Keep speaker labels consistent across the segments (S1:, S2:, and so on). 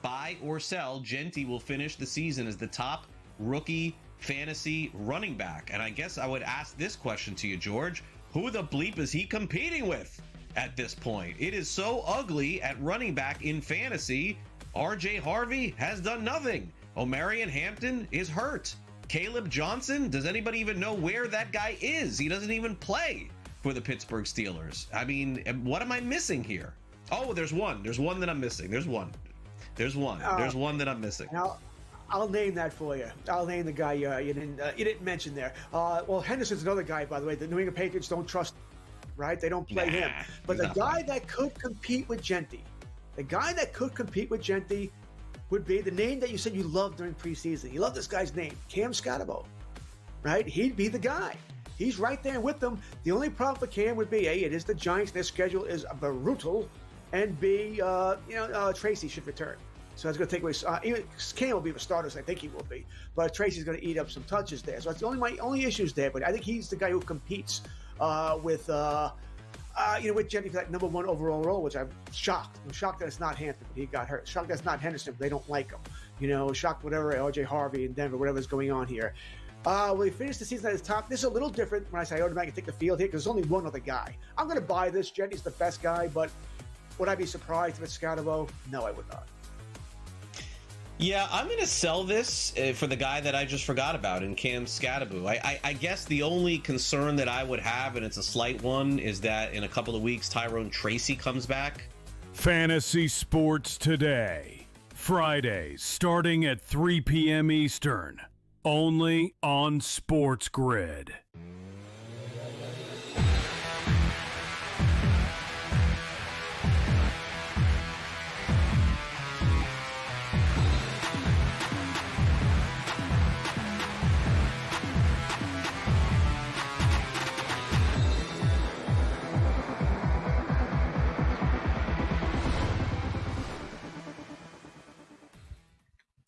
S1: buy or sell, Gentry will finish the season as the top rookie fantasy running back. And I guess I would ask this question to you, George. Who the bleep is he competing with at this point? It is so ugly at running back in fantasy. RJ Harvey has done nothing. Omarion Hampton is hurt. Caleb Johnson, does anybody even know where that guy is? He doesn't even play for the Pittsburgh Steelers. I mean, what am I missing here? Oh, there's one that I'm missing. There's one that I'm missing.
S2: I'll name that for you. I'll name the guy you didn't mention there. Well, Henderson's another guy, by the way. The New England Patriots don't trust, right? They don't play him. But the guy that could compete with Gentry, would be the name that you said you loved during preseason. You love this guy's name, Cam Scotabo, right? He'd be the guy. He's right there with them. The only problem for Cam would be, A, it is the Giants. Their schedule is brutal. And B, Tracy should return. So that's going to take away. Cam will be the starters. I think he will be. But Tracy's going to eat up some touches there. So that's my only issues there. But I think he's the guy who competes with Gentry for that number one overall role, which I'm shocked. I'm shocked that it's not Hampton. He got hurt. Shocked that it's not Henderson. They don't like him. Shocked whatever, RJ Harvey in Denver, whatever's going on here. Will he finish the season at his top? This is a little different when I say automatically take the field here because there's only one other guy. I'm going to buy this. Gentry's the best guy, but would I be surprised if it's Scotabo? No, I would not.
S1: Yeah, I'm going to sell this for the guy that I just forgot about in Cam Scotabo. I guess the only concern that I would have, and it's a slight one, is that in a couple of weeks, Tyrone Tracy comes back.
S3: Fantasy Sports Today. Fridays starting at 3 p.m. Eastern. Only on SportsGrid.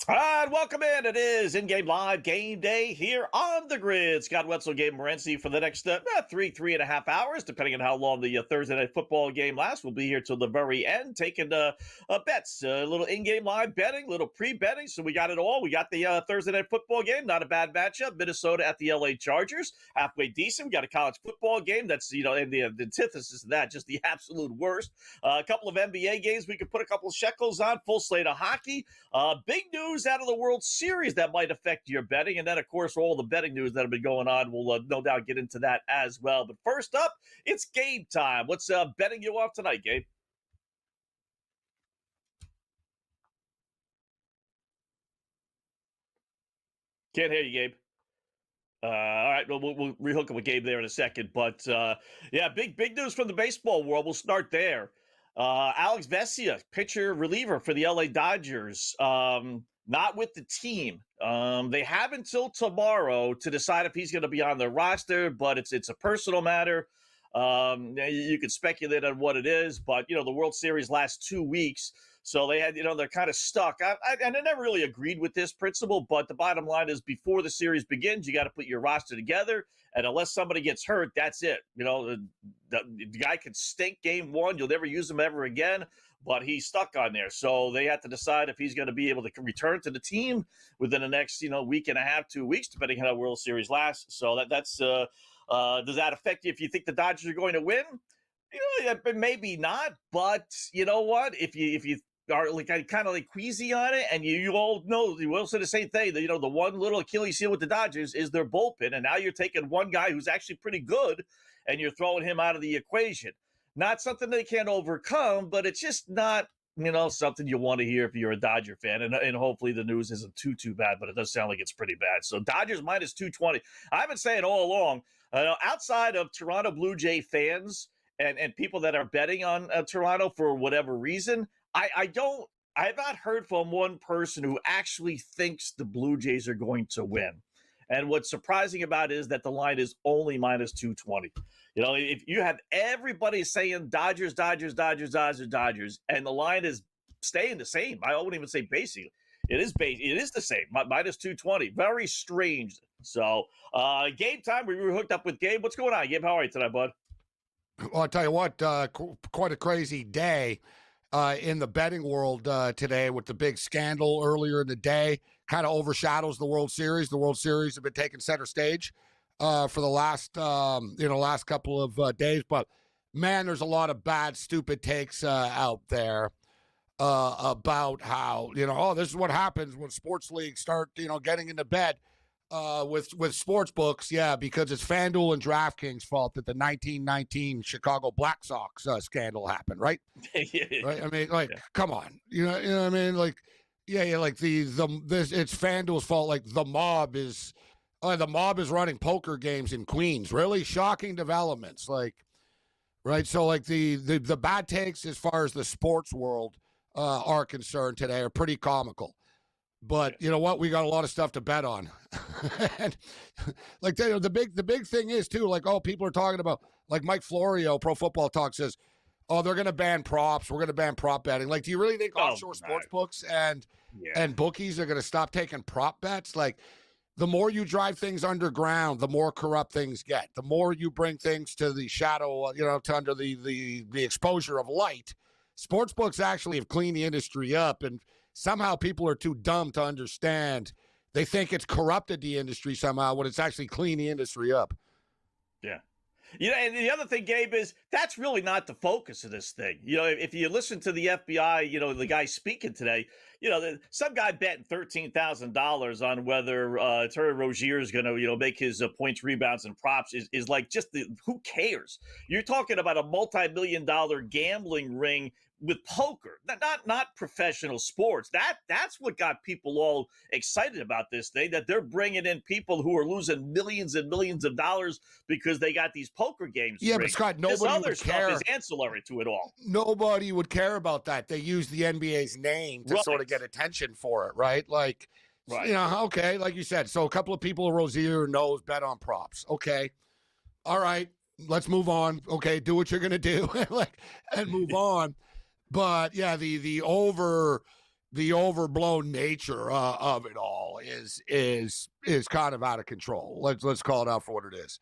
S4: All right, welcome in. It is in-game live game day here on the grid. Scott Wetzel, Gabriel Morency for the next 3.5 hours, depending on how long the Thursday night football game lasts. We'll be here till the very end, taking bets, a little in-game live betting, a little pre-betting. So we got it all. We got the Thursday night football game, not a bad matchup. Minnesota at the LA Chargers, halfway decent. We got a college football game that's and the antithesis of that, just the absolute worst. A couple of NBA games we could put a couple of shekels on. Full slate of hockey. Big news out of the World Series that might affect your betting. And then, of course, all the betting news that have been going on. We'll no doubt get into that as well. But first up, it's game time. What's betting you off tonight, Gabe? Can't hear you, Gabe. All right, we'll rehook up with Gabe there in a second. But, big news from the baseball world. We'll start there. Alex Vesia, pitcher reliever for the LA Dodgers, not with the team. They have until tomorrow to decide if he's going to be on the roster, but it's a personal matter. You could speculate on what it is, but, the World Series last 2 weeks, so they had, they're kind of stuck. I never really agreed with this principle, but the bottom line is before the series begins, you got to put your roster together, and unless somebody gets hurt, that's it. The guy could stink game one. You'll never use him ever again, but he's stuck on there. So they have to decide if he's going to be able to return to the team within the next, week and a half, 2 weeks, depending on how World Series lasts. So that's does that affect you if you think the Dodgers are going to win? Maybe not, but you know what? If you are kind of like queasy on it, and you all know, you will say the same thing. That the one little Achilles heel with the Dodgers is their bullpen, and now you're taking one guy who's actually pretty good, and you're throwing him out of the equation. Not something they can't overcome, but it's just not something you want to hear if you're a Dodger fan, and hopefully the news isn't too bad, but it does sound like it's pretty bad. So Dodgers minus 220. I've been saying all along, outside of Toronto Blue Jay fans and people that are betting on Toronto for whatever reason, I have not heard from one person who actually thinks the Blue Jays are going to win. And what's surprising about it is that the line is only minus 220. If you have everybody saying Dodgers, and the line is staying the same, I wouldn't even say basically. It is the same, minus 220. Very strange. So, game time. We were hooked up with Gabe. What's going on, Gabe? How are you tonight, bud?
S5: Well, I'll tell you what, quite a crazy day. in the betting world today with the big scandal earlier in the day. Kind of overshadows the World Series. The World Series have been taking center stage for the last couple of days. But man, there's a lot of bad, stupid takes out there about how this is what happens when sports leagues start getting into bed with sports books. Yeah, because it's FanDuel and DraftKings' fault that the 1919 Chicago Black Sox scandal happened, right? Right. I mean, come on, you know what I mean? Like, yeah, like it's FanDuel's fault. Like the mob is running poker games in Queens. Really shocking developments. Like, right. So like the bad takes as far as the sports world are concerned today are pretty comical. But you know what? We got a lot of stuff to bet on. And like the big thing is too, like, oh, people are talking about, like Mike Florio, Pro Football Talk says, oh, they're going to ban props. We're going to ban prop betting. Like, do you really think offshore sports books and bookies are going to stop taking prop bets? Like, the more you drive things underground, the more corrupt things get. The more you bring things to the shadow, to under the exposure of light. Sports books actually have cleaned the industry up, and somehow people are too dumb to understand. They think it's corrupted the industry somehow when it's actually cleaned the industry up. Yeah.
S4: And the other thing, Gabe, is that's really not the focus of this thing. If you listen to the FBI, the guy speaking today, some guy betting $13,000 on whether Terry Rozier is going to, make his points, rebounds, and props is like just who cares? You're talking about a multi-million-dollar gambling ring with poker, not professional sports. That's what got people all excited about this thing, that they're bringing in people who are losing millions and millions of dollars because they got these poker games.
S5: Yeah, but Scott, nobody
S4: this other
S5: would
S4: stuff
S5: care.
S4: Is ancillary to it all.
S5: Nobody would care about that. They use the NBA's name to sort of get attention for it, right? Like, okay, like you said. So a couple of people, Rozier knows, bet on props. Okay, all right, let's move on. Okay, do what you're gonna do, and move on. But yeah, the overblown nature of it all is kind of out of control. Let's call it out for what it is.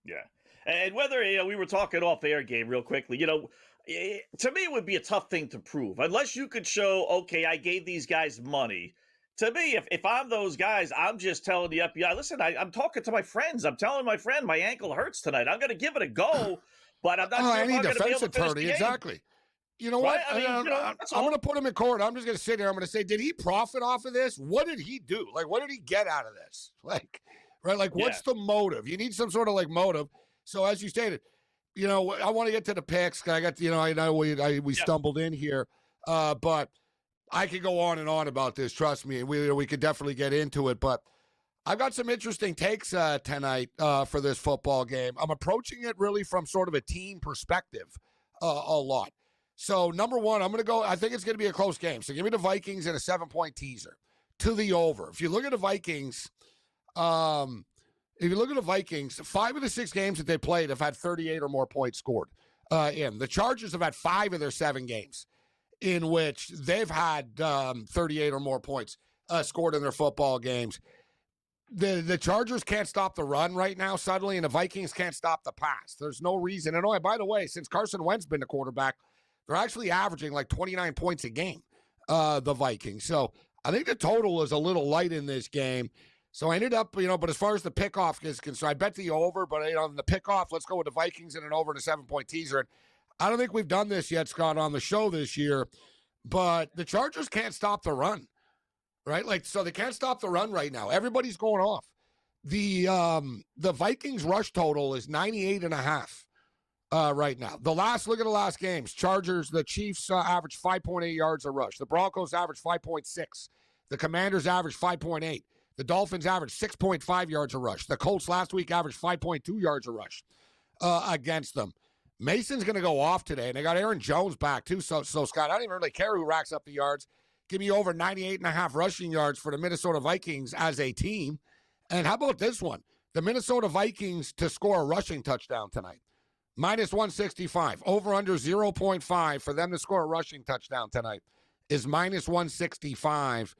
S4: Yeah, and whether we were talking off air, game real quickly. To me, it would be a tough thing to prove unless you could show, okay, I gave these guys money. To me, if I'm those guys, I'm just telling the FBI, listen, I'm talking to my friends. I'm telling my friend my ankle hurts tonight. I'm going to give it a go, but I'm not sure if I'm going to be able to finish the game.
S5: Exactly. You know what?
S4: Right?
S5: I'm going to put him in court. I'm just going to sit here. I'm going to say, did he profit off of this? What did he do? Like, what did he get out of this? Like, right? Like, what's the motive? You need some sort of motive. So as you stated, I want to get to the picks. I got, I know we stumbled in here, but I could go on and on about this. Trust me. We could definitely get into it, but I've got some interesting takes tonight for this football game. I'm approaching it really from sort of a team perspective a lot. So, number one, I'm going to go, I think it's going to be a close game. So, give me the Vikings and a 7-point teaser to the over. If you look at the Vikings, 5 of the 6 games that they played have had 38 or more points scored in. The Chargers have had 5 of their 7 games in which they've had 38 or more points scored in their football games. The Chargers can't stop the run right now suddenly, and the Vikings can't stop the pass. There's no reason. And by the way, since Carson Wentz been the quarterback, they're actually averaging 29 points a game, the Vikings. So I think the total is a little light in this game. So I ended up, but as far as the pickoff is concerned, I bet the over, but on the pickoff, let's go with the Vikings and an over and a 7-point teaser. And I don't think we've done this yet, Scott, on the show this year, but the Chargers can't stop the run, right? So they can't stop the run right now. Everybody's going off. The Vikings rush total is 98.5. Right now. Look at the last games. The Chiefs average 5.8 yards a rush. The Broncos average 5.6. The Commanders average 5.8. The Dolphins average 6.5 yards a rush. The Colts last week averaged 5.2 yards a rush against them. Mason's going to go off today, and they got Aaron Jones back too. So Scott, I don't even really care who racks up the yards. Give me over 98.5 rushing yards for the Minnesota Vikings as a team. And how about this one? The Minnesota Vikings to score a rushing touchdown tonight. Minus 165. Over under 0.5 for them to score a rushing touchdown tonight is minus 165.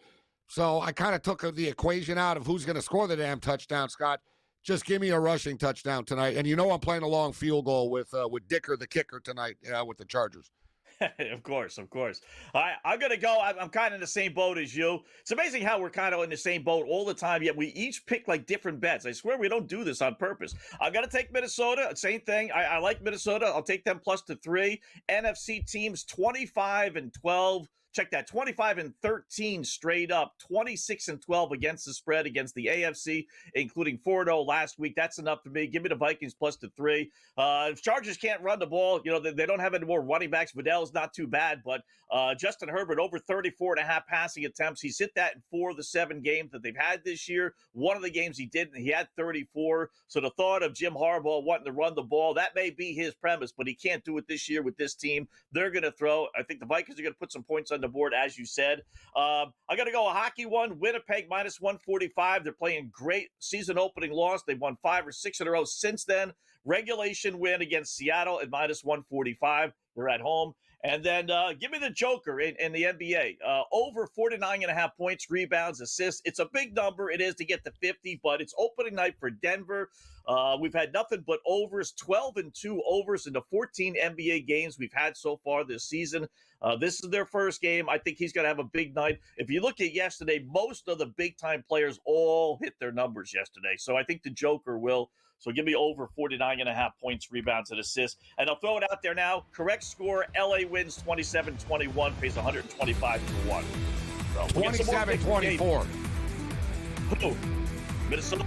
S5: So I kind of took the equation out of who's going to score the damn touchdown, Scott. Just give me a rushing touchdown tonight. And I'm playing a long field goal with Dicker, the kicker, tonight with the Chargers.
S4: Of course, of course. All right, I'm going to go. I'm kind of in the same boat as you. It's amazing how we're kind of in the same boat all the time, yet we each pick like different bets. I swear we don't do this on purpose. I'm going to take Minnesota. Same thing. I like Minnesota. I'll take them plus the 3. NFC teams 25-12. Check that, 25-13 straight up, 26-12 against the spread against the AFC, including 4-0 last week. That's enough for me. Give me the Vikings plus the 3. If Chargers can't run the ball, they don't have any more running backs. Vidal's not too bad, but Justin Herbert over 34.5 passing attempts. He's hit that in 4 of the 7 games that they've had this year. One of the games he didn't. He had 34. So the thought of Jim Harbaugh wanting to run the ball, that may be his premise, but he can't do it this year with this team. They're going to throw. I think the Vikings are going to put some points on the board, as you said. I got to go a hockey one. Winnipeg minus 145. They're playing great. Season opening loss. They've won 5 or 6 in a row since then. Regulation win against Seattle at minus 145. They're at home. And then give me the Joker in the NBA. Over 49.5 points, rebounds, assists. It's a big number. It is to get to 50, but it's opening night for Denver. We've had nothing but overs, 12-2 overs in the 14 NBA games we've had so far this season. This is their first game. I think he's going to have a big night. If you look at yesterday, most of the big-time players all hit their numbers yesterday. So I think the Joker will. So give me over 49.5 points, rebounds, and assists. And I'll throw it out there now. Correct score, LA wins 27-21, pays 125 to 1. So
S5: 27-24.
S4: Oh, Minnesota.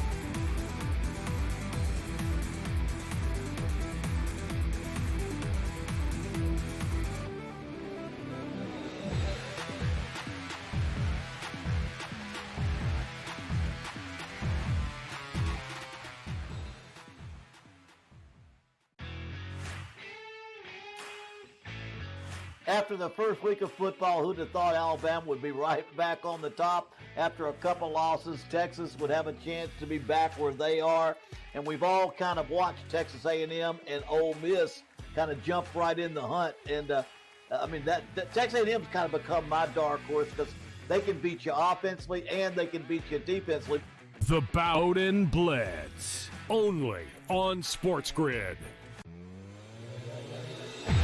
S6: After the first week of football, who'd have thought Alabama would be right back on the top? After a couple losses, Texas would have a chance to be back where they are. And we've all kind of watched Texas A&M and Ole Miss kind of jump right in the hunt. And, that Texas A&M's kind of become my dark horse because they can beat you offensively and they can beat you defensively.
S3: The Bowden Blitz, only on SportsGrid.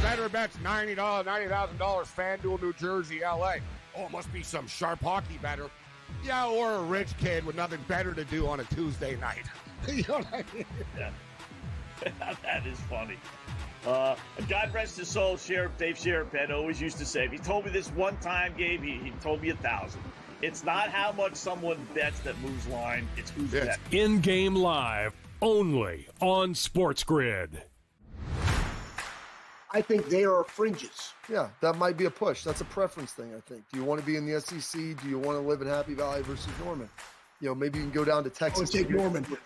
S5: Better bets, $90,000, FanDuel, New Jersey, LA. Oh, it must be some sharp hockey better. Yeah, or a rich kid with nothing better to do on a Tuesday night. You know what I mean?
S4: Yeah. That is funny. God rest his soul, Dave Sheridan always used to say, if he told me this one time, Gabe, he told me 1,000. It's not how much someone bets that moves line, it's who's betting.
S3: In-game live, only on SportsGrid.
S2: I think they are fringes.
S7: Yeah, that might be a push. That's a preference thing, I think. Do you want to be in the SEC? Do you want to live in Happy Valley versus Norman? Maybe you can go down to Texas.
S2: I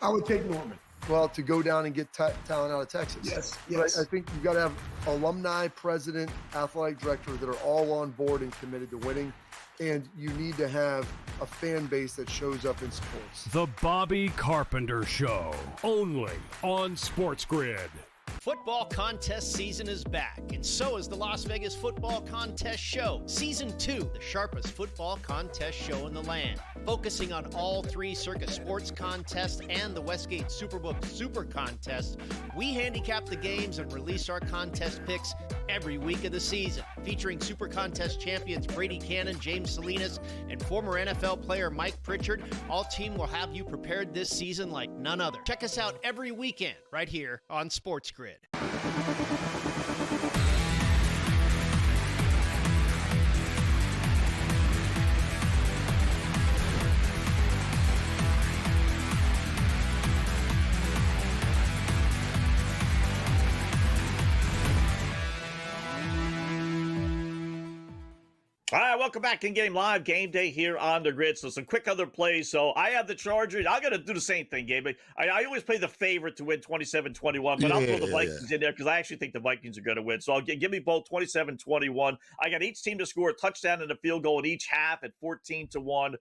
S2: would take Norman.
S7: Well, to go down and get talent out of Texas.
S2: Yes.
S7: But I think you got to have alumni, president, athletic director that are all on board and committed to winning. And you need to have a fan base that shows up in sports.
S3: The Bobby Carpenter Show, only on SportsGrid.
S8: Football contest season is back, and so is the Las Vegas Football Contest Show. Season 2, the sharpest football contest show in the land. Focusing on all 3 Circus Sports contests and the Westgate Superbook Super Contest, we handicap the games and release our contest picks every week of the season. Featuring Super Contest champions Brady Cannon, James Salinas, and former NFL player Mike Pritchard, all team will have you prepared this season like none other. Check us out every weekend right here on SportsGrid.
S4: All right, welcome back in Game Live, Game Day here on the grid. So some quick other plays. So I have the Chargers. I'm going to do the same thing, Gabe. I always play the favorite to win 27-21, but I'll throw the Vikings in there because I actually think the Vikings are going to win. So I'll give me both 27-21. I got each team to score a touchdown and a field goal in each half at 14-1.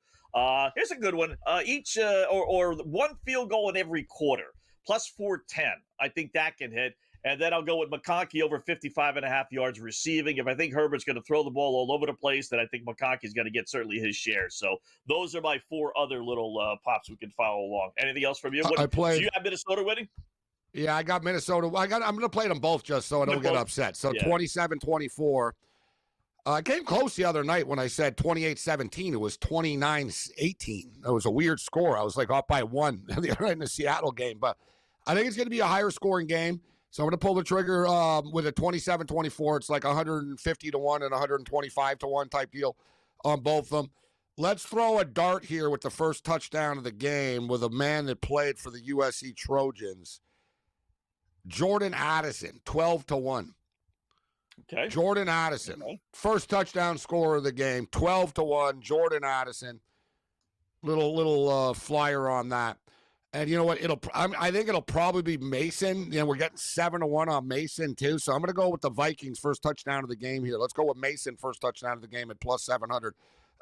S4: Here's a good one. Each or one field goal in every quarter, plus 410. I think that can hit. And then I'll go with McConkey over 55.5 yards receiving. If I think Herbert's going to throw the ball all over the place, then I think McConkey's going to get certainly his share. So those are my 4 other little pops we can follow along. Anything else from you?
S5: I played.
S4: So you have Minnesota winning?
S5: Yeah, I got Minnesota. I'm going to play them both just so I don't get upset. So 27-24. I came close the other night when I said 28-17. It was 29-18. It was a weird score. I was like up by 1 the other night in the Seattle game. But I think it's going to be a higher scoring game. So I'm going to pull the trigger with a 27-24. It's like 150 to 1 and 125 to 1 type deal on both of them. Let's throw a dart here with the first touchdown of the game with a man that played for the USC Trojans. Jordan Addison, 12 to 1.
S4: Okay.
S5: Jordan Addison, first touchdown scorer of the game, 12 to 1. Jordan Addison, little flyer on that. And you know what? I think it'll probably be Mason. You know, we're getting 7 to 1 on Mason too. So I'm going to go with the Vikings first touchdown of the game here. Let's go with Mason first touchdown of the game at plus 700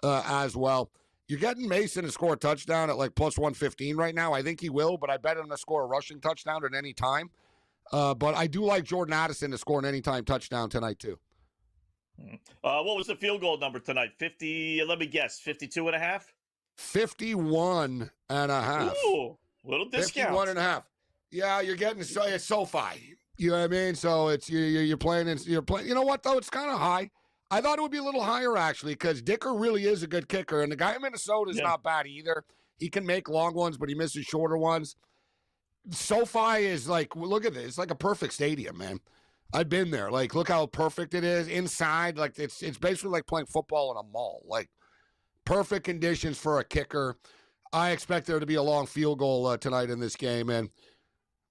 S5: as well. You're getting Mason to score a touchdown at like plus 115 right now. I think he will, but I bet him to score a rushing touchdown at any time. But I do like Jordan Addison to score an anytime touchdown tonight, too.
S4: What was the field goal number tonight? 50, let me guess, 52 and a half?
S5: 51 and a half.
S4: Ooh, little discount.
S5: 51 and a half. Yeah, you're getting it's SoFi. You know what I mean? So it's you're playing. You know what, though? It's kind of high. I thought it would be a little higher, actually, because Dicker really is a good kicker. And the guy in Minnesota is not bad either. He can make long ones, but he misses shorter ones. SoFi is like, look at this. It's like a perfect stadium, man. I've been there. Like, look how perfect it is inside. Like, it's basically like playing football in a mall. Like, perfect conditions for a kicker. I expect there to be a long field goal tonight in this game. And,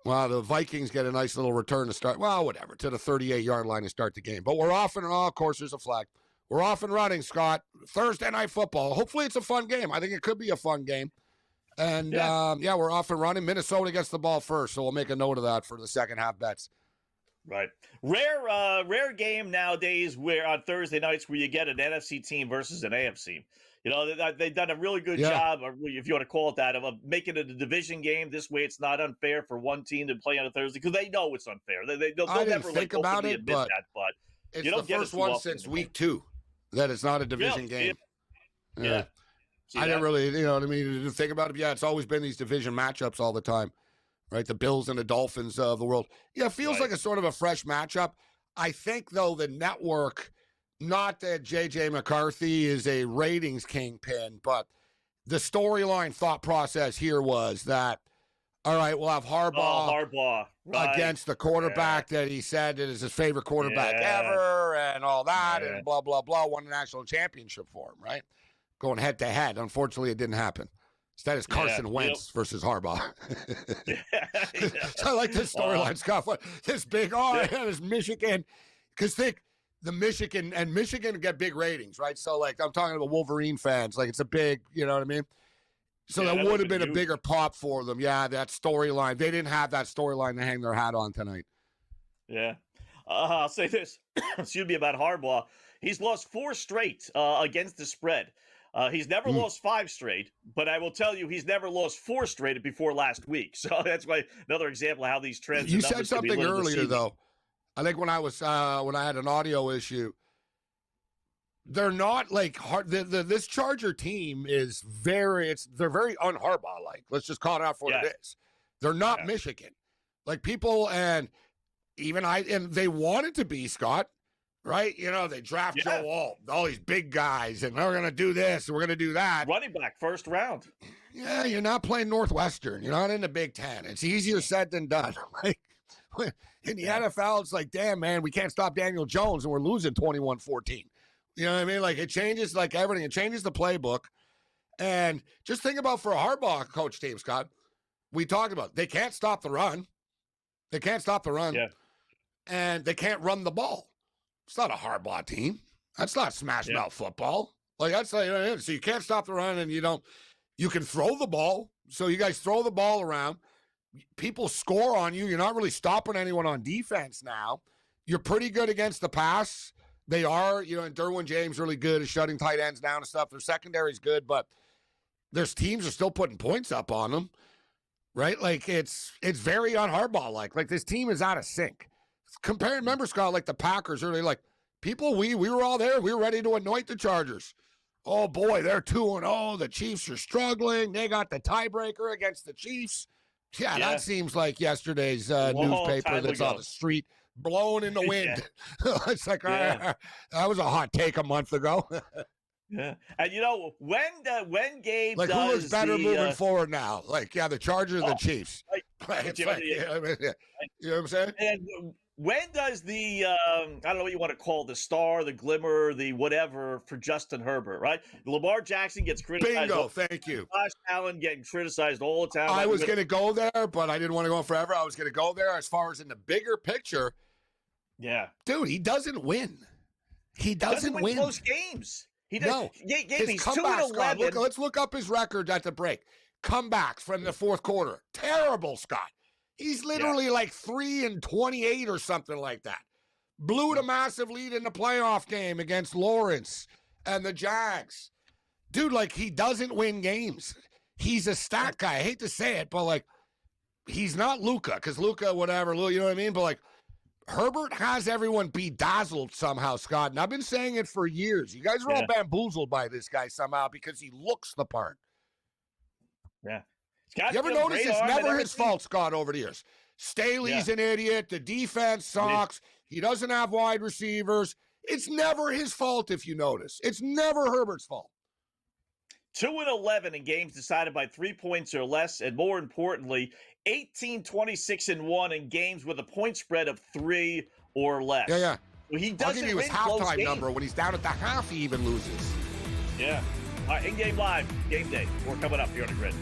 S5: well, the Vikings get a nice little return to start. Well, whatever, to the 38-yard line to start the game. But we're off and of course, there's a flag. We're off and running, Scott. Thursday night football. Hopefully it's a fun game. I think it could be a fun game. And, we're off and running. Minnesota gets the ball first, so we'll make a note of that for the second half bets.
S4: Right. Rare game nowadays where on Thursday nights where you get an NFC team versus an AFC. You know, they've done a really good job, or if you want to call it that, of making it a division game. This way it's not unfair for one team to play on a Thursday because they know it's unfair. They'll never
S5: think about it, but
S4: it's
S5: you don't the first one since week 2 that it's not a division game.
S4: Yeah.
S5: I didn't really, you know what I mean, to think about it. Yeah, it's always been these division matchups all the time, right? The Bills and the Dolphins of the world. Yeah, it feels like a sort of a fresh matchup. I think, though, the network, not that J.J. McCarthy is a ratings kingpin, but the storyline thought process here was that, all right, we'll have Harbaugh against the quarterback that he said is his favorite quarterback ever and all that and blah, blah, blah, won a national championship for him, right? Going head-to-head. Unfortunately, it didn't happen. Instead, it's Carson Wentz versus Harbaugh. So I like this storyline, Scott. This big, this Michigan. Because think, the Michigan get big ratings, right? So, like, I'm talking about Wolverine fans. Like, it's a big, you know what I mean? So that would have been a bigger pop for them. Yeah, that storyline. They didn't have that storyline to hang their hat on tonight.
S4: Yeah. I'll say this. Excuse me about Harbaugh. He's lost 4 straight against the spread. He's never lost 5 straight, but I will tell you he's never lost 4 straight before last week. So that's why another example of how these trends.
S5: You said something earlier, though. I think when I was when I had an audio issue, they're not like hard. This Charger team is they're very un-Harbaugh like. Let's just call it out for what it is. They're not Michigan, like people, and even and they wanted to be, Scott. Right? You know, they draft Joe Alt, all these big guys, and we're going to do this, and we're going to do that.
S4: Running back, first round.
S5: Yeah, you're not playing Northwestern. You're not in the Big Ten. It's easier said than done. Like, in the NFL, it's like, damn, man, we can't stop Daniel Jones, and we're losing 21-14. You know what I mean? Like, it changes, like, everything. It changes the playbook. And just think about for a Harbaugh coach team, Scott, we talked about they can't stop the run. They can't stop the run.
S4: Yeah.
S5: And they can't run the ball. It's not a Harbaugh team. That's not smash mouth football. Like, that's like, so you can't stop the run and you can throw the ball. So you guys throw the ball around. People score on you. You're not really stopping anyone on defense now. You're pretty good against the pass. They are, and Derwin James really good at shutting tight ends down and stuff. Their secondary's good, but there's teams are still putting points up on them, right? Like, it's very un-Harbaugh-like. Like, this team is out of sync. Remember, Scott, like the Packers earlier, like people, we were all there. We were ready to anoint the Chargers. Oh, boy, they're 2-0. The Chiefs are struggling. They got the tiebreaker against the Chiefs. Yeah, that seems like yesterday's newspaper that's on the street blowing in the wind. It's like, that was a hot take a month ago.
S4: Yeah. And, when Gabe
S5: like,
S4: does
S5: who looks better moving forward now? Like, the Chargers or the Chiefs?
S4: Right.
S5: You know what I'm saying?
S4: And when does the, I don't know what you want to call the star, the glimmer, the whatever for Justin Herbert, right? Lamar Jackson gets criticized.
S5: Bingo, thank you.
S4: Josh Allen getting criticized all the time.
S5: I was going to go there, but I didn't want to go forever. I was going to go there as far as in the bigger picture.
S4: Yeah.
S5: Dude, he doesn't win. He doesn't win
S4: close games. He does.
S5: No.
S4: He's 2-11.
S5: Let's look up his record at the break. Comebacks from the fourth quarter. Terrible, Scott. He's literally like 3-28 or something like that. Blew the massive lead in the playoff game against Lawrence and the Jags. Dude, like, he doesn't win games. He's a stat guy. I hate to say it, but, like, he's not Luka, because Luka, whatever, you know what I mean? But, like, Herbert has everyone bedazzled somehow, Scott. And I've been saying it for years. You guys are all bamboozled by this guy somehow because he looks the part.
S4: Yeah.
S5: You ever notice it's never his fault, Scott, over the years? Staley's an idiot. The defense sucks. He doesn't have wide receivers. It's never his fault, if you notice. It's never Herbert's fault.
S4: 2-11 in games decided by 3 points or less, and more importantly, 18-26-1 in games with a point spread of 3 or less.
S5: Yeah.
S4: Well, he
S5: I'll
S4: doesn't
S5: give you his
S4: win close
S5: halftime
S4: games.
S5: number. When he's down at the half, he even loses.
S4: Yeah. All right, in-game live, game day. We're coming up here on the grid.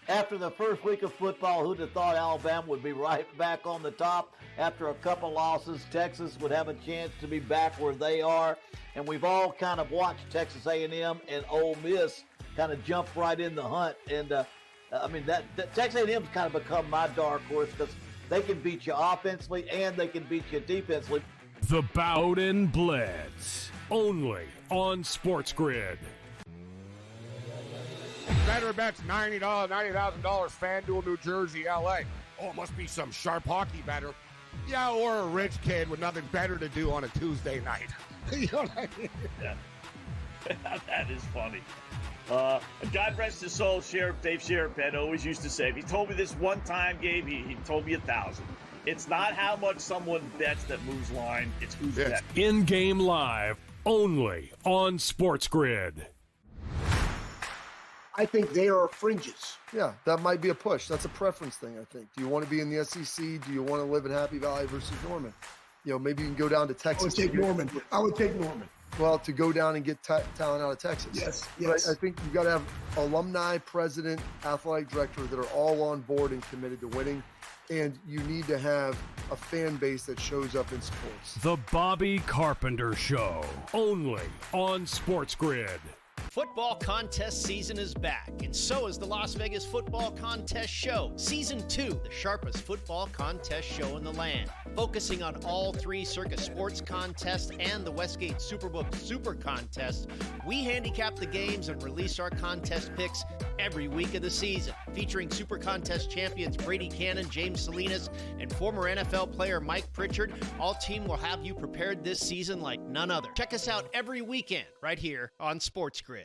S6: After the first week of football, who'd have thought Alabama would be right back on the top? After a couple losses, Texas would have a chance to be back where they are. And we've all kind of watched Texas A&M and Ole Miss kind of jump right in the hunt. And, that Texas A&M's kind of become my dark horse because they can beat you offensively and they can beat you defensively.
S3: The Bowden Blitz, only on SportsGrid.
S5: Better bets, $90,000, FanDuel, New Jersey, LA. Oh, it must be some sharp hockey better. Yeah, or a rich kid with nothing better to do on a Tuesday night. You know what I mean?
S4: Yeah. That is funny. God rest his soul, Dave Sheriff always used to say, if he told me this one time, Gabe, he told me 1,000. It's not how much someone bets that moves line, it's who's betting.
S3: In-game live, only on SportsGrid.
S2: I think they are fringes.
S7: Yeah, that might be a push. That's a preference thing, I think. Do you want to be in the SEC? Do you want to live in Happy Valley versus Norman? Maybe you can go down to Texas.
S2: I would take Norman.
S7: Well, to go down and get talent out of Texas.
S2: Yes.
S7: But I think you've got to have alumni, president, athletic director that are all on board and committed to winning. And you need to have a fan base that shows up in sports.
S3: The Bobby Carpenter Show, only on SportsGrid.
S8: Football contest season is back, and so is the Las Vegas Football Contest Show. Season 2, the sharpest football contest show in the land. Focusing on all 3 Circa Sports contests and the Westgate Superbook Super Contest, we handicap the games and release our contest picks every week of the season. Featuring Super Contest champions Brady Cannon, James Salinas, and former NFL player Mike Pritchard, all team will have you prepared this season like none other. Check us out every weekend right here on SportsGrid.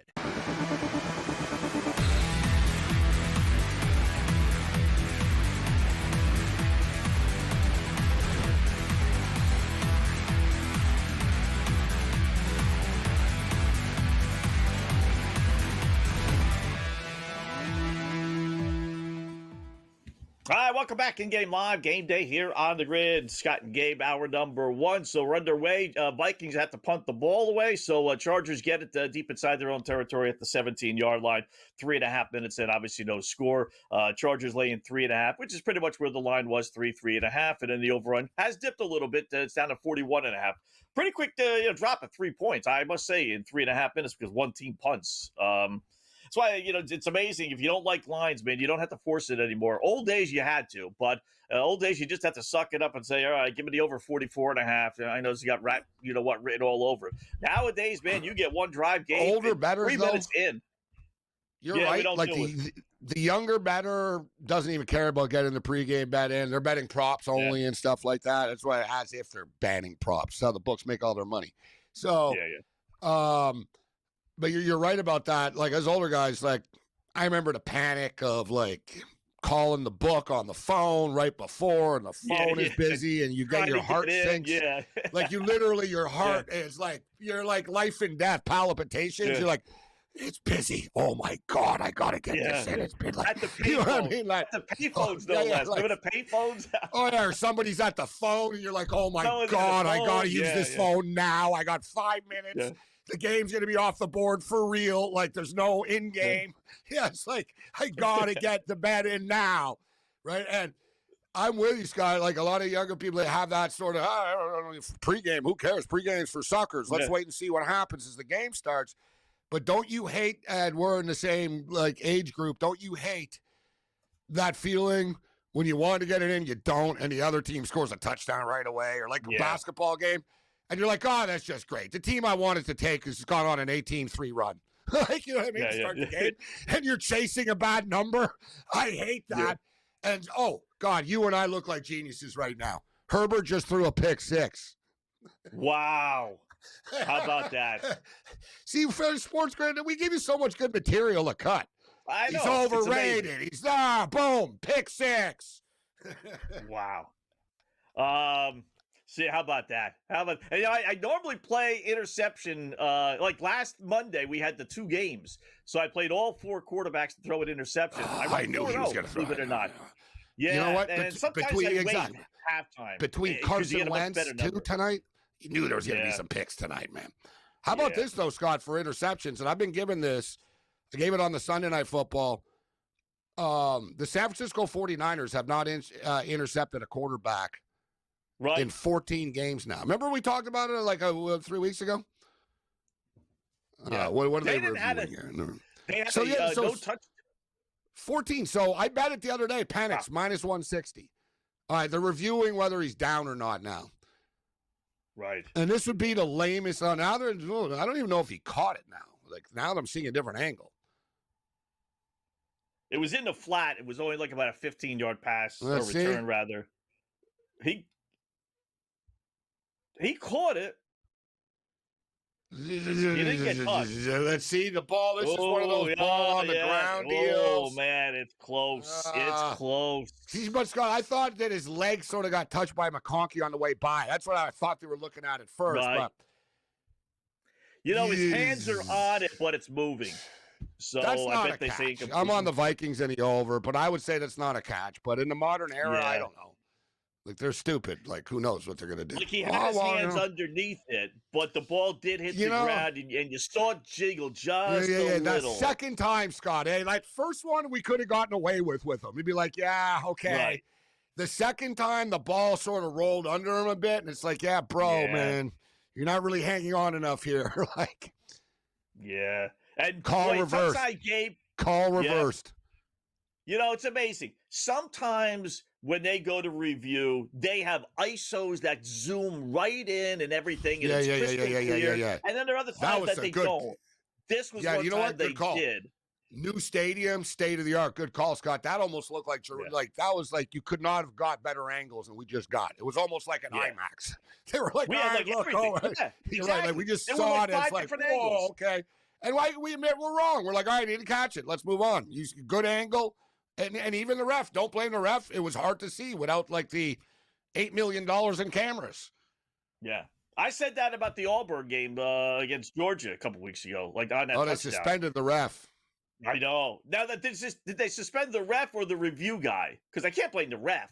S4: All right, welcome back in-game live, game day here on the grid. Scott and Gabe, hour number 1. So we're underway. Vikings have to punt the ball away. So Chargers get it deep inside their own territory at the 17-yard line. 3.5 minutes in, obviously no score. Chargers laying 3.5, which is pretty much where the line was, 3.5. And then the overrun has dipped a little bit. It's down to 41.5. Pretty quick drop of 3 points, I must say, in 3.5 minutes because one team punts. That's why, it's amazing. If you don't like lines, man, you don't have to force it anymore. Old days, you had to. But old days, you just have to suck it up and say, all right, give me the over 44.5. I know it's got written all over it. Nowadays, man, you get one drive game.
S5: Older better,
S4: 3 minutes in.
S5: You're
S4: Yeah, we
S5: right.
S4: don't
S5: Like
S4: do it.
S5: the younger bettor doesn't even care about getting the pregame bet in. They're betting props only and stuff like that. That's why, as if they're banning props. That's how the books make all their money. So, but you're right about that. Like, as older guys, like, I remember the panic of, like, calling the book on the phone right before, and the phone is busy, and you get your heart sinks.
S4: Yeah.
S5: Like, you literally, your heart is like, you're like life and death palpitations.
S4: Yeah.
S5: You're like, it's busy. Oh my God, I gotta get this in. It's been like,
S4: at the payphone.
S5: you know what I mean? Like,
S4: at the payphones, no less.
S5: like,
S4: Remember the payphones?
S5: oh yeah, or somebody's at the phone, and you're like, oh my
S4: Someone's
S5: God,
S4: at the
S5: I gotta
S4: phone.
S5: use this phone now. I got 5 minutes.
S4: Yeah.
S5: The game's gonna be off the board for real. Like, there's no in game. Yeah, it's like, I gotta get the bet in now, right? And I'm with you, Scott. Like, a lot of younger people that have that sort of pregame. Who cares? Pregame's for suckers. Let's wait and see what happens as the game starts. But don't you hate, and we're in the same like age group, don't you hate that feeling when you want to get it in, you don't, and the other team scores a touchdown right away, or like a basketball game, and you're like, oh, that's just great. The team I wanted to take has gone on an 18-3 run. Like, you know what I mean? Start the game, and you're chasing a bad number. I hate that. Yeah. And, oh, God, you and I look like geniuses right now. Herbert just threw a pick 6.
S4: Wow. How about that?
S5: See, for SportsGrid, we give you so much good material to cut.
S4: I know.
S5: He's overrated. He's boom, pick 6.
S4: Wow. See, how about that? I normally play interception. Like last Monday, we had the 2 games, so I played all 4 quarterbacks to throw an interception.
S5: I knew he was going to throw it.
S4: Believe it or not. Yeah,
S5: you know what?
S4: And sometimes I wait halftime.
S5: Between Carson Wentz too tonight, you knew there was going to be some picks tonight, man. How about this, though, Scott, for interceptions? And I've been given this. I gave it on the Sunday Night Football. The San Francisco 49ers have not intercepted a quarterback in 14 games now. Remember we talked about it like 3 weeks ago?
S4: Yeah.
S5: What are they reviewing here?
S4: They had no touch.
S5: 14. So I bet it the other day. Penix, minus 160. All right, they're reviewing whether he's down or not now.
S4: Right.
S5: And this would be the lamest. Now I don't even know if he caught it now. Like, now that I'm seeing a different angle.
S4: It was in the flat. It was only like about a 15-yard pass or return, rather. He caught it. He didn't get touched.
S5: Let's see the ball. This is one of those ball on the ground deals.
S4: Oh, man, it's close. It's close.
S5: See, but Scott, I thought that his leg sort of got touched by McConkey on the way by. That's what I thought they were looking at first.
S4: Right.
S5: But
S4: his hands are on it, but it's moving. So
S5: that's not
S4: I bet they say
S5: I'm on the Vikings and the over, but I would say that's not a catch. But in the modern era, I don't know. Like, they're stupid. Like, who knows what they're going to do?
S4: Like, he had his hands underneath it, but the ball did hit the ground, and you saw it jiggle just a little.
S5: That second time, Scott, that first one we could have gotten away with him. We'd be like, yeah, okay. Right. The second time, the ball sort of rolled under him a bit, and it's like, man, you're not really hanging on enough here. Like,
S4: and
S5: call reversed. Call reversed.
S4: You know, it's amazing. Sometimes when they go to review, they have ISOs that zoom right in and everything, and it's crystal clear. And then there are other times that they don't. This was one time they did.
S5: New stadium, state of the art. Good call, Scott. That almost looked like that was like you could not have got better angles than we just got. It was almost like an IMAX. They were like, look, you're right. Like, we just saw it. It's like, whoa, okay. And we admit we're wrong. We're like, all right, I need to catch it. Let's move on. Use a good angle. And even the ref, don't blame the ref. It was hard to see without like the $8 million in cameras.
S4: Yeah. I said that about the Auburn game against Georgia a couple weeks ago. Like on that touchdown.
S5: They suspended the ref.
S4: I know. Now, did they suspend the ref or the review guy? Because I can't blame the ref,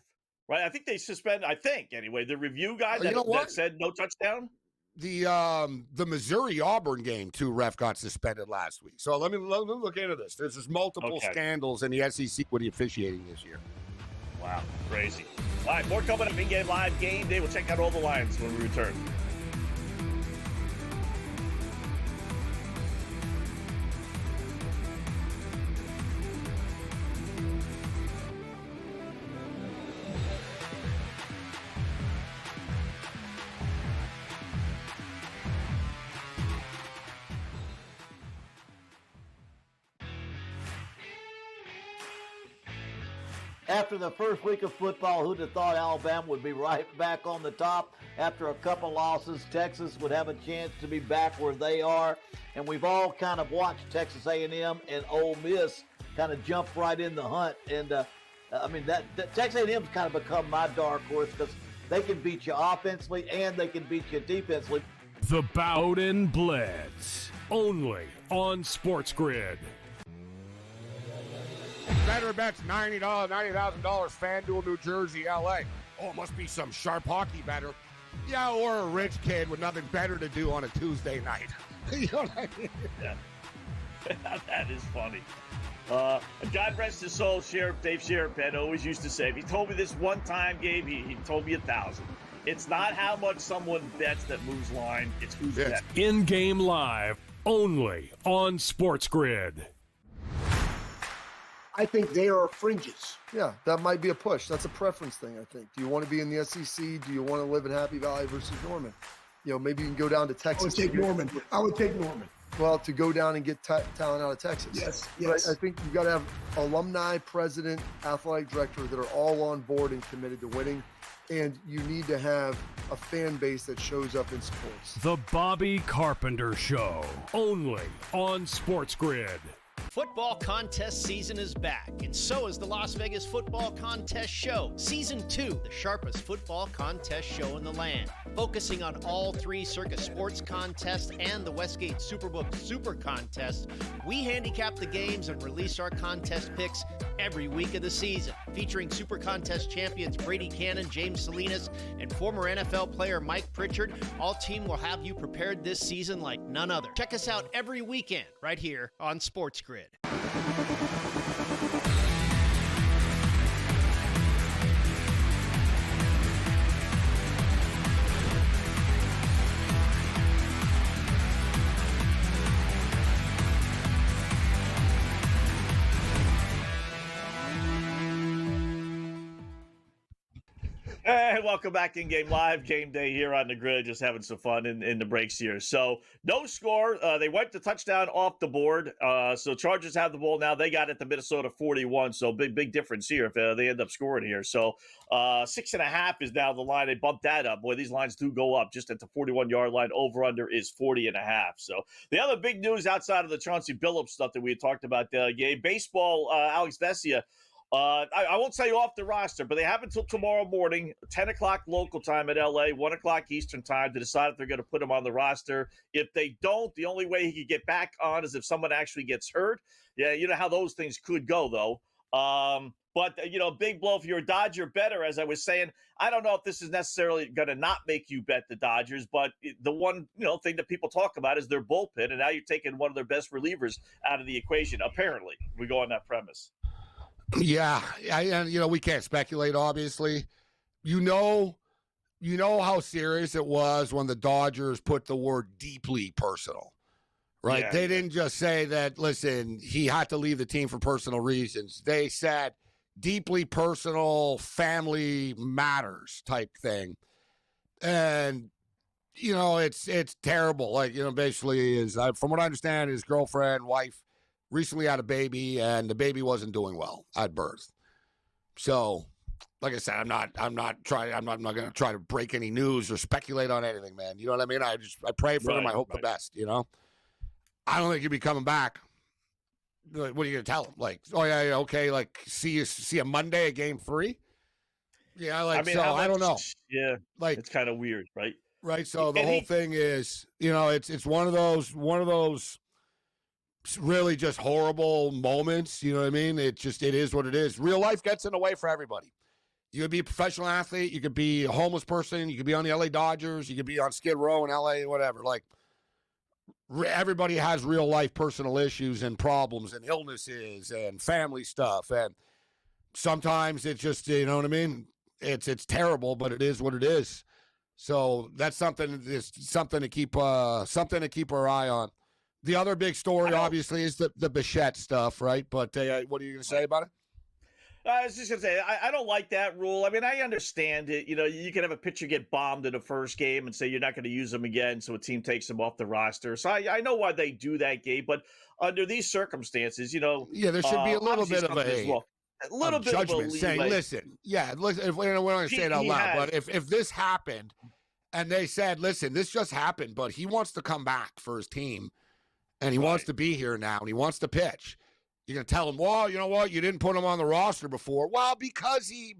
S4: right? I think they suspended, the review guy that said no touchdown.
S5: The Missouri-Auburn game, 2 ref got suspended last week. So let me look into this. There's just multiple scandals in the SEC with the officiating this year.
S4: Wow, crazy. All right, more coming up in Game Live Game Day. We'll check out all the lines when we return.
S6: After the first week of football, who'd have thought Alabama would be right back on the top? After a couple losses, Texas would have a chance to be back where they are. And we've all kind of watched Texas A&M and Ole Miss kind of jump right in the hunt. And, that Texas A&M's kind of become my dark horse because they can beat you offensively and they can beat you defensively.
S3: The Bowden Blitz, only on SportsGrid.
S5: Better bets $90,000, FanDuel, New Jersey, LA. Oh, it must be some sharp hockey better. Yeah, or a rich kid with nothing better to do on a Tuesday night. You know what I mean?
S4: Yeah. That is funny. God rest his soul, Dave Sheridan always used to say, if he told me this one time, Gabe, he told me 1,000. It's not how much someone bets that moves line, it's who's betting.
S3: In-game live, only on SportsGrid.
S2: I think they are fringes.
S7: Yeah, that might be a push. That's a preference thing, I think. Do you want to be in the SEC? Do you want to live in Happy Valley versus Norman? Maybe you can go down to Texas.
S2: I would take Norman.
S7: Well, to go down and get talent out of Texas.
S2: Yes.
S7: But I think you've got to have alumni, president, athletic director that are all on board and committed to winning. And you need to have a fan base that shows up in sports.
S3: The Bobby Carpenter Show, only on SportsGrid.
S8: Football contest season is back, and so is the Las Vegas Football Contest Show. Season 2, the sharpest football contest show in the land. Focusing on all 3 Circus Sports contests and the Westgate Superbook Super Contest, we handicap the games and release our contest picks every week of the season. Featuring Super Contest champions Brady Cannon, James Salinas, and former NFL player Mike Pritchard, all team will have you prepared this season like none other. Check us out every weekend right here on SportsGrid.
S4: Hey, welcome back in Game Live. Game Day here on the grid. Just having some fun in the breaks here. So no score. They wiped the touchdown off the board. So Chargers have the ball now. They got it to Minnesota 41. So big difference here if they end up scoring here. So 6.5 is now the line. They bumped that up. Boy, these lines do go up just at the 41-yard line. Over under is 40.5. So the other big news outside of the Chauncey Billups stuff that we had talked about, Gabe, baseball, Alex Vesia. I won't say off the roster, but they have until tomorrow morning, 10 o'clock local time at LA, 1 o'clock Eastern time to decide if they're going to put him on the roster. If they don't, the only way he could get back on is if someone actually gets hurt. Yeah, you know how those things could go, though. But big blow if you're a Dodger better, as I was saying. I don't know if this is necessarily going to not make you bet the Dodgers, but the one thing that people talk about is their bullpen, and now you're taking one of their best relievers out of the equation, apparently. We go on that premise.
S5: Yeah, we can't speculate, obviously. You know how serious it was when the Dodgers put the word deeply personal, right?
S4: Yeah,
S5: they didn't just say that, listen, he had to leave the team for personal reasons. They said deeply personal, family matters type thing. And, it's terrible. Basically from what I understand, his girlfriend, wife, recently had a baby, and the baby wasn't doing well at birth. So, like I said, I'm not going to try to break any news or speculate on anything, man. You know what I mean? I pray for him. I hope the best. I don't think he'll be coming back. What are you going to tell him? Like, oh yeah, okay. Like, see you Monday at Game 3. Yeah, I don't know.
S4: Yeah, it's kind of weird, right?
S5: Right. So the whole thing is, it's one of those. Really just horrible moments, you know what I mean? It is what it is. Real life gets in the way for everybody. You could be a professional athlete, you could be a homeless person, you could be on the LA Dodgers, you could be on Skid Row in LA, whatever. Like, everybody has real life personal issues and problems and illnesses and family stuff, and sometimes it's just, you know what I mean? It's terrible, but it is what it is. So that's something to keep our eye on. The other big story, obviously, is the Bichette stuff, right? But what are you going to say about it?
S4: I was just going to say, I don't like that rule. I mean, I understand it. You can have a pitcher get bombed in the first game and say you're not going to use him again, so a team takes him off the roster. So I know why they do that, Gabe. But under these circumstances,
S5: yeah, there should be a little bit of a
S4: a little bit
S5: judgment,
S4: of a
S5: saying,
S4: leeway.
S5: "Listen, yeah, listen." If we don't want to say it out loud, but if this happened, and they said, "Listen, this just happened, but he wants to come back for his team, and he wants to be here now, and he wants to pitch," you're gonna tell him, "Well, you know what? You didn't put him on the roster before." Well, because he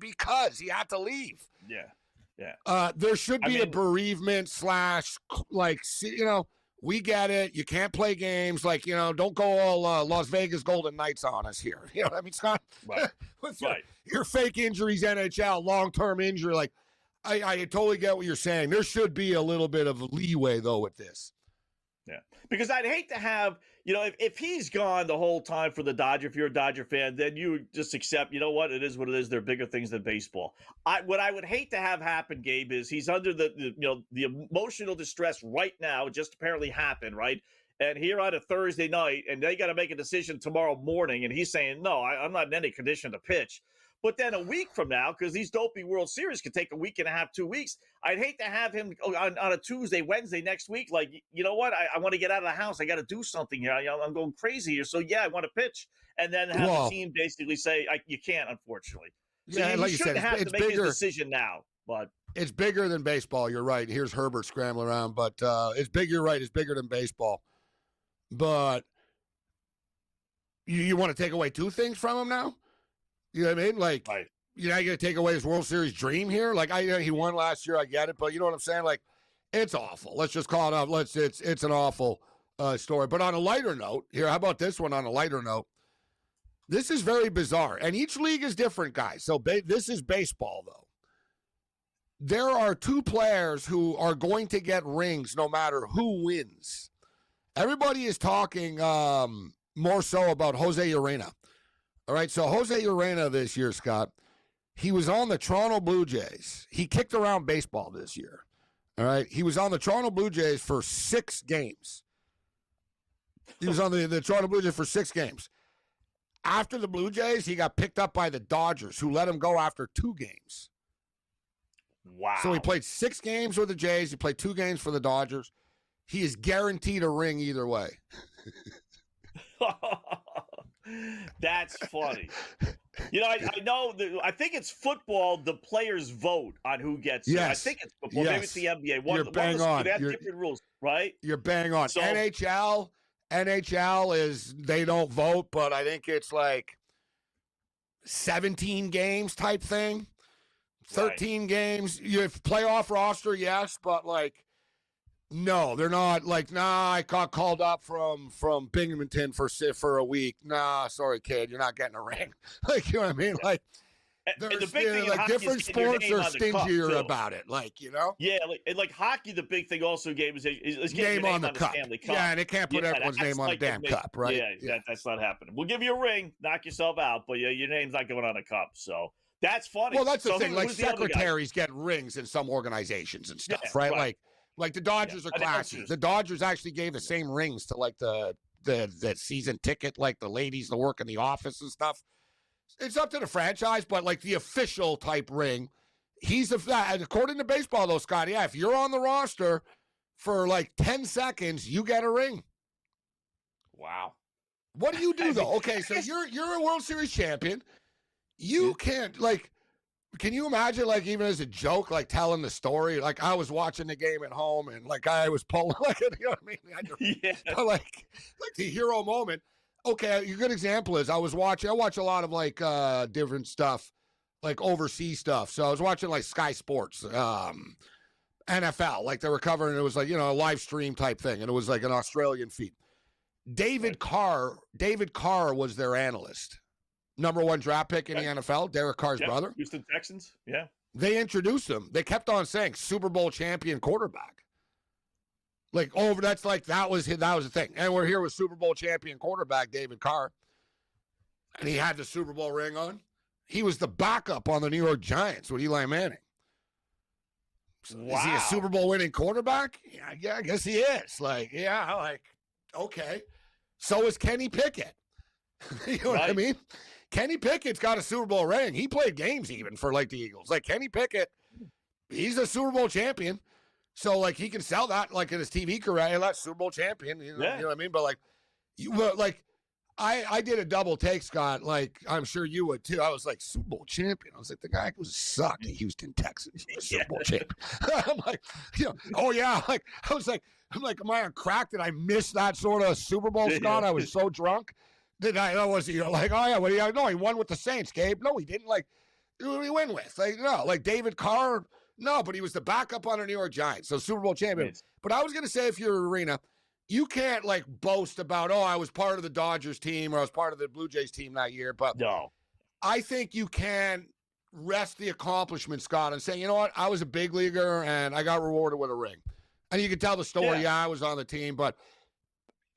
S5: had to leave.
S4: Yeah.
S5: There should be a bereavement / like, you know, we get it. You can't play games. Like, you know, don't go all Las Vegas Golden Knights on us here. You know what I mean, Scott?
S4: Right.
S5: With your fake injuries, NHL, long-term injury. Like, I totally get what you're saying. There should be a little bit of leeway, though, with this.
S4: Yeah. Because I'd hate to have, you know, if he's gone the whole time for the Dodger, if you're a Dodger fan, then you just accept, you know what, it is what it is. There are bigger things than baseball. What I would hate to have happen, Gabe, is he's under the emotional distress right now. It just apparently happened, right? And here on a Thursday night, and they got to make a decision tomorrow morning, and he's saying, no, I'm not in any condition to pitch. But then a week from now, because these dopey World Series could take a week and a half, 2 weeks, I'd hate to have him on a Tuesday, Wednesday next week. Like, you know what? I want to get out of the house. I got to do something here. I'm going crazy here. So, yeah, I want to pitch. And then have the team basically say, you can't, unfortunately. So
S5: yeah, like you said,
S4: have
S5: it's
S4: to make
S5: bigger.
S4: his decision now. But
S5: it's bigger than baseball. You're right. Here's Herbert scrambling around. But it's big. You're right. It's bigger than baseball. But you want to take away two things from him now? You know what I mean? Like, you're not going to take away his World Series dream here? Like, he won last year. I get it. But you know what I'm saying? Like, it's awful. Let's just call it out. It's an awful story. But on a lighter note, here, how about this one on a lighter note? This is very bizarre. And each league is different, guys. So this is baseball, though. There are two players who are going to get rings no matter who wins. Everybody is talking more so about Jose Urena. All right, so Jose Urena this year, Scott, he was on the Toronto Blue Jays. He kicked around baseball this year. All right, he was on the Toronto Blue Jays for 6 games. He was on the Toronto Blue Jays for 6 games. After the Blue Jays, he got picked up by the Dodgers, who let him go after 2 games.
S4: Wow.
S5: So he played 6 games with the Jays. He played 2 games for the Dodgers. He is guaranteed a ring either way.
S4: That's funny. You know, I know. I think it's football. The players vote on who gets.
S5: Yes.
S4: I think it's football.
S5: Yes.
S4: Maybe it's the NBA.
S5: You're bang on.
S4: They have different rules, right?
S5: You're bang on.
S4: So,
S5: NHL is, they don't vote, but I think it's like 17 games type thing. 13 games. You have playoff roster, yes, but like, no, they're not like, nah, I got called up from Binghamton for a week. Nah, sorry, kid, you're not getting a ring. Like, you know what I mean? Like,
S4: and the big thing
S5: like different sports are stingier about it. Like, you know?
S4: Yeah, like hockey, the big thing also, Gabe, is getting your name on the cup. Stanley Cup.
S5: Yeah, and it can't put everyone's name on the damn cup, right?
S4: Yeah, that's not happening. We'll give you a ring, knock yourself out, but your name's not going on a cup. So that's funny.
S5: Well, that's the thing. Like, secretaries get rings in some organizations and stuff, right? Like the Dodgers are classy. The Dodgers actually gave the same rings to like the season ticket, like the ladies that work in the office and stuff. It's up to the franchise, but like the official type ring, according to baseball though, Scott, yeah, if you're on the roster for like 10 seconds, you get a ring.
S4: Wow.
S5: What do you do though? Okay, so you're a World Series champion. You can't, like, can you imagine, like, even as a joke, like, telling the story? Like, I was watching the game at home, and, like, I was pulling, like, you know what I mean?
S4: Yeah.
S5: Like the hero moment. Okay, a good example is I watch a lot of, like, different stuff, like, overseas stuff. So I was watching, like, Sky Sports, NFL. Like, they were covering, it was, like, you know, a live stream type thing, and it was, like, an Australian feed. David Carr was their analyst. Number 1 draft pick in the NFL, Derek Carr's brother.
S4: Houston Texans, yeah.
S5: They introduced him. They kept on saying Super Bowl champion quarterback. Like, that was the thing. And we're here with Super Bowl champion quarterback David Carr. And he had the Super Bowl ring on. He was the backup on the New York Giants with Eli Manning. So wow. Is he a Super Bowl winning quarterback? Yeah, I guess he is. Like, yeah, like, okay. So is Kenny Pickett. You know what I mean? Kenny Pickett's got a Super Bowl ring. He played games even for, like, the Eagles. Like, Kenny Pickett, he's a Super Bowl champion. So, like, he can sell that, like, in his TV career. Hey, that's Super Bowl champion. You know what I mean? But, like, I did a double take, Scott, like I'm sure you would too. I was like, Super Bowl champion. I was like, the guy was sucked in Houston, Texas. Super Bowl champion. I'm like, oh yeah. I'm like, am I on crack? Did I miss that sort of Super Bowl, Scott? I was so drunk. Did I? Was he like, oh yeah, what do you know? He won with the Saints, Gabe. No, he didn't. Like, who did he win with? Like, no, like David Carr. No, but he was the backup on the New York Giants, so Super Bowl champion. Yes. But I was gonna say, if you're Arena, you can't like boast about, oh, I was part of the Dodgers team or I was part of the Blue Jays team that year. But
S4: no,
S5: I think you can rest the accomplishment, Scott, and say, you know what, I was a big leaguer and I got rewarded with a ring. And you can tell the story. Yeah, I was on the team, but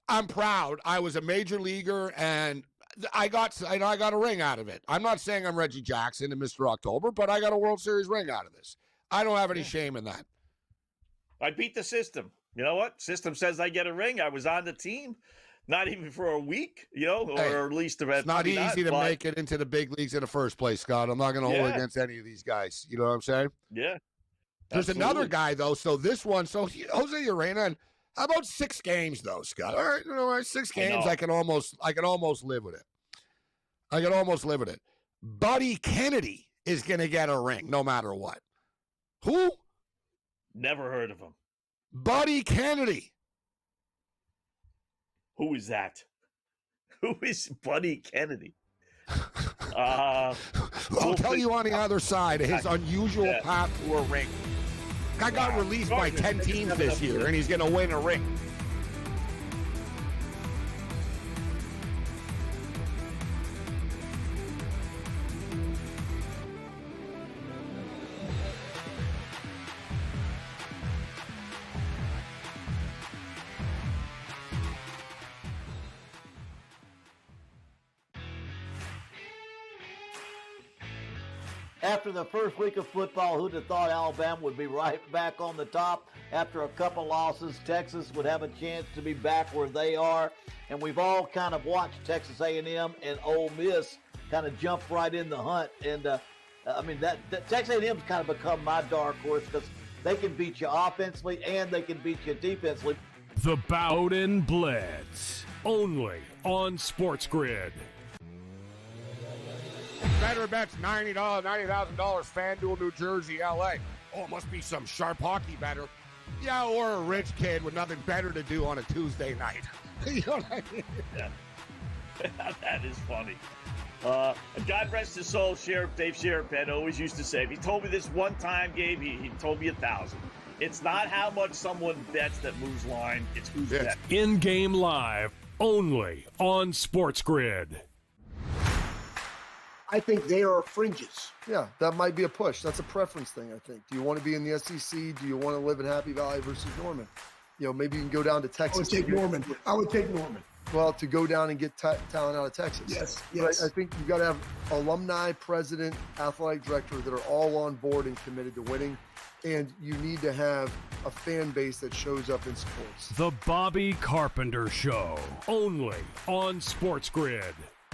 S5: I'm proud. I was a major leaguer and I got a ring out of it. I'm not saying I'm Reggie Jackson and Mr. October, but I got a World Series ring out of this. I don't have any shame in that.
S4: I beat the system. You know what? System says I get a ring. I was on the team, not even for a week, or at least the rest.
S5: It's not easy to make it into the big leagues in the first place, Scott. I'm not going to hold against any of these guys. You know what I'm saying?
S4: Yeah.
S5: There's another guy though. So this one, Jose Urena. How about 6 games though, Scott? All right, 6 games. I can almost live with it. Buddy Kennedy is going to get a ring no matter what. Who?
S4: Never heard of him.
S5: Buddy Kennedy.
S4: Who is that? Who is Buddy Kennedy? I'll
S5: tell you on the other side of his unusual path to a ring. Guy got released by 10 teams this year, and he's going to win a ring.
S6: After the first week of football, who'd have thought Alabama would be right back on the top? After a couple losses, Texas would have a chance to be back where they are. And we've all kind of watched Texas A&M and Ole Miss kind of jump right in the hunt. And, that Texas A&M's kind of become my dark horse because they can beat you offensively and they can beat you defensively.
S3: The Bowden Blitz, only on SportsGrid.
S5: Better bets, $90,000, FanDuel, New Jersey, LA. Oh, it must be some sharp hockey better. Yeah, or a rich kid with nothing better to do on a Tuesday night. You know what I mean?
S4: Yeah. That is funny. God rest his soul, Dave Sheriff always used to say, if he told me this one time, Gabe, he told me 1,000. It's not how much someone bets that moves line, it's who's betting.
S3: In-game live, only on SportsGrid.
S2: I think they are fringes.
S7: Yeah, that might be a push. That's a preference thing, I think. Do you want to be in the SEC? Do you want to live in Happy Valley versus Norman? Maybe you can go down to Texas.
S2: I would take Norman.
S7: Well, to go down and get talent out of Texas.
S2: Yes.
S7: But I think you've got to have alumni, president, athletic director that are all on board and committed to winning. And you need to have a fan base that shows up in sports.
S3: The Bobby Carpenter Show, only on SportsGrid.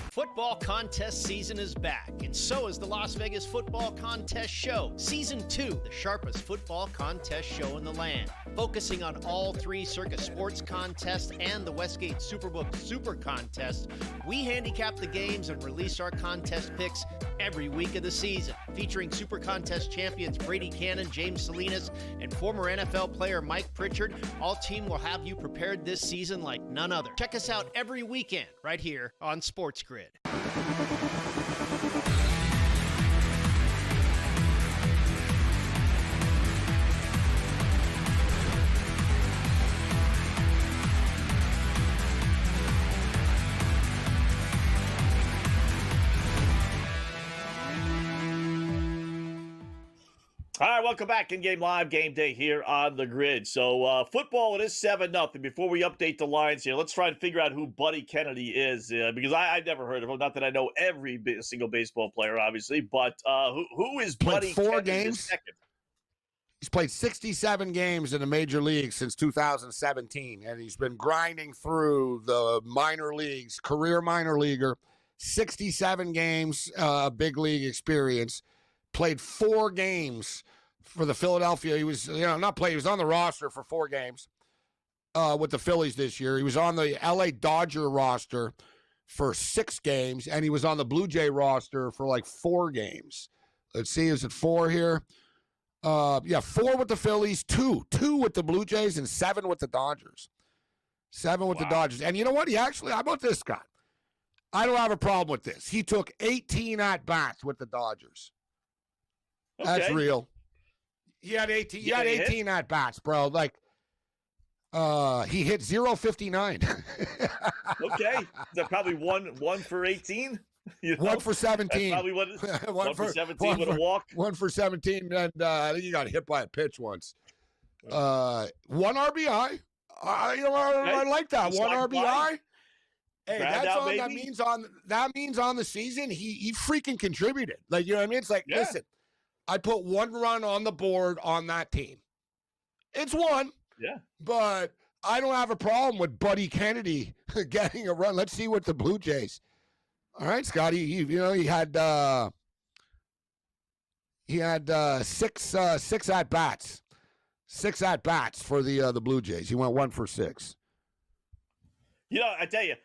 S8: Football contest season is back, and so is the Las Vegas Football Contest Show. Season 2, the sharpest football contest show in the land. Focusing on all 3 Circus Sports contests and the Westgate Superbook Super Contest, we handicap the games and release our contest picks every week of the season. Featuring Super Contest champions Brady Cannon, James Salinas, and former NFL player Mike Pritchard, all team will have you prepared this season like none other. Check us out every weekend right here on SportsGrid.
S4: All right, welcome back. In-game live, game day here on the grid. So football, it is 7-0. Before we update the lines here, let's try and figure out who Buddy Kennedy is because I've never heard of him. Not that I know every single baseball player, obviously, but who is Buddy Kennedy?
S5: 4 games. He's played 67 games in the major leagues since 2017, and he's been grinding through the minor leagues, career minor leaguer, 67 games, big league experience. Played 4 games for the Philadelphia. He was, not played. He was on the roster for 4 games with the Phillies this year. He was on the LA Dodger roster for 6 games, and he was on the Blue Jay roster for like 4 games. Let's see, is it 4 here? 4 with the Phillies, 2 with the Blue Jays, and 7 with the Dodgers. 7 with the Dodgers. And you know what? How about this guy? I don't have a problem with this. He took 18 at-bats with the Dodgers. Okay. That's real. He had 18. He had 18 at-bats, bro. Like, he hit 0.59.
S4: Okay. That's probably one for 18. You know?
S5: 1 for 17.
S4: That's probably one for 17 with a walk.
S5: 1 for 17, and I think he got hit by a pitch once. 1 RBI. I like that. 1 RBI. Hey, that means on the season he freaking contributed. Like, you know what I mean? It's like, listen, I put 1 run on the board on that team. It's 1.
S4: Yeah. But
S5: I don't have a problem with Buddy Kennedy getting a run. Let's see what the Blue Jays. All right, Scotty. He had 6 at bats. 6 at bats for the Blue Jays. He went 1 for 6.
S4: You know, I tell you,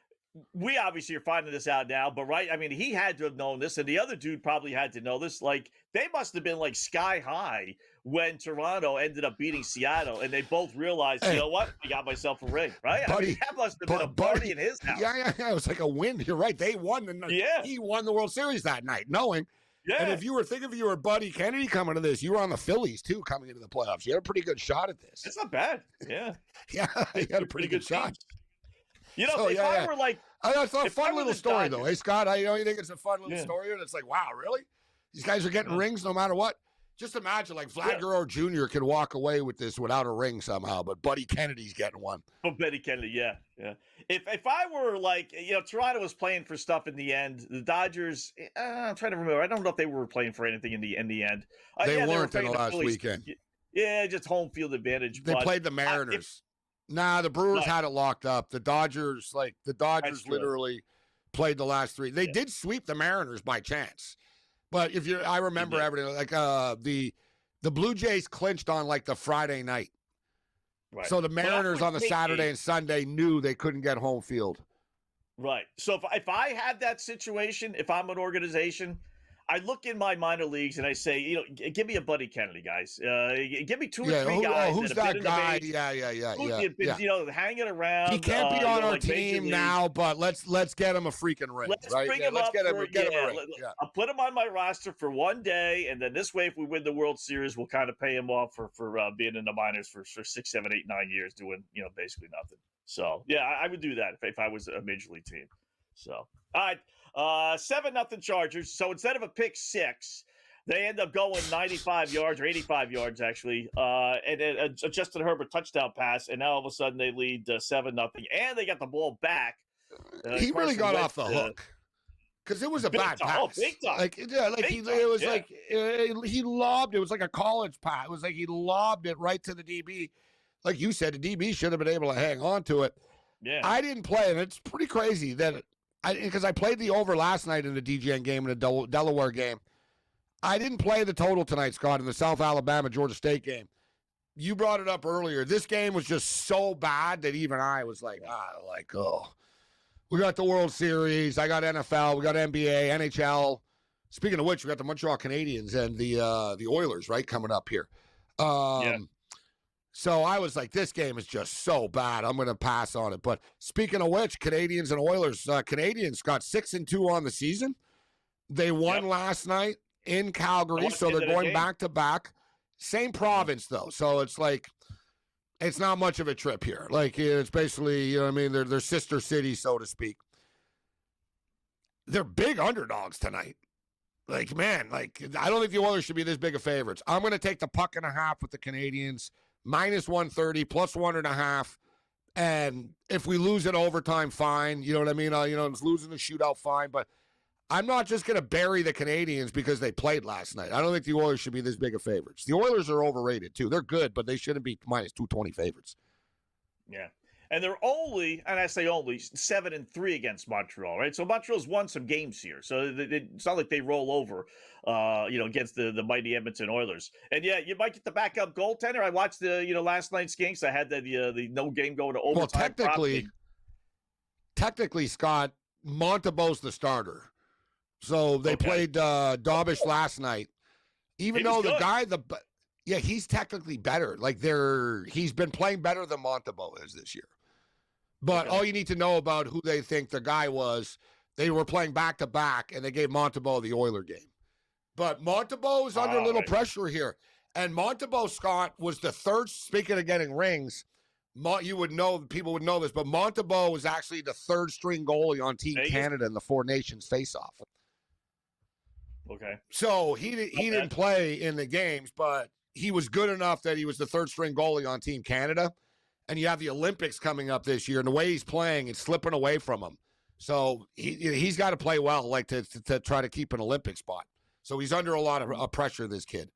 S4: we obviously are finding this out now, but right? I mean, he had to have known this, and the other dude probably had to know this. Like, they must have been like sky high when Toronto ended up beating Seattle, and they both realized, you know what? I got myself a ring, right?
S5: Buddy,
S4: I mean, that must have been a party in his house.
S5: Yeah. It was like a win. You're right. They won. He won the World Series that night, knowing. Yeah. And if you were Buddy Kennedy coming to this, you were on the Phillies too coming into the playoffs. You had a pretty good shot at this.
S4: It's not bad. Yeah.
S5: You had a pretty good shot.
S4: You know, if I were like,
S5: it's a fun little story, though. Hey, Scott, you think it's a fun little story? And it's like, wow, really? These guys are getting rings no matter what? Just imagine, like, Vlad Guerrero Jr. can walk away with this without a ring somehow, but Buddy Kennedy's getting one.
S4: Oh, Buddy Kennedy, yeah. If I were like, Toronto was playing for stuff in the end, the Dodgers, I'm trying to remember. I don't know if they were playing for anything in the end.
S5: They weren't in the last weekend.
S4: Yeah, just home field advantage.
S5: They played the Mariners. The Brewers had it locked up. The Dodgers literally played the last 3. They did sweep the Mariners by chance. But I remember everything. Like the Blue Jays clinched on like the Friday night. Right. So the Mariners on the Saturday and Sunday knew they couldn't get home field.
S4: Right. So if I had that situation, if I'm an organization, I look in my minor leagues and I say, give me a Buddy Kennedy, guys. Give me 2 or 3 guys.
S5: Who's that guy? Yeah.
S4: Hanging around.
S5: He can't be on our team now, but let's get him a freaking ring.
S4: Let's bring him up. I'll put him on my roster for 1 day, and then this way, if we win the World Series, we'll kind of pay him off for being in the minors for 6, 7, 8, 9 years, doing basically nothing. So I would do that if I was a major league team. So all right. 7-0 Chargers. So instead of a pick 6, they end up going 95 yards or 85 yards actually, and Justin Herbert touchdown pass, and now all of a sudden they lead 7-0, and they got the ball back.
S5: He really got off the hook because it was a bad pass.
S4: Oh, big time!
S5: He lobbed. It was like a college pass. It was like he lobbed it right to the DB. Like you said, the DB should have been able to hang on to it.
S4: Yeah,
S5: I didn't play, and it's pretty crazy that. Because I played the over last night in the DGN game and the Delaware game. I didn't play the total tonight, Scott, in the South Alabama-Georgia State game. You brought it up earlier. This game was just so bad that even I was like, we got the World Series. I got NFL. We got NBA, NHL. Speaking of which, we got the Montreal Canadiens and the Oilers, right, coming up here. So I was like, this game is just so bad. I'm going to pass on it. But speaking of which, Canadiens and Oilers, Canadiens got 6-2 on the season. They won last night in Calgary, so they're going back-to-back. Same province, though. So it's like, it's not much of a trip here. Like, it's basically, you know what I mean? They're sister cities, so to speak. They're big underdogs tonight. Like, man, I don't think the Oilers should be this big of favorites. I'm going to take the 1.5 with the Canadiens. -130, +1.5. And if we lose in overtime, fine. You know what I mean? It's losing the shootout, fine. But I'm not just going to bury the Canadiens because they played last night. I don't think the Oilers should be this big of favorites. The Oilers are overrated, too. They're good, but they shouldn't be -220 favorites.
S4: Yeah. And they're only, and I say only, 7-3 against Montreal, right? So Montreal's won some games here. So it's not like they roll over, against the mighty Edmonton Oilers. And yeah, you might get the backup goaltender. I watched the, last night's games. I had the no game going to overtime.
S5: Well, technically, Scott, Montebo's the starter. So they played Dobish last night. Even though the guy, he's technically better. Like he's been playing better than Montebo is this year. But all you need to know about who they think the guy was, they were playing back-to-back, and they gave Montebo the Oiler game. But Montebo is under a little pressure here. And Montebo, Scott, was the third, speaking of getting rings, you would know, people would know this, but Montebo was actually the third-string goalie on Team Canada in the Four Nations face-off.
S4: Okay.
S5: So he didn't play in the games, but he was good enough that he was the third-string goalie on Team Canada. And you have the Olympics coming up this year, and the way he's playing, it's slipping away from him. So he's got to play well, like to try to keep an Olympic spot. So he's under a lot of pressure, this kid.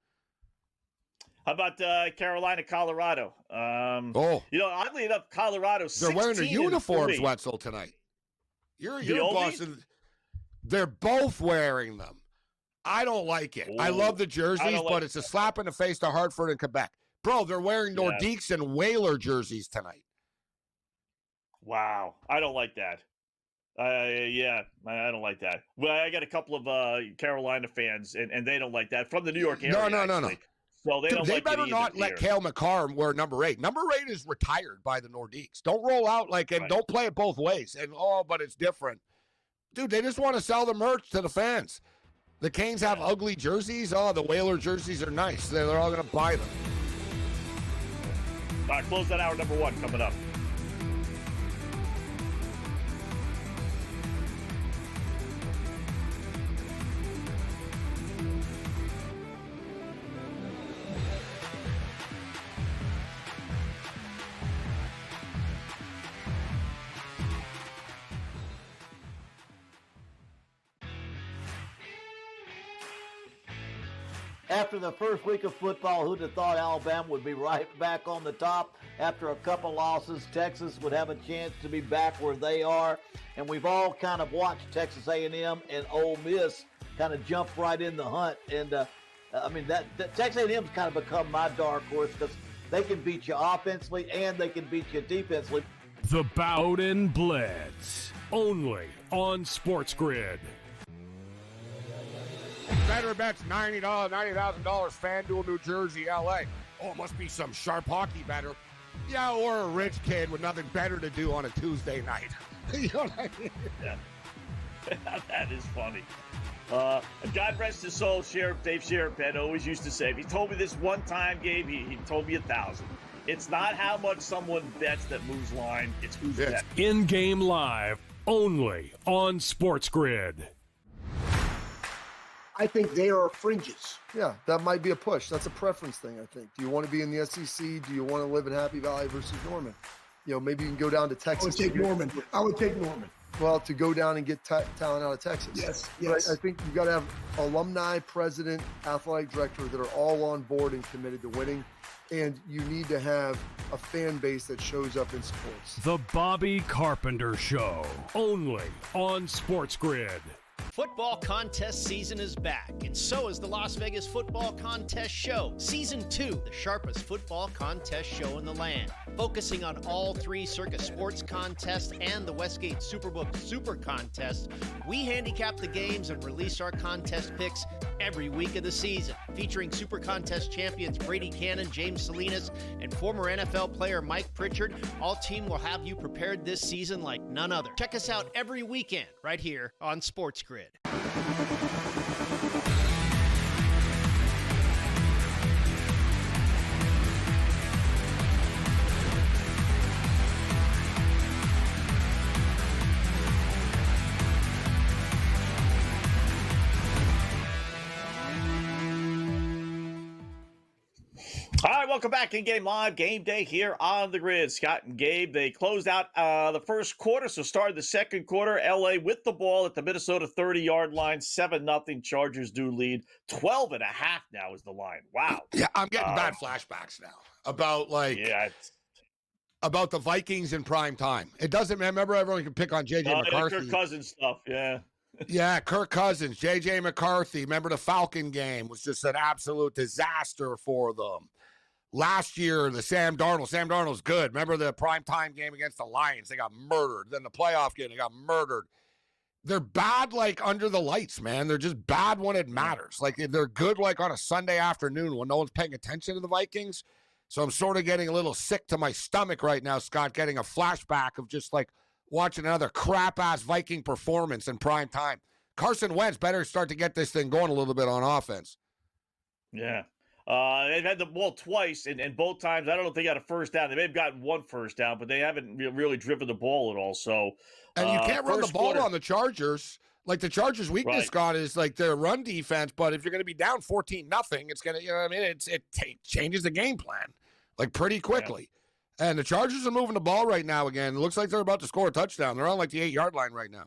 S4: How about Carolina, Colorado? Oddly enough, Colorado.
S5: They're wearing their uniforms, Wetzel, tonight. You're Boston. They're both wearing them. I don't like it. I love the jerseys, but it's a slap in the face to Hartford and Quebec. Bro, they're wearing Nordiques and Whaler jerseys tonight.
S4: Wow. I don't like that. I don't like that. Well, I got a couple of Carolina fans, and they don't like that from the New York area. No. So they
S5: better not let Cale Makar wear number 8. Number 8 is retired by the Nordiques. Don't roll out and don't play it both ways. And but it's different. Dude, they just want to sell the merch to the fans. The Canes have ugly jerseys. Oh, the Whaler jerseys are nice. They're all going to buy them.
S4: All right, close that hour number 1 coming up.
S6: After the first week of football, who'd have thought Alabama would be right back on the top? After a couple losses, Texas would have a chance to be back where they are. And we've all kind of watched Texas A&M and Ole Miss kind of jump right in the hunt. And, that Texas A&M's kind of become my dark horse because they can beat you offensively and they can beat you defensively.
S3: The Bowden Blitz, only on SportsGrid.
S5: Better bets, $90,000, FanDuel, New Jersey, LA. Oh, must be some sharp hockey better. Yeah, or a rich kid with nothing better to do on a Tuesday night. You know what I mean?
S4: Yeah. That is funny. God rest his soul, Dave Sheriff always used to say, if he told me this one time, Gabe, he told me 1,000. It's not how much someone bets that moves line, it's who's bet.
S3: In-game live, only on SportsGrid.
S2: I think they are fringes.
S7: Yeah, that might be a push. That's a preference thing, I think. Do you want to be in the SEC? Do you want to live in Happy Valley versus Norman? Maybe you can go down to Texas.
S2: I would take Norman.
S7: Well, to go down and get talent out of Texas.
S2: Yes.
S7: But I think you got to have alumni, president, athletic director that are all on board and committed to winning. And you need to have a fan base that shows up in sports.
S3: The Bobby Carpenter Show, only on SportsGrid.
S8: Football contest season is back, and so is the Las Vegas Football Contest Show. Season 2, the sharpest football contest show in the land. Focusing on all 3 Circa Sports contests and the Westgate Superbook Super Contest, we handicap the games and release our contest picks every week of the season. Featuring Super Contest champions Brady Cannon, James Salinas, and former NFL player Mike Pritchard, all team will have you prepared this season like none other. Check us out every weekend right here on SportsGrid.
S4: All right, welcome back. In-game live, game day here on the grid. Scott and Gabe, they closed out the first quarter, so started the second quarter. LA with the ball at the Minnesota 30-yard line, 7-0. Chargers do lead. 12.5 now is the line. Wow.
S5: Yeah, I'm getting bad flashbacks now about about the Vikings in prime time. It doesn't, remember everyone can pick on J.J. McCarthy.
S4: Kirk Cousins stuff, yeah.
S5: Yeah, Kirk Cousins, J.J. McCarthy. Remember the Falcon game was just an absolute disaster for them. Last year, the Sam Darnold's good. Remember the primetime game against the Lions? They got murdered. Then the playoff game, they got murdered. they're bad like under the lights, man. They're just bad when it matters. Like they're good like on a Sunday afternoon when no one's paying attention to the Vikings. So I'm sort of getting a little sick to my stomach right now, Scott, getting a flashback of just like watching another crap-ass Viking performance in prime time. Carson Wentz better start to get this thing going a little bit on offense.
S4: Yeah. They've had the ball twice, and both times, I don't know if they got a first down. They may have gotten one first down, but they haven't really driven the ball at all. So,
S5: and you can't run the ball
S4: quarter
S5: on the Chargers. Like the Chargers' weakness,
S4: Right.
S5: Scott, is like their run defense. But if you're going to be down 14-0, it's going to, you know what I mean? It changes the game plan like pretty quickly. Yeah. And the Chargers are moving the ball right now again. It looks like they're about to score a touchdown. They're on like the 8-yard line right now.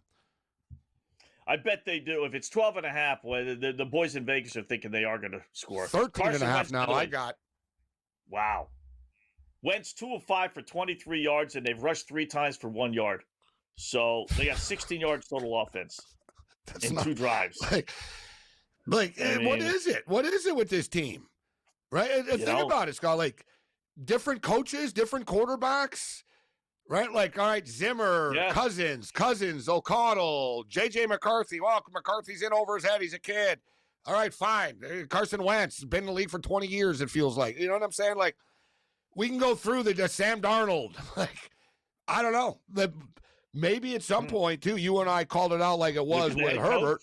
S4: I bet they do. If it's 12.5, well, the boys in Vegas are thinking they are going to score.
S5: 13.5 now. I got.
S4: Wow. Wentz 2 of 5 for 23 yards, and they've rushed 3 times for 1 yard. So they got 16 yards total offense in 2 drives.
S5: Like I mean, what is it? What is it with this team? Right? And think about it, Scott. Like different coaches, different quarterbacks. Right? Like, all right, Zimmer, Cousins, O'Connell, J.J. McCarthy. Well, McCarthy's in over his head. He's a kid. All right, fine. Carson Wentz, been in the league for 20 years, it feels like. You know what I'm saying? Like, we can go through the Sam Darnold. Like, I don't know. Maybe at some point, too, you and I called it out like it was with Herbert.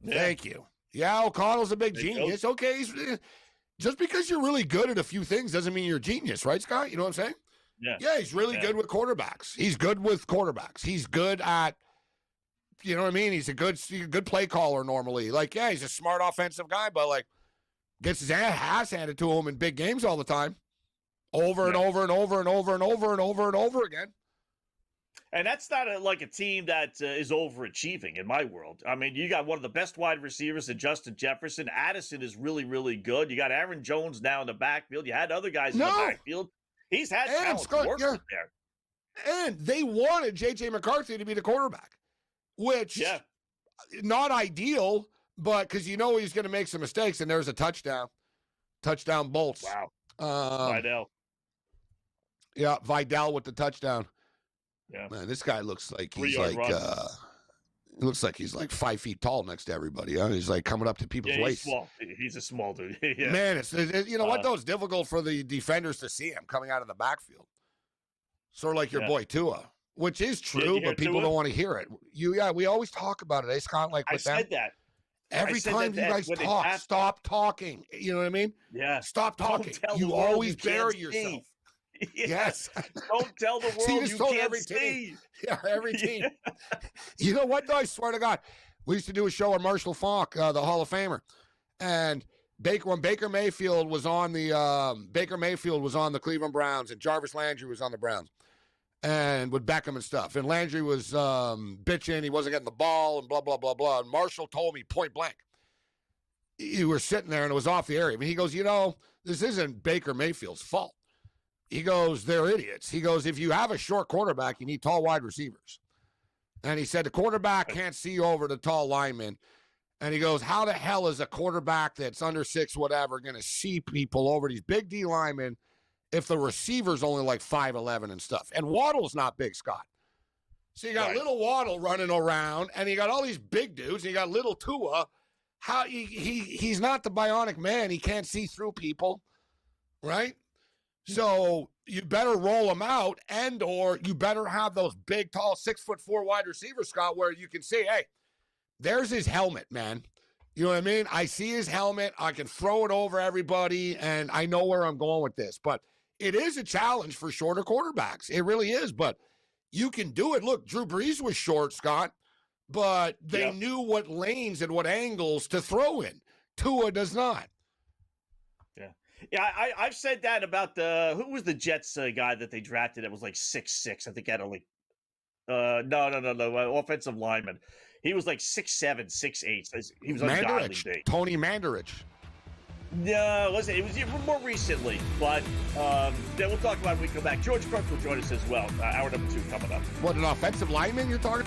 S5: Yeah. Thank you. Yeah, O'Connell's a big genius. Okay, just because you're really good at a few things doesn't mean you're a genius, right, Scott? You know what I'm saying? Yeah, he's really good with quarterbacks. He's good with quarterbacks. He's good at, you know what I mean? He's a good play caller normally. Like, yeah, he's a smart offensive guy, but, like, gets his ass handed to him in big games all the time. Over and over and over and over and over and over and over again.
S4: And that's not like a team that is overachieving in my world. I mean, you got one of the best wide receivers in Justin Jefferson. Addison is really, really good. You got Aaron Jones now in the backfield. You had other guys in the backfield. He's had talent to work with there.
S5: And they wanted J.J. McCarthy to be the quarterback, which not ideal, but because you know he's going to make some mistakes, and there's a touchdown. Touchdown bolts.
S4: Wow. Vidal.
S5: Yeah, Vidal with the touchdown.
S4: Yeah.
S5: Man, this guy looks like he's like looks like he's like 5 feet tall next to everybody. Huh? He's like coming up to people's waist.
S4: Small. He's a small dude.
S5: Man, it's you know what though? It's difficult for the defenders to see him coming out of the backfield. Sort of like your boy Tua, which is true, but people don't want to hear it. We always talk about it. It's kind of like with
S4: I said that.
S5: Every time you guys talk, stop talking. You know what I mean?
S4: Yeah.
S5: Stop talking. You always bury yourself. Yes.
S4: Don't tell the world you can't see.
S5: Yeah, every team. You know what, though? I swear to God. We used to do a show on Marshall Faulk, the Hall of Famer. And when Baker Mayfield was on the Cleveland Browns, and Jarvis Landry was on the Browns. And with Beckham and stuff. And Landry was bitching. He wasn't getting the ball and blah, blah, blah, blah. And Marshall told me point blank. You were sitting there and it was off the area. I mean, he goes, this isn't Baker Mayfield's fault. He goes, they're idiots. He goes, if you have a short quarterback, you need tall wide receivers. And he said the quarterback can't see over the tall lineman. And he goes, how the hell is a quarterback that's under 6 whatever going to see people over these big D linemen if the receiver's only like 5'11" and stuff? And Waddle's not big, Scott. So you got little Waddle running around, and you got all these big dudes, and you got little Tua. How he's not the bionic man. He can't see through people, right? So you better roll them out, and or you better have those big, tall, 6'4" wide receivers, Scott, where you can see, hey, there's his helmet, man. You know what I mean? I see his helmet. I can throw it over everybody, and I know where I'm going with this. But it is a challenge for shorter quarterbacks. It really is, but you can do it. Look, Drew Brees was short, Scott, but they knew what lanes and what angles to throw in. Tua does not.
S4: Yeah, I've said that about who was the Jets guy that they drafted that was like 6'6". I think had only no, offensive lineman. He was like 6'7", 6'8". He was ungodly big.
S5: Tony Mandarich.
S4: No, listen, it was more recently, but then we'll talk about it when we come back. George Crump will join us as well. Hour number 2 coming up.
S5: What, an offensive lineman you're talking?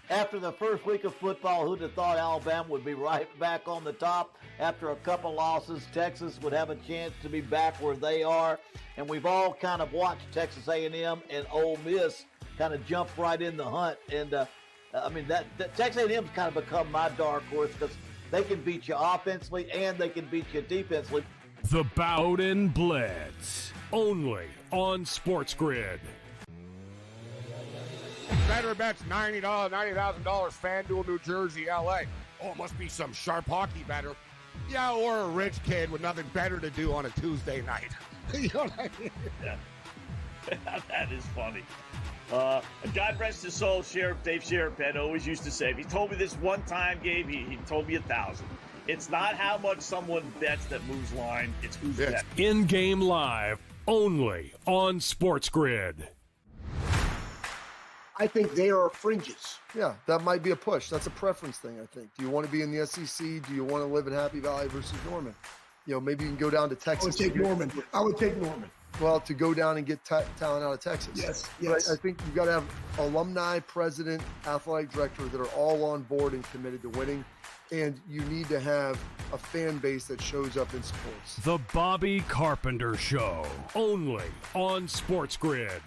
S6: After the first week of football, who'd have thought Alabama would be right back on the top? After a couple losses, Texas would have a chance to be back where they are. And we've all kind of watched Texas A&M and Ole Miss kind of jump right in the hunt. And, that Texas A&M's kind of become my dark horse because they can beat you offensively and they can beat you defensively.
S3: The Bowden Blitz, only on SportsGrid.
S5: Better bets $90,000, FanDuel, New Jersey, LA. Oh, it must be some sharp hockey better. Yeah, or a rich kid with nothing better to do on a Tuesday night. You know what I mean?
S4: Yeah. That is funny. God rest his soul, Dave Sheriff always used to say, if he told me this one time, Gabe, he told me 1,000. It's not how much someone bets that moves line, it's who's betting.
S3: In-game live, only on SportsGrid.
S2: I think they are fringes.
S7: Yeah, that might be a push. That's a preference thing, I think. Do you want to be in the SEC? Do you want to live in Happy Valley versus Norman? Maybe you can go down to Texas.
S2: I would take Norman.
S7: Well, to go down and get talent out of Texas.
S2: Yes.
S7: But I think you've got to have alumni, president, athletic director that are all on board and committed to winning. And you need to have a fan base that shows up in sports.
S3: The Bobby Carpenter Show, only on SportsGrid.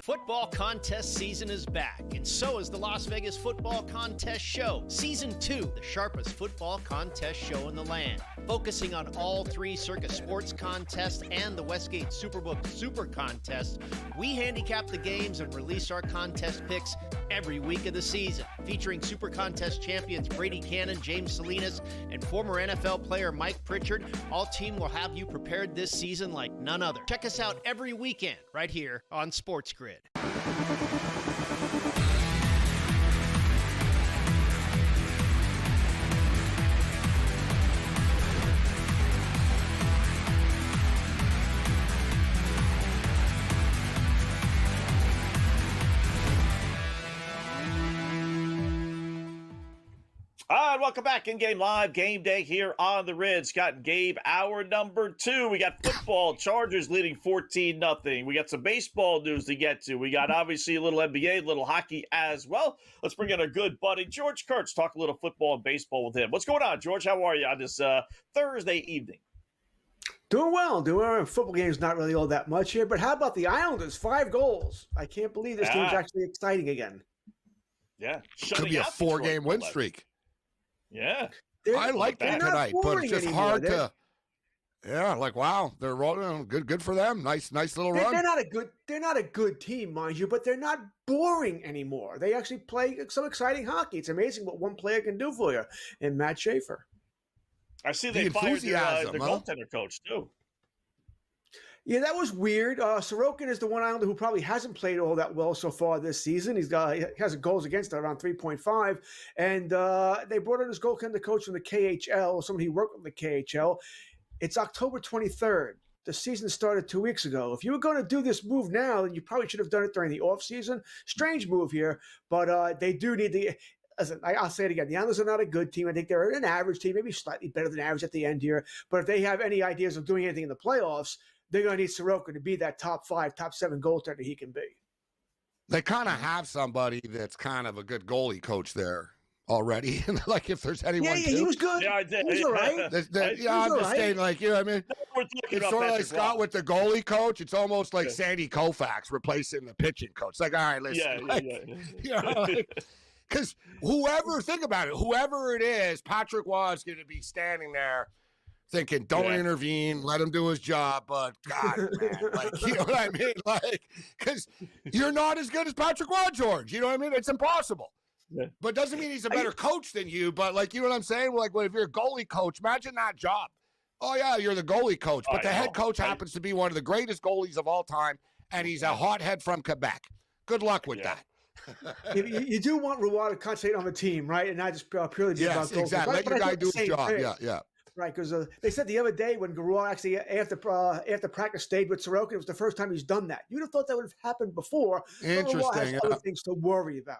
S8: Football contest season is back, and so is the Las Vegas Football Contest Show. Season 2, the sharpest football contest show in the land. Focusing on all 3 Circus Sports contests and the Westgate Superbook Super Contest, we handicap the games and release our contest picks every week of the season. Featuring Super Contest champions Brady Cannon, James Salinas, and former NFL player Mike Pritchard, all team will have you prepared this season like none other. Check us out every weekend right here on SportsGrid.
S4: All right, welcome back. In-game live, game day here on the Red. Scott and Gabe, hour number 2. We got football, Chargers leading 14-0. We got some baseball news to get to. We got obviously a little NBA, a little hockey as well. Let's bring in our good buddy, George Kurtz, talk a little football and baseball with him. What's going on, George? How are you on this Thursday evening?
S2: Doing well. Football game's not really all that much here, but how about the Islanders? 5 goals. I can't believe this game's actually exciting again.
S4: Yeah.
S5: Could be a 4-game win streak.
S4: Yeah.
S5: I like that tonight, but it's just
S2: anymore.
S5: hard to. Yeah, wow, they're rolling. Good for them. Nice little run.
S2: They're not a good team, mind you, but they're not boring anymore. They actually play some exciting hockey. It's amazing what one player can do for you. And Matt Schaefer.
S4: I see they fired the goaltender coach too.
S2: Yeah, that was weird. Sorokin is the one Islander who probably hasn't played all that well so far this season. He has goals against around 3.5. And they brought in his goaltender coach from the KHL, somebody who worked with the KHL. It's October 23rd. The season started 2 weeks ago. If you were going to do this move now, then you probably should have done it during the offseason. Strange move here, but they do need to – listen, I'll say it again. The Islanders are not a good team. I think they're an average team, maybe slightly better than average at the end here. But if they have any ideas of doing anything in the playoffs – they're going to need Sorokin to be that top 5, top 7 goaltender he can be.
S5: They kind of have somebody that's kind of a good goalie coach there already. Like if there's anyone,
S2: he was good.
S4: Yeah, I did.
S2: He was all right.
S5: I'm just saying, you know what I mean? It's sort of like Scott with the goalie coach. It's almost like Sandy Koufax replacing the pitching coach. It's like, all right, listen. You know, because think about it, whoever it is, Patrick was going to be standing there thinking, don't intervene, let him do his job, but God, man, you know what I mean? Because you're not as good as Patrick Waugh, George. You know what I mean? It's impossible. Yeah. But doesn't mean he's a better coach than you, but you know what I'm saying? If you're a goalie coach, imagine that job. Oh, yeah, you're the goalie coach, but the head coach happens to be one of the greatest goalies of all time, and he's a hothead from Quebec. Good luck with that.
S2: You do want Roy to concentrate on the team, right? And not just purely be about goals.
S5: Exactly. Let your guy do his job. Yeah.
S2: Right, because they said the other day when Garoy actually after practice stayed with Sorokin, it was the first time he's done that. You'd have thought that would have happened before.
S5: Interesting.
S2: Has other things to worry about.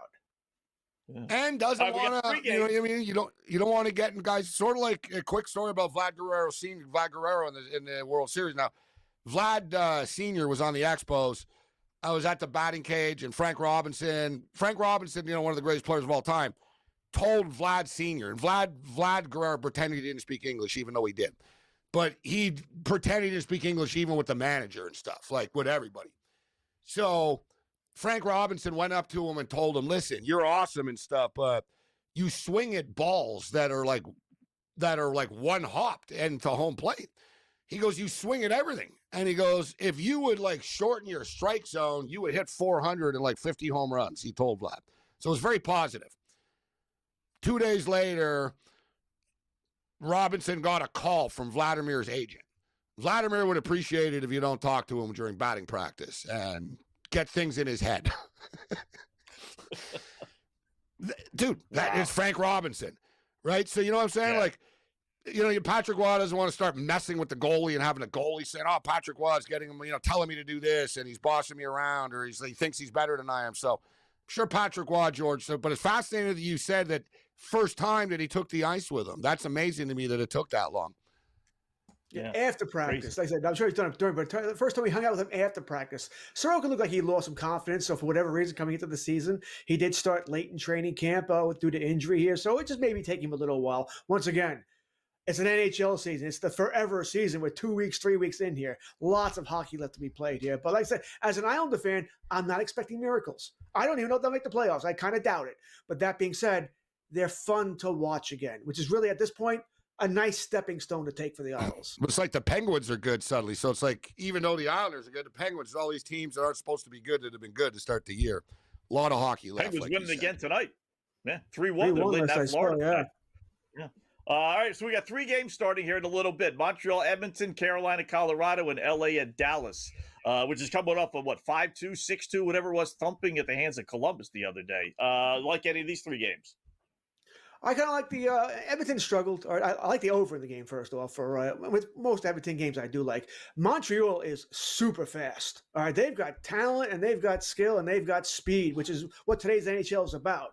S5: Yeah. And doesn't want to, you know what I mean? You don't want to get in guys. Sort of like a quick story about Vlad Guerrero Senior, Vlad Guerrero in the World Series. Now, Vlad Senior was on the Expos. I was at the batting cage, and Frank Robinson, one of the greatest players of all time, told Vlad Sr., and Vlad Guerrero pretended he didn't speak English, even though he did. But he pretended he didn't speak English even with the manager and stuff, like with everybody. So Frank Robinson went up to him and told him, listen, you're awesome and stuff, but you swing at balls that are like one hopped into home plate. He goes, you swing at everything. And he goes, if you would like shorten your strike zone, you would hit 400 and like 50 home runs, he told Vlad. So it was very positive. 2 days later, Robinson got a call from Vladimir's agent. Vladimir would appreciate it if you don't talk to him during batting practice and get things in his head. Dude, that is Frank Robinson, right? So you know what I'm saying? Yeah. Like, Patrick Waugh doesn't want to start messing with the goalie and having a goalie saying, oh, Patrick Waugh's getting him, telling me to do this, and he's bossing me around, or he thinks he's better than I am. So, sure, Patrick Waugh, George. So, but it's fascinating that you said that first time that he took the ice with him. That's amazing to me that it took that long.
S2: Yeah, after practice. Like I said, I'm sure he's done it during, but the first time we hung out with him after practice, Sorokin looked like he lost some confidence. So for whatever reason, coming into the season, he did start late in training camp due to injury here. So it just maybe take him a little while. Once again, it's an NHL season. It's the forever season. We're 2 weeks, 3 weeks in here. Lots of hockey left to be played here. But like I said, as an Islander fan, I'm not expecting miracles. I don't even know if they'll make the playoffs. I kind of doubt it. But that being said, they're fun to watch again, which is really, at this point, a nice stepping stone to take for the Isles.
S5: It's like the Penguins are good suddenly. So it's like, even though the Islanders are good, the Penguins, all these teams that aren't supposed to be good that have been good to start the year. A lot of hockey left.
S4: Penguins winning again tonight. Yeah, 3-1. They're leading that Florida. Yeah. All right, so we got 3 games starting here in a little bit. Montreal, Edmonton, Carolina, Colorado, and LA and Dallas, which is coming off of, 5-2, 6-2, whatever it was, thumping at the hands of Columbus the other day. Like any of these 3 games?
S2: I kind of like the Edmonton struggled. Or I like the over in the game, first off. For with most Edmonton games, I do like. Montreal is super fast. All right, they've got talent and they've got skill and they've got speed, which is what today's NHL is about.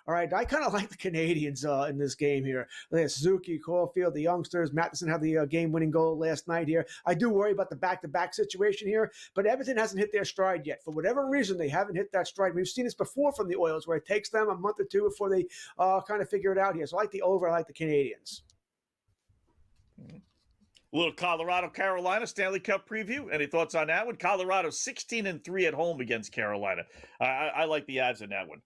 S2: All right, I kind of like the Canadians in this game here. Suzuki, Caulfield, the youngsters. Matheson had the game-winning goal last night here. I do worry about the back-to-back situation here, but Edmonton hasn't hit their stride yet. For whatever reason, they haven't hit that stride. We've seen this before from the Oilers, where it takes them a month or two before they kind of figure it out here. So I like the over. I like the Canadians.
S4: A little Colorado, Carolina Stanley Cup preview. Any thoughts on that one? Colorado 16-3 at home against Carolina. I like the odds in that one.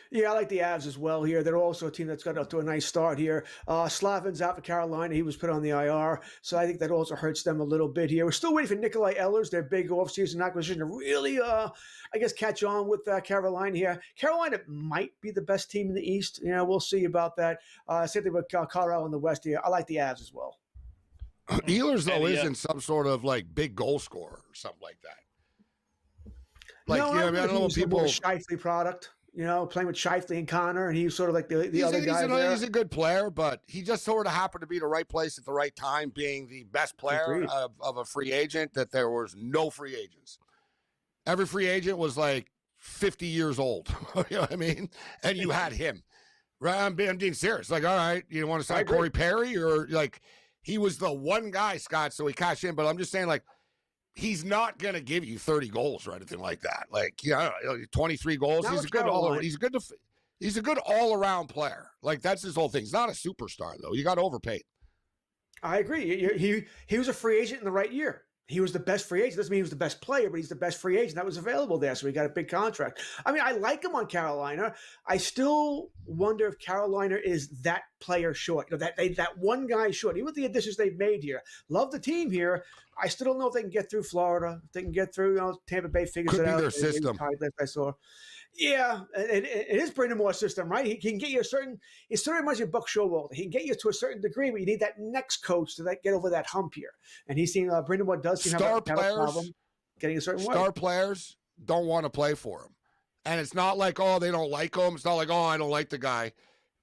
S2: Yeah, I like the Avs as well here. They're also a team that's got up to a nice start here. Slavin's out for Carolina. He was put on the IR, so I think that also hurts them a little bit here. We're still waiting for Nikolai Ehlers, their big offseason acquisition, to really, catch on with Carolina here. Carolina might be the best team in the East. We'll see about that. Same thing with Colorado in the West here. I like the Avs as well.
S5: Ehlers, though, isn't some sort of, big goal scorer or something like that. I don't know what people...
S2: a Scheifele product. Playing with Scheifele and Connor, and he's sort of like the other guy.
S5: He's a good player, but he just sort of happened to be the right place at the right time, being the best player of a free agent, that there was no free agents. Every free agent was 50 years old. You know what I mean? And you had him. Right? I'm being serious. All right, you want to sign Corey Perry? Or he was the one guy, Scott, so he cashed in. But I'm just saying, he's not going to give you 30 goals or anything like that. 23 goals. He's a good all-around player. That's his whole thing. He's not a superstar, though. You got overpaid.
S2: I agree. He was a free agent in the right year. He was the best free agent. Doesn't mean he was the best player, but he's the best free agent that was available there. So he got a big contract. I mean, I like him on Carolina. I still wonder if Carolina is that player short. That one guy short. Even with the additions they've made here, love the team here. I still don't know if they can get through Florida. If they can get through, Tampa Bay figures it out.
S5: Could be their system.
S2: I saw. Yeah, it is Brandon Moore's system, right? He can get you it sort of reminds you of Buck Showalter. He can get you to a certain degree, but you need that next coach to get over that hump here. And he's seen Brandon Moore does seem to have a problem getting a certain way.
S5: Star players don't want to play for him. And it's not like, they don't like him. It's not like, I don't like the guy.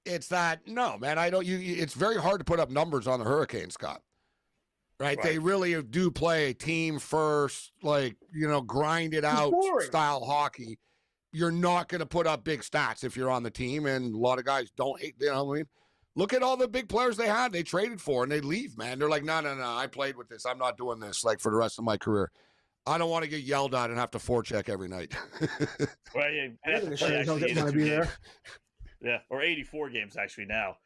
S5: It's that, no, man, I don't. It's very hard to put up numbers on the Hurricanes, Scott. Right? They really do play team first, grind it out style hockey. You're not going to put up big stats if you're on the team, and a lot of guys don't hate. Look at all the big players they had. They traded for, and they leave, man. They're like, no, I played with this. I'm not doing this for the rest of my career. I don't want to get yelled at and have to forecheck every night.
S4: Well, yeah, have to
S2: the
S4: play
S2: Sharks don't
S4: actually
S2: want to be
S4: 82
S2: there.
S4: games. Yeah, or 84 games actually now.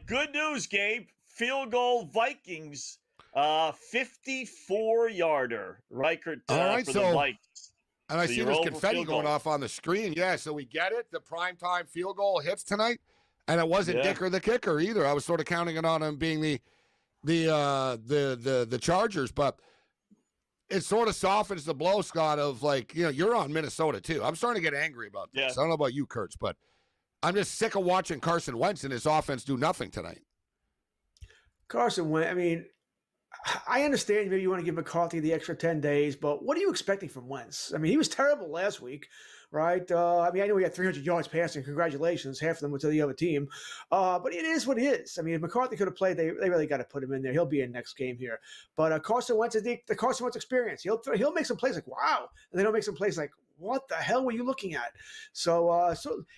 S4: Good news, Gabe. Field goal Vikings, 54-yarder. Reichert
S5: All right,
S4: for
S5: so,
S4: the Vikes.
S5: And I
S4: So
S5: see
S4: you're
S5: this
S4: over
S5: confetti
S4: field
S5: going
S4: goal.
S5: off on the screen. Yeah, so we get it. The primetime field goal hits tonight, and it wasn't Dicker the kicker either. I was sort of counting it on him being the Chargers, but it sort of softens the blow, Scott, of like, you're on Minnesota too. I'm starting to get angry about this.
S4: Yeah.
S5: I don't know about you, Kurtz, but I'm just sick of watching Carson Wentz and his offense do nothing tonight.
S2: Carson Wentz, I mean, I understand maybe you want to give McCarthy the extra 10 days, but what are you expecting from Wentz? I mean, he was terrible last week, right? I know he had 300 yards passing. Congratulations. Half of them were to the other team. But it is what it is. I mean, if McCarthy could have played, they really got to put him in there. He'll be in next game here. But Carson Wentz is the Carson Wentz experience. He'll make some plays like, wow. And then he'll make some plays like, what the hell were you looking at? So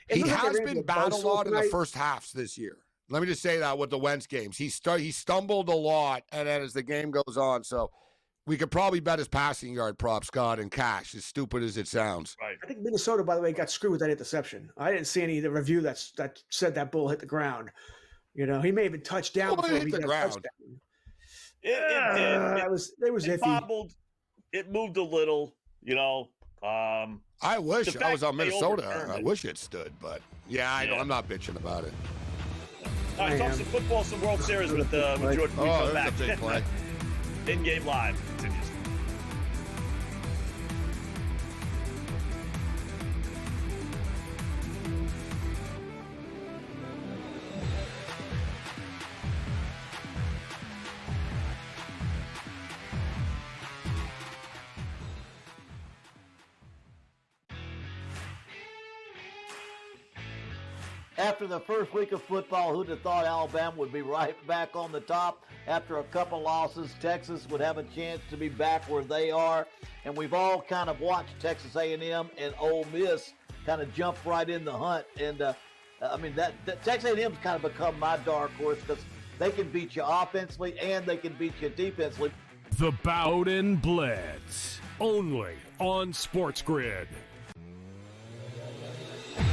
S5: he has been battled a lot in the first halves this year. Let me just say that with the Wentz games. He stumbled a lot, and then as the game goes on, so we could probably bet his passing yard prop, Scott, in cash, as stupid as it sounds.
S4: Right.
S2: I think Minnesota, by the way, got screwed with that interception. I didn't see any of the review that said that bull hit the ground. He may have been touched down
S5: Well,
S2: before
S5: it hit
S2: he
S5: the
S2: got
S5: ground.
S2: touchdown.
S4: It did.
S2: It was iffy.
S4: Bobbled. It moved a little,
S5: I wish
S4: The
S5: I was
S4: fact
S5: on
S4: that they
S5: Minnesota.
S4: overturned
S5: I
S4: it.
S5: wish it stood, but I'm not bitching about it.
S4: All right, talk some football, some World Series with George when we come back.
S5: That's a big play.
S4: In-game live continues.
S6: After the first week of football, who'd have thought Alabama would be right back on the top? After a couple losses, Texas would have a chance to be back where they are. And we've all kind of watched Texas A&M and Ole Miss kind of jump right in the hunt. And, that Texas A&M's kind of become my dark horse because they can beat you offensively and they can beat you defensively.
S3: The Bowden Blitz, only on SportsGrid.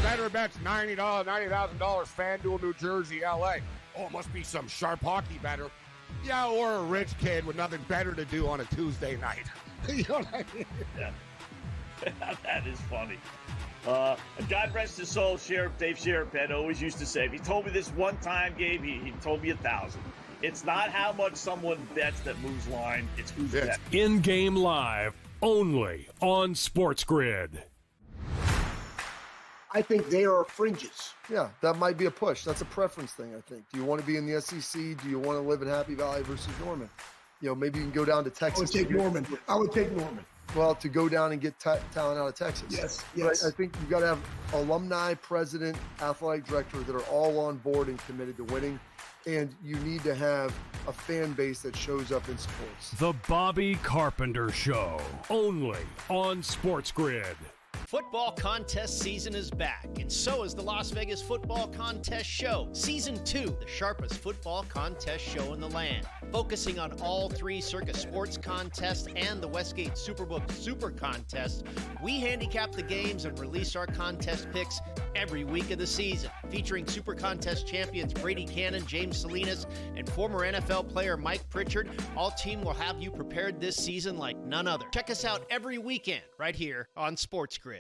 S5: Better bets, $90,000, FanDuel, New Jersey, LA. Oh, must be some sharp hockey better. Yeah, or a rich kid with nothing better to do on a Tuesday night. You know what I mean?
S4: Yeah. That is funny. God rest his soul, Dave Sheriff always used to say, if he told me this one time, Gabe, he told me 1,000. It's not how much someone bets that moves line, it's who's betting.
S3: In-game live, only on SportsGrid.
S2: I think they are fringes.
S7: Yeah, that might be a push. That's a preference thing, I think. Do you want to be in the SEC? Do you want to live in Happy Valley versus Norman? Maybe you can go down to Texas.
S2: I would take Norman.
S7: Well, to go down and get talent out of Texas.
S2: Yes.
S7: But I think you got to have alumni, president, athletic director that are all on board and committed to winning. And you need to have a fan base that shows up in sports.
S3: The Bobby Carpenter Show, only on SportsGrid.
S8: Football contest season is back, and so is the Las Vegas Football Contest Show. Season 2, the sharpest football contest show in the land. Focusing on all three Circa Sports contests and the Westgate Superbook Super Contest, we handicap the games and release our contest picks every week of the season. Featuring Super Contest champions Brady Cannon, James Salinas, and former NFL player Mike Pritchard, all team will have you prepared this season like none other. Check us out every weekend right here on SportsGrid.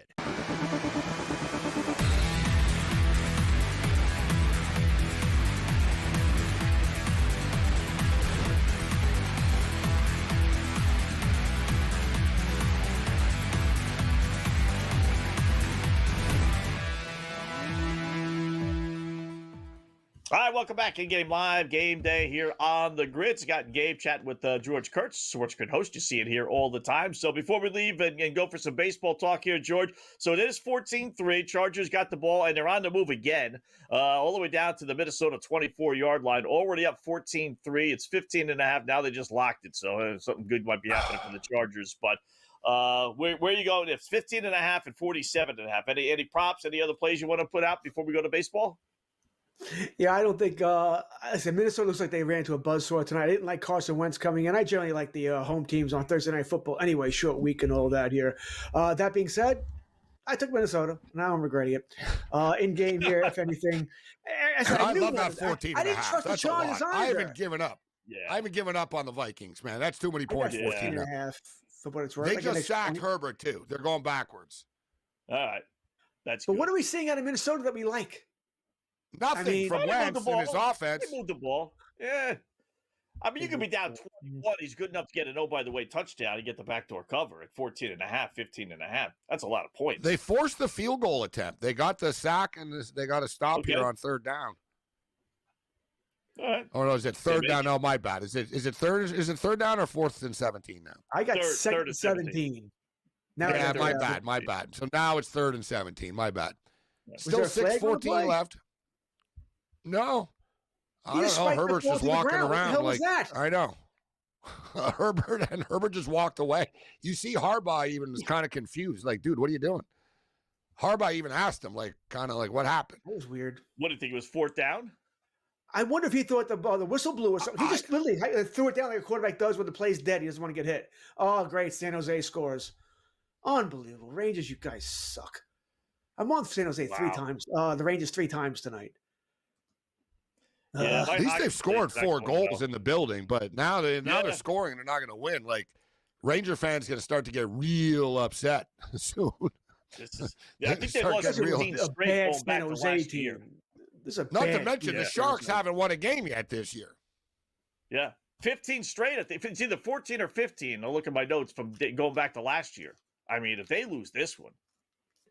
S4: All right, welcome back. In-game live, game day here on the grid. Got Gabe chatting with George Kurtz, SportsGrid host. You see it here all the time. So before we leave and go for some baseball talk here, George. So it is 14-3. Chargers got the ball, and they're on the move again, all the way down to the Minnesota 24-yard line. Already up 14-3. It's 15.5. Now they just locked it, so something good might be happening for the Chargers. But where are you going? It's 15.5 and 47.5. Any props, any other plays you want to put out before we go to baseball?
S2: Yeah, I don't think. I said Minnesota looks like they ran into a buzzsaw tonight. I didn't like Carson Wentz coming in. I generally like the home teams on Thursday Night Football. Anyway, short week and all that here. That being said, I took Minnesota. Now I'm regretting it. In game here, if anything.
S5: I love that 14
S2: I
S5: and a
S2: didn't
S5: half.
S2: trust the
S5: That's a
S2: Chargers
S5: lot.
S2: either.
S5: I haven't given up.
S4: Yeah.
S5: I haven't given up on the Vikings, man. That's too many points.
S2: 14 and a half for what it's worth.
S5: They just sacked Herbert, too. They're going backwards.
S4: All right. That's
S2: But
S4: good.
S2: what are we seeing out of Minnesota that we like?
S5: Nothing from Wentz and his offense.
S4: They moved the ball. Yeah. I mean, you could be down 21. He's good enough to get an, oh, by the way, touchdown and get the backdoor cover at 14 and a half, 15 and a half. That's a lot of points.
S5: They forced the field goal attempt. They got the sack, and they got to stop here on third down.
S4: All right.
S5: Oh, no, is it third down? No, my bad. Is it third down or 4th and 17 now?
S2: I got
S4: third and
S2: 17. Now
S5: yeah, my bad. So now it's 3rd and 17. My bad. Still
S2: there a flag on the
S5: 6:14
S2: play?
S5: left. No. I
S2: He
S5: don't
S2: just
S5: know.
S2: spiked the
S5: Herbert's
S2: ball
S5: just
S2: to the
S5: walking
S2: ground. What the
S5: around
S2: hell
S5: like
S2: was that?
S5: I know. Herbert just walked away. You see Harbaugh even was kind of confused. Like, dude, what are you doing? Harbaugh even asked him, like, kind of like, what happened?
S2: That was weird.
S4: What do you think? It was 4th down?
S2: I wonder if he thought the whistle blew or something. He just literally threw it down like a quarterback does when the play's dead. He doesn't want to get hit. Oh, great. San Jose scores. Unbelievable. Rangers, you guys suck. I'm on San Jose 3 times. The Rangers 3 times tonight.
S4: Yeah,
S5: at least they've scored 4 goals in the building, but now they're scoring and they're not going to win. Like, Ranger fans going to start to get real upset soon.
S4: I think they lost 15 straight going back to last year.
S5: Not to mention the Sharks haven't won a game yet this year.
S4: Yeah. 15 straight. If it's either 14 or 15, I'll look at my notes from going back to last year. I mean, if they lose this one,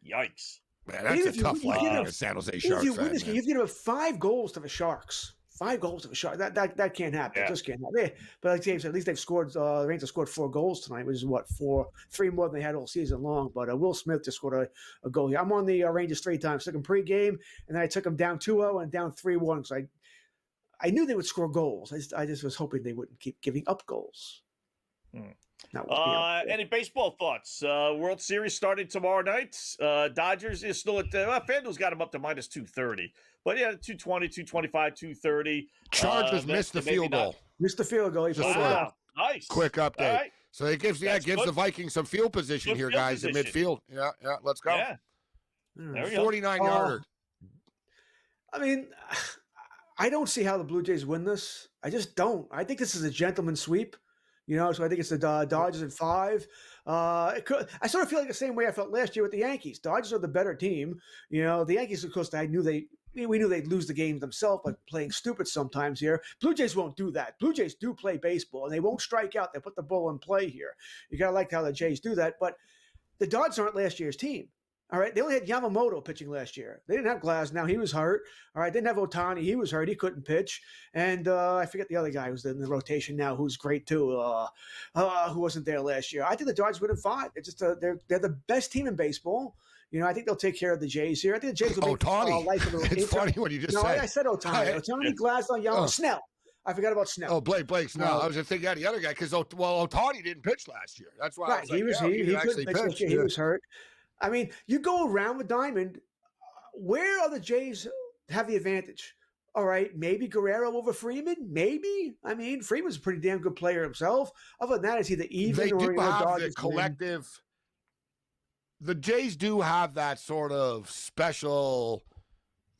S4: yikes.
S5: Man, that's a tough life for San Jose Sharks
S2: You
S5: fan,
S2: have to give up 5 goals to the Sharks. 5 goals to the Sharks. That can't happen. It just can't happen. But like James said, at least they've scored. The Rangers scored 4 goals tonight, which is what 3 more than they had all season long. But Will Smith just scored a goal here. I'm on the Rangers 3 times. Took them pregame, and then I took them down 2-0 and down 3-1. So I knew they would score goals. I just was hoping they wouldn't keep giving up goals.
S4: Any baseball thoughts? World Series starting tomorrow night. Dodgers is still at FanDuel's got them up to minus 230. But yeah, 220, 225, 230.
S5: Chargers missed the field goal.
S2: Missed the field goal.
S4: Nice.
S5: Quick update.
S4: Right.
S5: So it gives the Vikings some field position here, guys, in midfield. Yeah, let's go.
S4: Yeah.
S2: There
S5: we go. 49-yarder.
S2: I mean, I don't see how the Blue Jays win this. I just don't. I think this is a gentleman's sweep. So I think it's the Dodgers in 5. I sort of feel like the same way I felt last year with the Yankees. Dodgers are the better team. The Yankees, of course, we knew they'd lose the game themselves by playing stupid sometimes here. Blue Jays won't do that. Blue Jays do play baseball, and they won't strike out. They put the ball in play here. You got to like how the Jays do that. But the Dodgers aren't last year's team. All right, they only had Yamamoto pitching last year. They didn't have Glasnow. He was hurt. All right, they didn't have Ohtani. He was hurt. He couldn't pitch. And I forget the other guy who's in the rotation now, who's great too, who wasn't there last year. I think the Dodgers win in 5. It's just they're the best team in baseball. I think they'll take care of the Jays here. I think the Jays will make life of the
S5: It's funny what you just said.
S2: No, I said Ohtani. Ohtani, Glasnow, Yamamoto, Snell. I forgot about Snell.
S5: Oh, Blake Snell. I was just thinking of the other guy because Ohtani didn't pitch last year. That's why.
S2: Right, he couldn't pitch last year. He was hurt. I mean, you go around the diamond. Where are the Jays have the advantage? All right, maybe Guerrero over Freeman. Maybe. I mean, Freeman's a pretty damn good player himself. Other than that, it's either even
S5: they
S2: or
S5: do have
S2: Dodgers
S5: the collective. The Jays do have that sort of special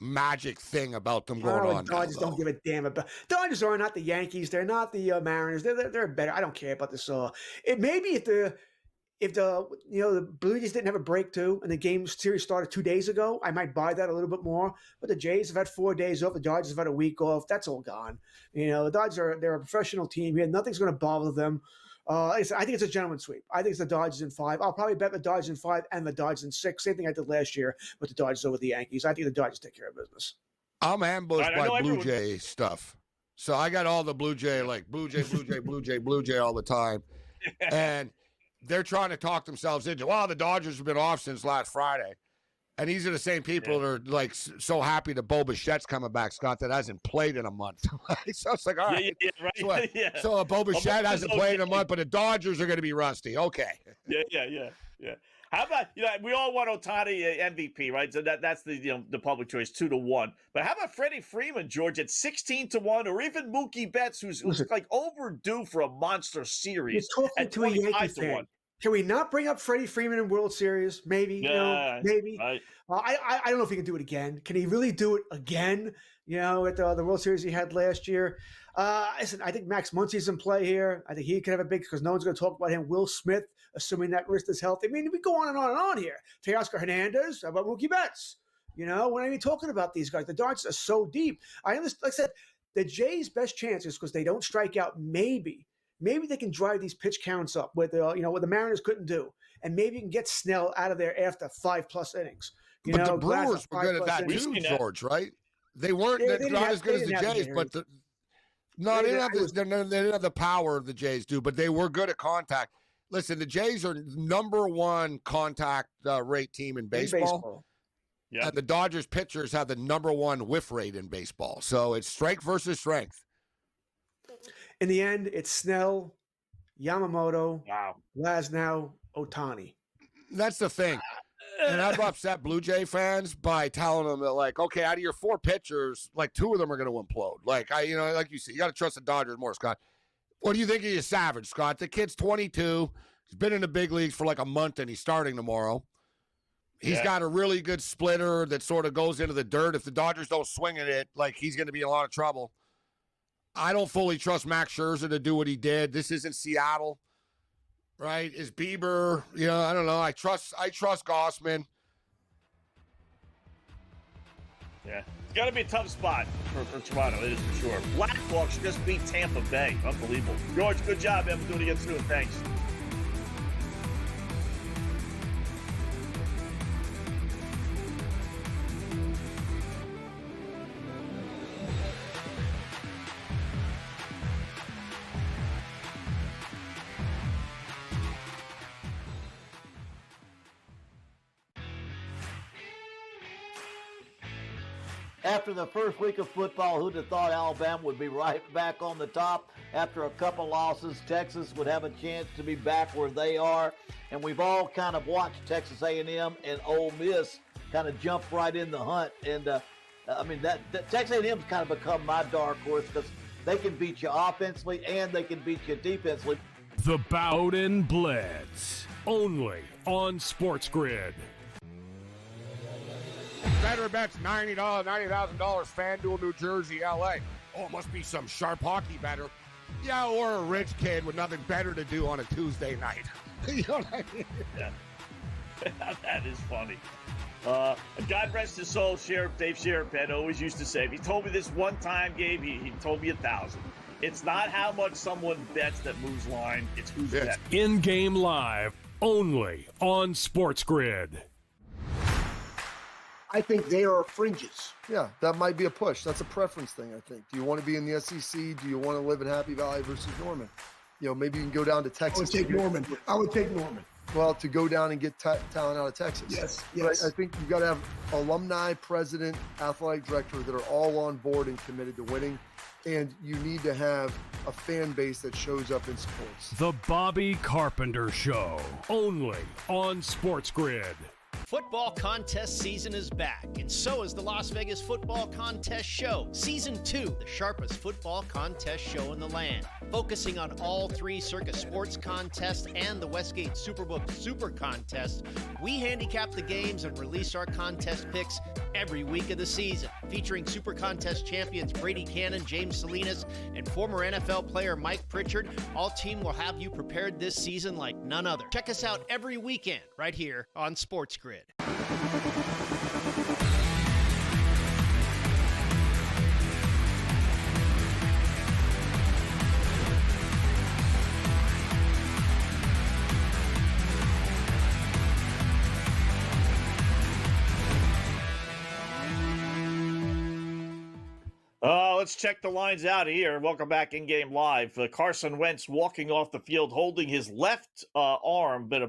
S5: magic thing about them going on.
S2: Dodgers don't give a damn about. Dodgers are not the Yankees. They're not the Mariners. They're better. I don't care about this. It maybe if the Blue Jays didn't have a break too, and the game series started 2 days ago, I might buy that a little bit more. But the Jays have had 4 days off. The Dodgers have had a week off. That's all gone. The Dodgers they're a professional team here. Nothing's going to bother them. I think it's a gentleman's sweep. I think it's the Dodgers in 5. I'll probably bet the Dodgers in 5 and the Dodgers in 6. Same thing I did last year with the Dodgers over the Yankees. I think the Dodgers take care of business.
S5: I'm ambushed by Blue Jay stuff. So I got all the Blue Jay, like Blue Jay all the time. And they're trying to talk themselves into, the Dodgers have been off since last Friday. And these are the same people that are like so happy that Bo Bichette's coming back, Scott, that hasn't played in a month. So it's like, all right.
S4: Right.
S5: So Bo Bichette hasn't played in a month, but the Dodgers are going to be rusty. Okay.
S4: Yeah. How about, we all want Ohtani MVP, right? So that's the public choice, 2-1. But how about Freddie Freeman, George, at 16-1, or even Mookie Betts, who's like overdue for a monster series
S2: You're talking
S4: at
S2: to a Yankee
S4: 25-1.
S2: fan. Can we not bring up Freddie Freeman in World Series? Maybe,
S4: Yeah,
S2: maybe.
S4: right.
S2: I don't know if he can do it again. Can he really do it again? At the World Series he had last year. Listen, I think Max Muncy's in play here. I think he could have a big, because no one's going to talk about him. Will Smith, assuming that wrist is healthy. I mean, we go on and on and on here. Teoscar Hernandez, how about Mookie Betts? We're not even talking about these guys. The darts are so deep. I understand. Like I said, the Jays' best chance is because they don't strike out. Maybe they can drive these pitch counts up with what the Mariners couldn't do, and maybe you can get Snell out of there after 5+ innings.
S5: But the Brewers were good at that too, George. Right? They weren't not as good as the Jays, but they didn't have the power the Jays do, but they were good at contact. Listen, the Jays are number one contact rate team in baseball. Yeah. And the Dodgers pitchers have the number one whiff rate in baseball. So it's strength versus strength.
S2: In the end, it's Snell, Yamamoto,
S4: wow,
S2: Glasnow, Ohtani.
S5: That's the thing. And I've upset Blue Jay fans by telling them that, like, okay, out of your 4 pitchers, like 2 of them are going to implode. Like like you see, you got to trust the Dodgers more, Scott. What do you think of your Savage, Scott? The kid's 22. He's been in the big leagues for like a month, and he's starting tomorrow. He's got a really good splitter that sort of goes into the dirt. If the Dodgers don't swing at it, like, he's going to be in a lot of trouble. I don't fully trust Max Scherzer to do what he did. This isn't Seattle. Right? Is Bieber, I don't know. I trust Gossman.
S4: Yeah. It's got to be a tough spot for Toronto, it is for sure. Blackhawks just beat Tampa Bay. Unbelievable. George, good job, man. We'll do it again soon. Thanks.
S6: After the first week of football, who'd have thought Alabama would be right back on the top? After a couple losses, Texas would have a chance to be back where they are. And we've all kind of watched Texas A&M and Ole Miss kind of jump right in the hunt. And, that Texas A&M's kind of become my dark horse because they can beat you offensively and they can beat you defensively.
S3: The Bowden Blitz, only on SportsGrid.
S5: Better bets, $90,000, FanDuel, New Jersey, LA. Oh, it must be some sharp hockey better. Yeah, or a rich kid with nothing better to do on a Tuesday night. You know what I mean?
S4: Yeah. That is funny. God rest his soul, Dave Sheriff always used to say, if he told me this one time, Gabe, he told me 1,000. It's not how much someone bets that moves line, it's who's betting.
S3: In-game live, only on SportsGrid.
S7: I think they are fringes. Yeah, that might be a push. That's a preference thing, I think. Do you want to be in the SEC? Do you want to live in Happy Valley versus Norman? Maybe you can go down to Texas.
S9: I would take Norman.
S7: Well, to go down and get talent out of Texas.
S9: Yes.
S7: But I think you've got to have alumni, president, athletic director that are all on board and committed to winning. And you need to have a fan base that shows up in sports.
S3: The Bobby Carpenter Show, only on SportsGrid.
S8: Football contest season is back, and so is the Las Vegas Football Contest Show. Season 2, the sharpest football contest show in the land. Focusing on all 3 Circa Sports contests and the Westgate Superbook Super Contest, we handicap the games and release our contest picks every week of the season. Featuring Super Contest champions Brady Cannon, James Salinas, and former NFL player Mike Pritchard, all team will have you prepared this season like none other. Check us out every weekend right here on SportsGrid.
S4: Let's check the lines out here. Welcome back in-game live. Carson Wentz walking off the field holding his left arm, but a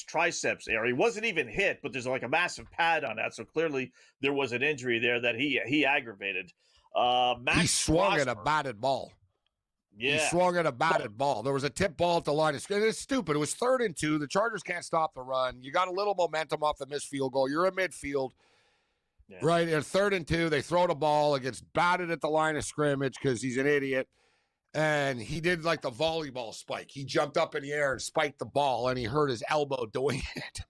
S4: triceps area. He wasn't even hit, but there's like a massive pad on that, so clearly there was an injury there that he aggravated.
S5: He swung at a batted ball.
S4: Yeah.
S5: He swung at a batted ball. There was a tip ball at the line of scrimmage. It's stupid. It was 3rd and 2. The Chargers can't stop the run. You got a little momentum off the missed field goal. You're in midfield, right? And 3rd and 2, they throw the ball. It gets batted at the line of scrimmage because he's an idiot. And he did like the volleyball spike. He jumped up in the air and spiked the ball, and he hurt his elbow doing it.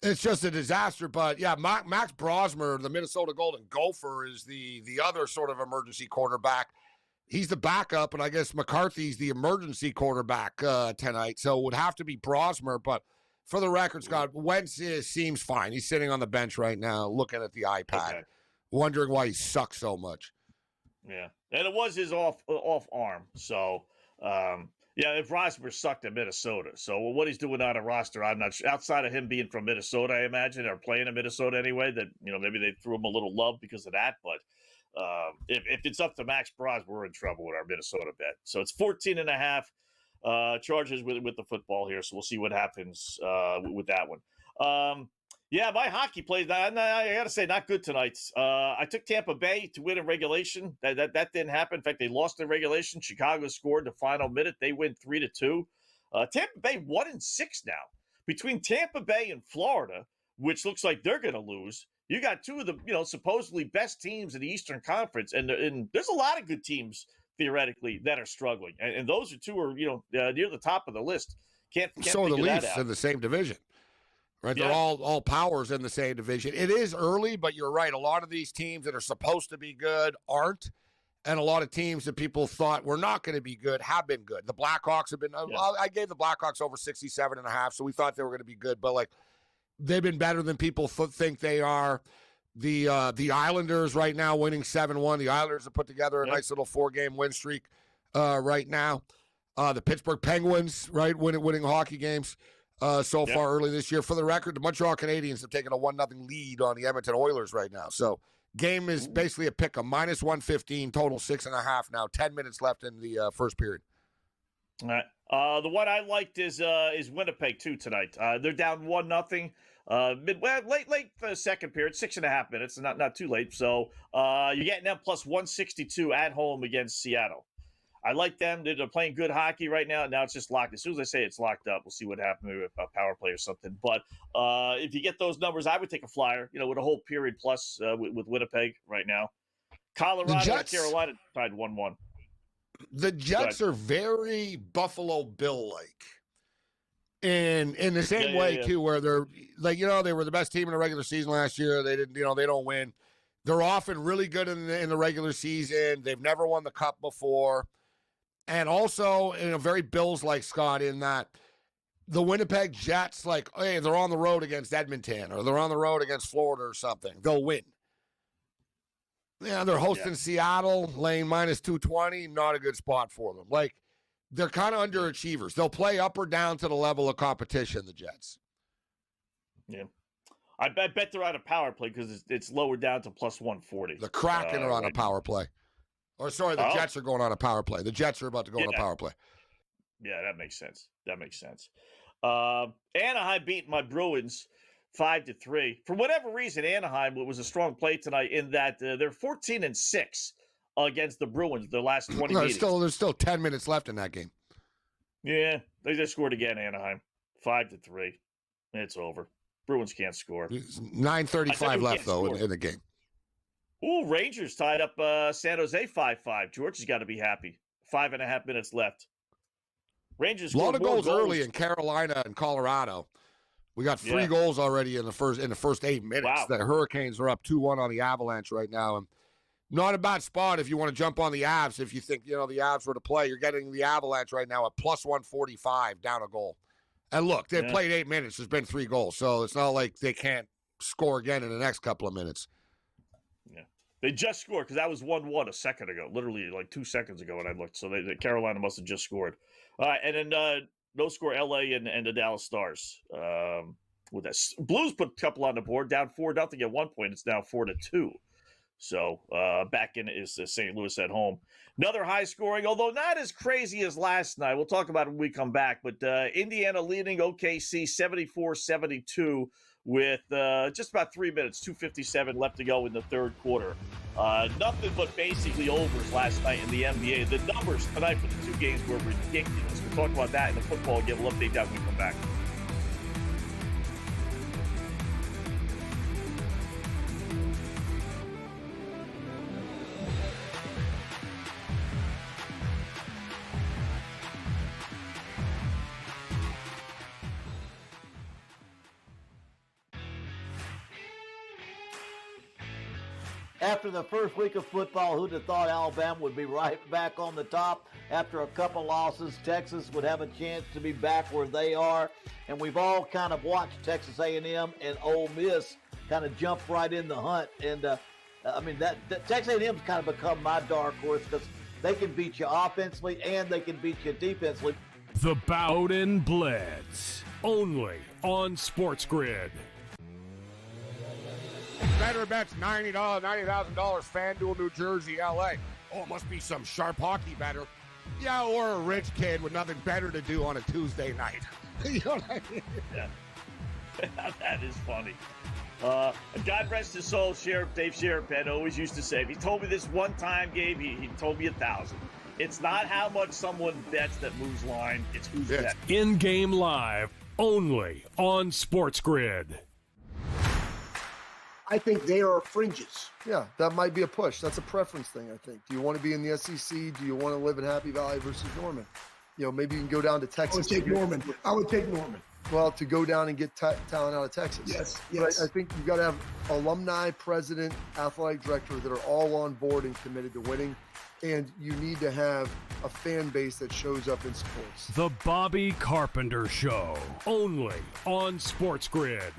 S5: It's just a disaster. But, yeah, Max Brosmer, the Minnesota Golden Gopher, is the other sort of emergency quarterback. He's the backup, and I guess McCarthy's the emergency quarterback tonight. So it would have to be Brosmer. But for the record, Scott, Wentz seems fine. He's sitting on the bench right now looking at the iPad, wondering why he sucks so much.
S4: Yeah, and it was his off arm. So, if Brosmer sucked at Minnesota. So what he's doing on a roster, I'm not sure. Outside of him being from Minnesota, I imagine, or playing in Minnesota anyway, that, maybe they threw him a little love because of that. But if it's up to Max Brosmer, we're in trouble with our Minnesota bet. So it's 14.5 Chargers with the football here. So we'll see what happens with that one. My hockey plays, I got to say, not good tonight. I took Tampa Bay to win in regulation. That didn't happen. In fact, they lost in regulation. Chicago scored the final minute. They win 3-2. Tampa Bay 1-6 now. Between Tampa Bay and Florida, which looks like they're going to lose, you got two of the supposedly best teams in the Eastern Conference, and there's a lot of good teams theoretically that are struggling, and those are two are near the top of the list. Can't
S5: so the Leafs in the same division, right? They're all powers in the same division. It is early, but you're right. A lot of these teams that are supposed to be good aren't, and a lot of teams that people thought were not going to be good have been good. The Blackhawks have been. I gave the Blackhawks over 67.5, so we thought they were going to be good, but they've been better than people think they are. The Islanders right now winning 7-1. The Islanders have put together a nice little 4-game win streak right now. The Pittsburgh Penguins, right, winning hockey games so far early this year. For the record, the Montreal Canadiens have taken a 1-0 lead on the Edmonton Oilers right now. So game is basically a pick 'em. -115, total 6.5 now. 10 minutes left in the first period.
S4: All right. The one I liked is Winnipeg too tonight. They're down 1-0. Late the second period, 6.5 minutes, not too late. So you're getting them plus 162 at home against Seattle. I like them. They're playing good hockey right now. Now it's just locked. As soon as I say it's locked up, we'll see what happens, maybe with a power play or something. But if you get those numbers, I would take a flyer, with a whole period plus with Winnipeg right now. Colorado and Carolina tied 1-1.
S5: The Jets are very Buffalo Bill-like. In the same way, too, where they're they were the best team in the regular season last year. They didn't, they don't win. They're often really good in the regular season. They've never won the cup before. And also, very Bills-like, Scott, in that the Winnipeg Jets, hey, they're on the road against Edmonton or they're on the road against Florida or something. They'll win. Yeah, they're hosting Seattle, laying -220. Not a good spot for them. They're kind of underachievers. They'll play up or down to the level of competition, the Jets.
S4: Yeah. I bet they're on a power play because it's lowered down to plus 140.
S5: The Kraken are on a power play. Or, sorry, the Jets are going on a power play. The Jets are about to go on a power play.
S4: Yeah, that makes sense. Anaheim beat my Bruins 5-3. For whatever reason, Anaheim was a strong play tonight in that they're 14-6 against the Bruins their last 20 meetings.
S5: There's still 10 minutes left in that game.
S4: Yeah, they just scored again, Anaheim. 5-3. It's over. Bruins can't score.
S5: 9:35 left, though, in the game.
S4: Ooh, Rangers tied up San Jose 5-5. George has got to be happy. 5.5 minutes left. Rangers
S5: a lot of
S4: goals
S5: early in Carolina and Colorado. We got 3 goals already in the first 8 minutes.
S4: Wow.
S5: The Hurricanes are up 2-1 on the Avalanche right now. And not a bad spot if you want to jump on the Avs. If you think, the Avs were to play, you're getting the Avalanche right now at plus 145, down a goal. And look, they've played 8 minutes. There's been 3 goals. So it's not like they can't score again in the next couple of minutes.
S4: Yeah. They just scored because that was 1-1 a second ago, literally 2 seconds ago when I looked. So Carolina must have just scored. All right, and then no score LA and the Dallas Stars. With that, Blues put a couple on the board, down 4-0 at one point. It's now 4-2. So back in is St. Louis at home. Another high scoring, although not as crazy as last night. We'll talk about it when we come back. But Indiana leading OKC 74-72 with just about 3 minutes, 2:57 left to go in the third quarter. Nothing but basically overs last night in the NBA. The numbers tonight for the two games were ridiculous. We'll talk about that in the football game. We'll update that when we come back.
S6: After the first week of football, who'd have thought Alabama would be right back on the top? After a couple losses, Texas would have a chance to be back where they are. And we've all kind of watched Texas A&M and Ole Miss kind of jump right in the hunt. And, that Texas A&M's kind of become my dark horse because they can beat you offensively and they can beat you defensively.
S3: The Bowden Blitz, only on SportsGrid.
S5: Better bets, $90,000, FanDuel, New Jersey, LA. Oh, it must be some sharp hockey better. Yeah, or a rich kid with nothing better to do on a Tuesday night. You know what I mean?
S4: Yeah. That is funny. God rest his soul, Dave Sheridan always used to say, if he told me this one time, Gabe, he told me 1,000. It's not how much someone bets that moves line, it's who's bet.
S3: In-game live, only on SportsGrid.
S9: I think they are fringes.
S7: Yeah, that might be a push. That's a preference thing, I think. Do you want to be in the SEC? Do you want to live in Happy Valley versus Norman? Maybe you can go down to Texas.
S9: I would take Norman.
S7: Well, to go down and get talent out of Texas.
S9: Yes.
S7: But I think you've got to have alumni, president, athletic director that are all on board and committed to winning. And you need to have a fan base that shows up in sports.
S3: The Bobby Carpenter Show, only on SportsGrid.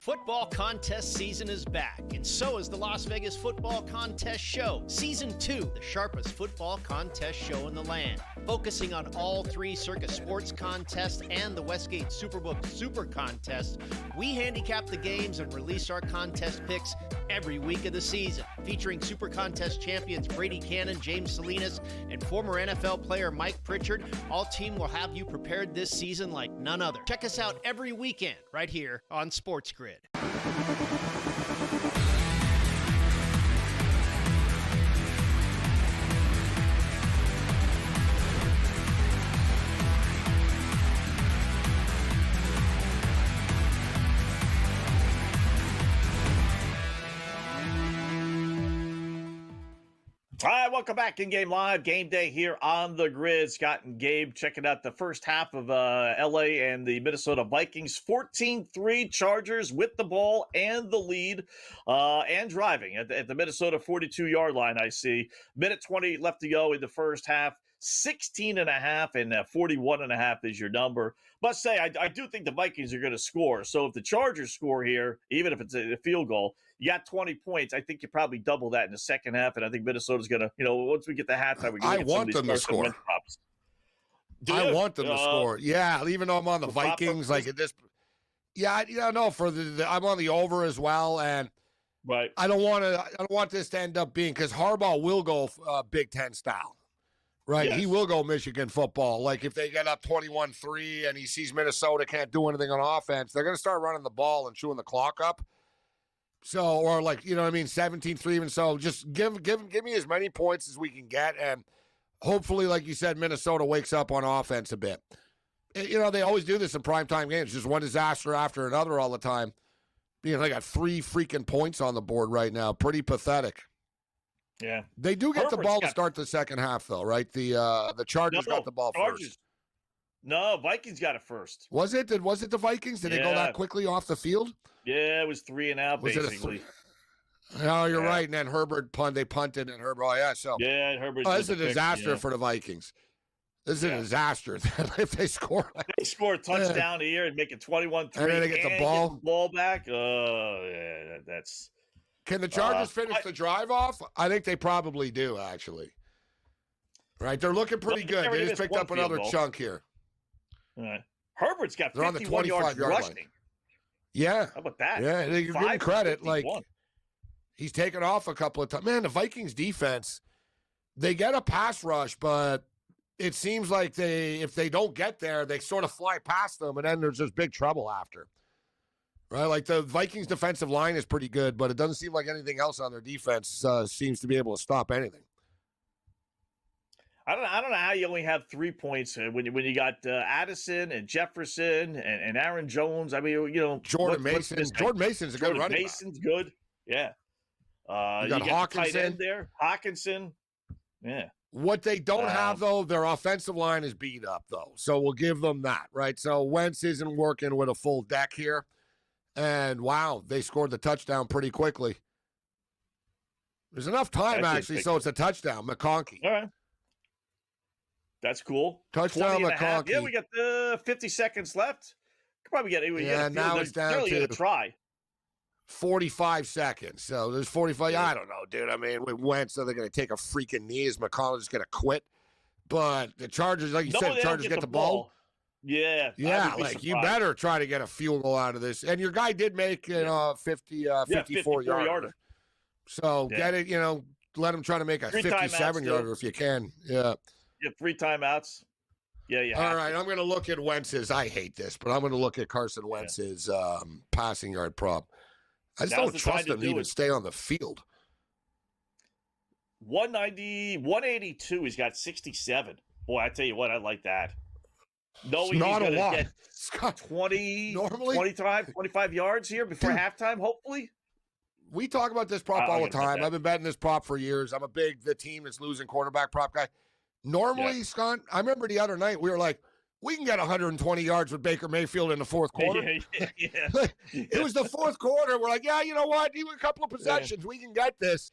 S8: Football contest season is back, and so is the Las Vegas Football Contest Show. Season 2, the sharpest football contest show in the land. Focusing on all three Circa Sports contests and the Westgate Superbook Super Contest, we handicap the games and release our contest picks every week of the season. Featuring Super Contest champions Brady Cannon, James Salinas, and former NFL player Mike Pritchard, all team will have you prepared this season like none other. Check us out every weekend right here on SportsGrid.
S4: All right, welcome back. In-game live, game day here on the grid. Scott and Gabe checking out the first half of LA and the Minnesota Vikings. 14-3 Chargers with the ball and the lead and driving at the Minnesota 42-yard line, I see. Minute 20 left to go in the first half. 16.5 and 41.5 is your number. Must say, I do think the Vikings are going to score. So if the Chargers score here, even if it's a field goal, you got 20 points. I think you probably double that in the second half. And I think Minnesota's going to, once we get the halftime, we're going to get
S5: want them to score. I want them to score. Yeah, even though I'm on the Vikings, like at this. Yeah, no, I'm on the over as well, and
S4: right.
S5: I don't want this to end up being because Harbaugh will go Big Ten style. Right, yes. He will go Michigan football. Like if they get up 21-3 and he sees Minnesota can't do anything on offense, they're going to start running the ball and chewing the clock up. So, or 17-3 even. So just give me as many points as we can get, and hopefully, like you said, Minnesota wakes up on offense a bit. They always do this in primetime games, just one disaster after another all the time. They got 3 freaking points on the board right now. Pretty pathetic.
S4: Yeah,
S5: they do get the ball to start the second half, though, right? The Chargers got the ball first.
S4: No, Vikings got it first.
S5: Was it the Vikings? Did they go that quickly off the field?
S4: Yeah, it was 3 and out basically.
S5: No, you're right. And then Herbert they punted, and Herbert. Oh yeah, so
S4: yeah, Herbert.
S5: This is a disaster for the Vikings. This is a disaster if they score.
S4: They score a touchdown here and make it 21-3,
S5: and then they get the ball
S4: back. Oh yeah, that's.
S5: Can the Chargers finish the drive off? I think they probably do, actually. Right? They're looking pretty good. They just picked up another chunk here.
S4: Herbert's got 51 yards rushing.
S5: Line. Yeah.
S4: How about that?
S5: Yeah, you give him credit. Like, he's taken off a couple of times. Man, the Vikings defense, they get a pass rush, but it seems like if they don't get there, they sort of fly past them, and then there's just big trouble after. right? Like the Vikings defensive line is pretty good, but it doesn't seem like anything else on their defense seems to be able to stop anything.
S4: I don't know how you only have 3 points when you got Addison and Jefferson and Aaron Jones. I mean,
S5: Jordan Mason. Jordan Mason's a good running back.
S4: Mason's good. Yeah.
S5: You got
S4: the tight end there, Hawkinson. Yeah.
S5: What they don't have, though, their offensive line is beat up, though. So we'll give them that, right? So Wentz isn't working with a full deck here. And, wow, they scored the touchdown pretty quickly. There's enough time, actually, so it's a touchdown. McConkey.
S4: All right. That's cool.
S5: Touchdown, McConkey.
S4: Yeah, we got 50 seconds left. Could probably get it.
S5: Yeah, now it's down to
S4: try.
S5: 45 seconds. So there's 45. I don't know, dude. I mean, with Wentz, are they going to take a freaking knee? Is McConnell just going to quit? But the Chargers, like you said, the Chargers get the ball.
S4: Yeah.
S5: Yeah, like you better try to get a field goal out of this. And your guy did make, 54 yarder. So get it, let him try to make a 57-yarder if you can. Yeah.
S4: You have 3 timeouts. Yeah.
S5: All right, I'm going to look at Wentz's. I hate this, but I'm going to look at Carson Wentz's passing yard prop. I just don't trust him to even stay on the field.
S4: 190, 182. He's got 67. Boy, I tell you what, I like that. Knowing he's going to get 20, normally 25 yards here before halftime, hopefully.
S5: We talk about this prop all the time. I've been betting this prop for years. I'm a the team that's losing quarterback prop guy. Normally, Scott, I remember the other night we were like, we can get 120 yards with Baker Mayfield in the fourth quarter. It was the fourth quarter. We're like, yeah, you know what? Even a couple of possessions, we can get this.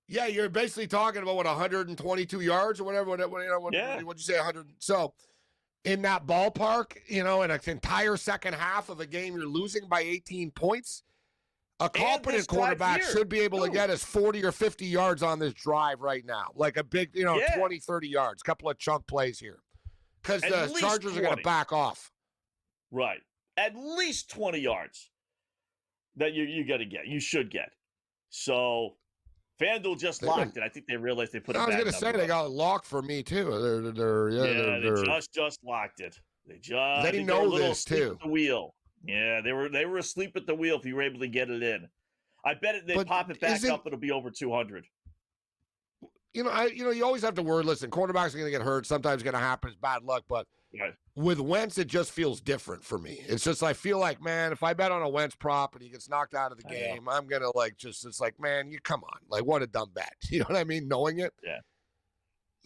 S5: Yeah, you're basically talking about 122 yards or whatever. What'd you say? 100. So in that ballpark, in an entire second half of a game, you're losing by 18 points. A competent quarterback should be able to get us 40 or 50 yards on this drive right now. Like a big, 20, 30 yards, couple of chunk plays here. Because the Chargers are going to back off.
S4: Right. At least 20 yards that you got to get. You should get. So FanDuel just locked it. I think they realized they put it back. I was going to say
S5: they got it locked for me, too.
S4: They just locked it. They
S5: know this, too.
S4: The wheel. Yeah, they were asleep at the wheel if you were able to get it in. I bet they pop it back up, it'll be over 200.
S5: You always have to worry. Listen, quarterbacks are going to get hurt. Sometimes it's going to happen. It's bad luck. But with Wentz, it just feels different for me. It's just I feel like, man, if I bet on a Wentz prop and he gets knocked out of the game, I'm going to it's like, man, you come on. Like, what a dumb bet. You know what I mean? Knowing it.
S4: Yeah.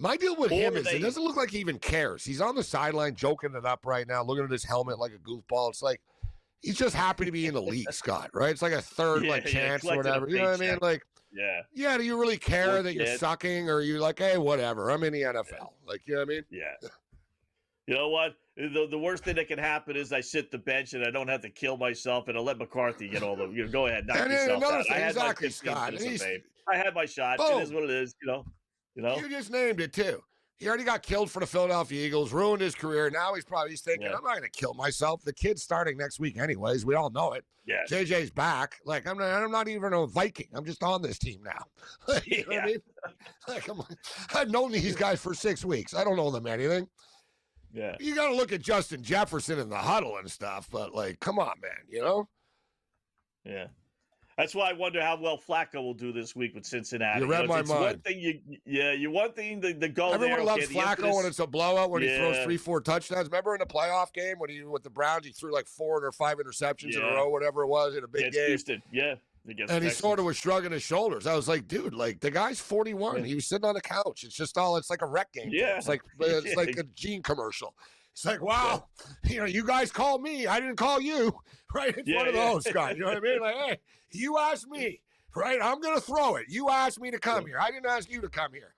S5: My deal with him is it doesn't look like he even cares. He's on the sideline joking it up right now, looking at his helmet like a goofball. It's like he's just happy to be in the league, Scott, right? It's like a third chance or whatever. You know what I mean? Like, yeah, do you really care that you're sucking, or are you like, hey, whatever, I'm in the NFL? Like, you know what I mean?
S4: Yeah. You know what? The worst thing that can happen is I sit the bench and I don't have to kill myself, and I let McCarthy get all the. Go ahead, knock yourself out.
S5: Exactly, Scott.
S4: I had my shot. Boom. It is what it is.
S5: You just named it too. He already got killed for the Philadelphia Eagles, ruined his career. Now he's thinking, I'm not going to kill myself. The kid's starting next week anyways. We all know it.
S4: Yeah.
S5: JJ's back. Like, I'm not even a Viking. I'm just on this team now. You know what I mean? Like, I've known these guys for 6 weeks. I don't know them anything.
S4: Yeah.
S5: You got to look at Justin Jefferson in the huddle and stuff, but like, come on, man,
S4: Yeah. That's why I wonder how well Flacco will do this week with Cincinnati.
S5: You read my mind.
S4: One thing one thing to go
S5: Everyone
S4: there.
S5: Loves Flacco when it's a blowout, when he throws 3-4 touchdowns. Remember in the playoff game when with the Browns, he threw like 4 or 5 interceptions in a row, whatever it was, in a big game.
S4: Houston. Yeah.
S5: And he sort of was shrugging his shoulders. I was like, dude, like the guy's 41. He was sitting on the couch. It's just it's like a rec game.
S4: Yeah.
S5: It's like a Gene commercial. It's like, wow, you guys called me. I didn't call you, right? It's one of those, Scott. You know what I mean? Like, hey, you asked me, right? I'm going to throw it. You asked me to come here. I didn't ask you to come here.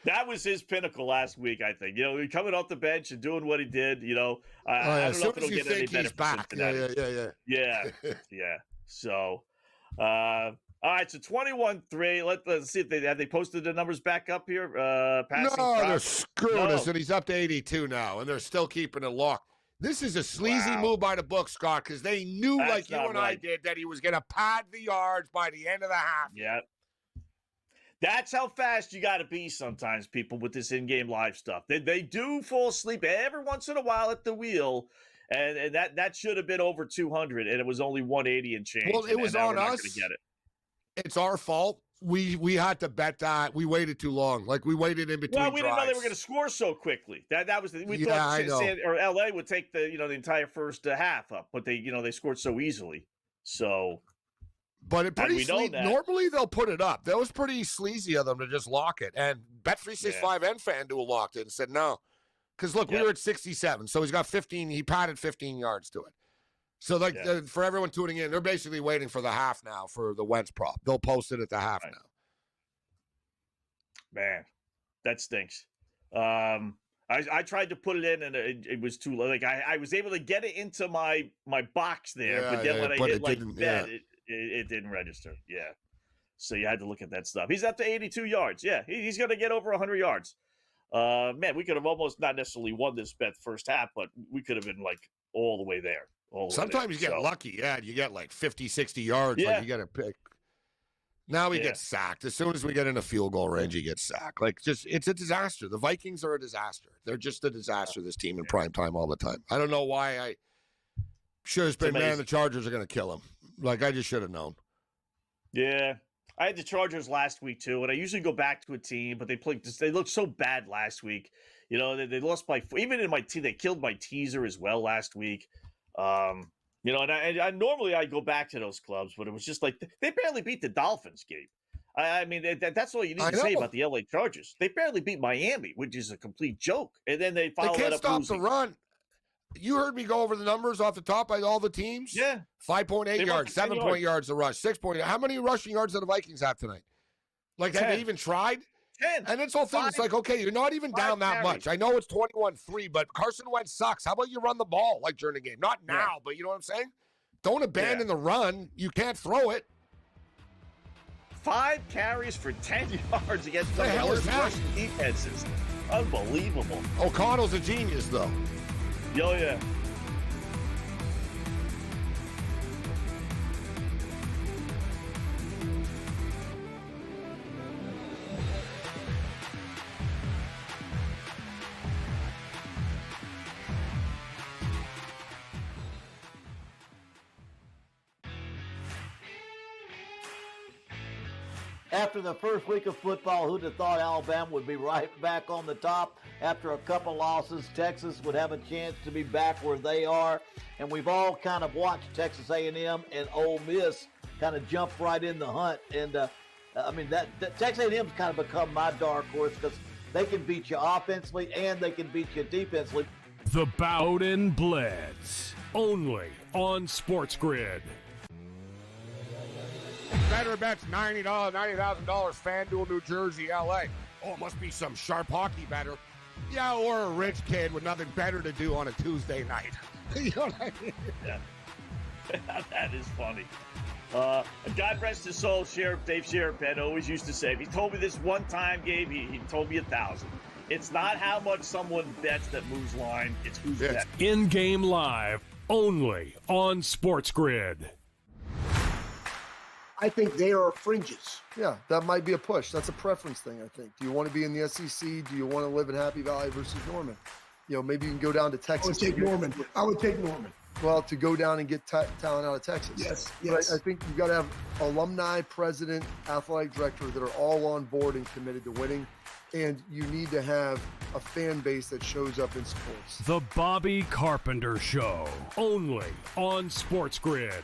S4: That was his pinnacle last week, I think. Coming off the bench and doing what he did, I don't know if it'll get any better for Cincinnati. Yeah. So, all right, so 21-3. Let's see if they posted the numbers back up here.
S5: They're screwing us, and he's up to 82 now, and they're still keeping it locked. This is a sleazy move by the book, Scott, because they knew, like you and I did, that he was going to pad the yards by the end of the half.
S4: Yeah. That's how fast you got to be sometimes, people, with this in-game live stuff. They do fall asleep every once in a while at the wheel, And that should have been over 200, and it was only 180 and change.
S5: Well, it was on us.
S4: Get it.
S5: It's our fault. We had to bet that. We waited too long. Like, we waited in between.
S4: Well, we didn't know they
S5: drives.
S4: were going to score so quickly. That was we
S5: I
S4: thought
S5: know.
S4: or LA would take the entire first half up, but they scored so easily. So,
S5: but it pretty
S4: we know that.
S5: Normally they'll put it up. That was pretty sleazy of them to just lock it. And Bet365 and FanDuel locked it and said no. Because look, we were at 67, so he's got 15. He padded 15 yards to it. So for everyone tuning in, they're basically waiting for the half now for the Wentz prop. They'll post it at the half now.
S4: Man, that stinks. I tried to put it in, and it was too low. Like I was able to get it into my box there, but then when I hit bet, it didn't register. Yeah, so you had to look at that stuff. He's up to 82 yards. Yeah, he's going to get over 100 yards. Man, we could have almost not necessarily won this bet first half, but we could have been like all the way there.
S5: Sometimes you get lucky. Yeah, you get like 50, 60 yards. Yeah. Like you get a pick. Now he gets sacked. As soon as we get in a field goal range, he gets sacked. Like, it's a disaster. The Vikings are a disaster. They're just a disaster, this team in prime time all the time. I don't know why I should have been, man, the Chargers are going to kill him. Like, I just should have known.
S4: Yeah. I had the Chargers last week, too, and I usually go back to a team, but they looked so bad last week. You know, they lost by – even in my team, they killed my teaser as well last week. You know, and I normally I go back to those clubs, but it was just like they barely beat the Dolphins, Gabe. I mean, that's all you need to say about the LA Chargers. They barely beat Miami, which is a complete joke. And then they followed
S5: can't
S4: that up
S5: stop
S4: losing.
S5: the run. You heard me go over the numbers off the top by all the teams.
S4: Yeah,
S5: 5.8 yards, 7 point yards to rush, 6 point. How many rushing yards do the Vikings have tonight? Like, 10. Have they even tried?
S4: 10.
S5: And it's all thing. It's like, okay, you're not even down that much. I know it's 21-3, but Carson Wentz sucks. How about you run the ball like during the game? Not now, but you know what I'm saying? Don't abandon the run. You can't throw it.
S4: 5 carries for 10 yards against
S5: the hell is that?
S4: Russian defenses. Unbelievable.
S5: O'Connell's a genius, though.
S4: Oh, yeah.
S6: After the first week of football, who'd have thought Alabama would be right back on the top? After a couple losses, Texas would have a chance to be back where they are. And we've all kind of watched Texas A&M and Ole Miss kind of jump right in the hunt. And, I mean, that Texas A&M's kind of become my dark horse because they can beat you offensively and they can beat you defensively.
S3: The Bowden Blitz, only on SportsGrid.
S5: Better bets, $90,000, FanDuel, New Jersey, LA. Oh, must be some sharp hockey better. Yeah, or a rich kid with nothing better to do on a Tuesday night. You know what I mean?
S4: Yeah. That is funny. God rest his soul, Dave Sheriff always used to say, if he told me this one time, Gabe, he told me 1,000. It's not how much someone bets that moves line, it's who's betting.
S3: In-game live, only on SportsGrid.
S9: I think they are fringes.
S7: Yeah, that might be a push. That's a preference thing, I think. Do you want to be in the SEC? Do you want to live in Happy Valley versus Norman? You know, maybe you can go down to Texas.
S9: I would take Norman.
S7: Well, to go down and get talent out of Texas.
S9: Yes.
S7: But I think you've got to have alumni, president, athletic director that are all on board and committed to winning. And you need to have a fan base that shows up in sports.
S3: The Bobby Carpenter Show, only on SportsGrid.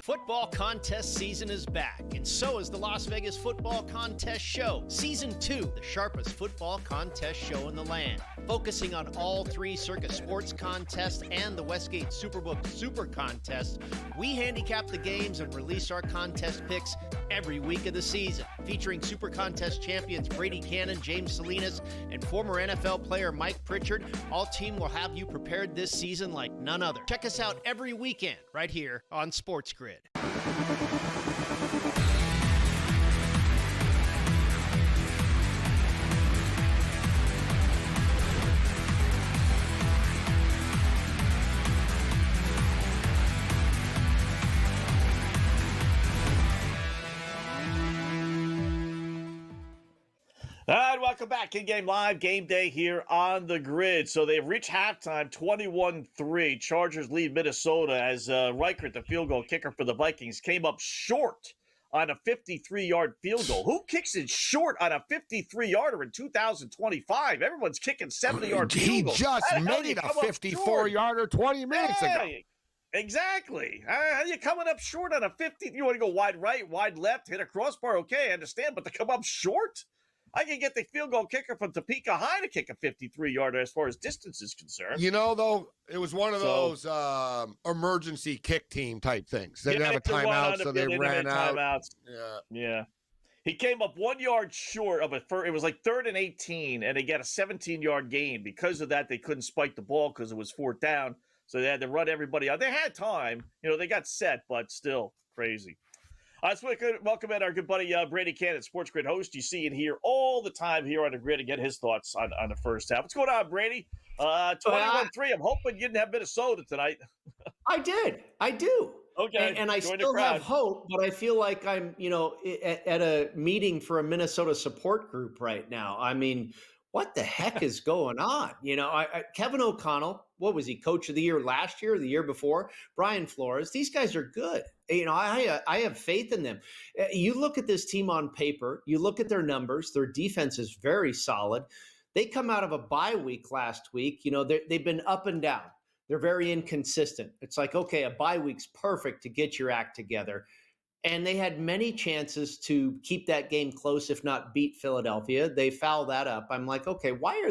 S8: Football contest season is back, and so is the Las Vegas Football Contest Show. Season 2, the sharpest football contest show in the land. Focusing on all 3 Circus Sports contests and the Westgate Superbook Super Contest, we handicap the games and release our contest picks every week of the season. Featuring Super Contest champions Brady Cannon, James Salinas, and former NFL player Mike Pritchard, all team will have you prepared this season like none other. Check us out every weekend right here on SportsGrid.
S4: All right, welcome back. In-game live, game day here on the grid. So they've reached halftime, 21-3. Chargers lead Minnesota as Reichert, the field goal kicker for the Vikings, came up short on a 53-yard field goal. Who kicks it short on a 53-yarder in 2025? Everyone's kicking 70-yard field goals.
S5: He just made a 54-yarder 20 minutes ago.
S4: Exactly. How are you coming up short on a 50? You want to go wide right, wide left, hit a crossbar? Okay, I understand, but to come up short? I can get the field goal kicker from Topeka High to kick a 53-yarder as far as distance is concerned.
S5: You know, though, it was one of those emergency kick team type things. They didn't have a timeout, so they ran out.
S4: Timeouts. Yeah. He came up 1 yard short of it was like 3rd and 18, and they got a 17-yard gain. Because of that, they couldn't spike the ball because it was 4th down, so they had to run everybody out. They had time. They got set, but still crazy. Let's welcome in our good buddy Brady Cannon, SportsGrid host. You see and hear all the time here on the grid and get his thoughts on the first half. What's going on, Brady? 21-3. I'm hoping you didn't have Minnesota tonight.
S10: I did. I do.
S4: Okay.
S10: And I still have hope, but I feel like I'm, at a meeting for a Minnesota support group right now. I mean, what the heck is going on? Kevin O'Connell, what was he, coach of the year last year or the year before? Brian Flores, these guys are good. I have faith in them. You look at this team on paper, you look at their numbers, their defense is very solid. They come out of a bye week last week. They've been up and down. They're very inconsistent. It's like, okay, a bye week's perfect to get your act together. And they had many chances to keep that game close, if not beat Philadelphia. They foul that up. I'm like, okay, why are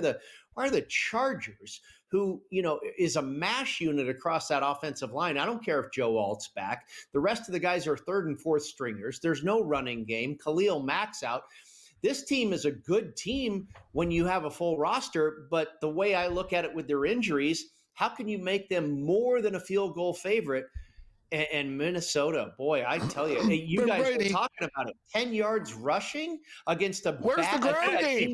S10: the Chargers, who, is a mash unit across that offensive line? I don't care if Joe Alt's back. The rest of the guys are 3rd and 4th stringers. There's no running game. Khalil Mack's out. This team is a good team when you have a full roster, but the way I look at it with their injuries, how can you make them more than a field goal favorite? And Minnesota, boy, I tell you, you guys were talking about it. 10 yards rushing against a
S5: Where's the ground game?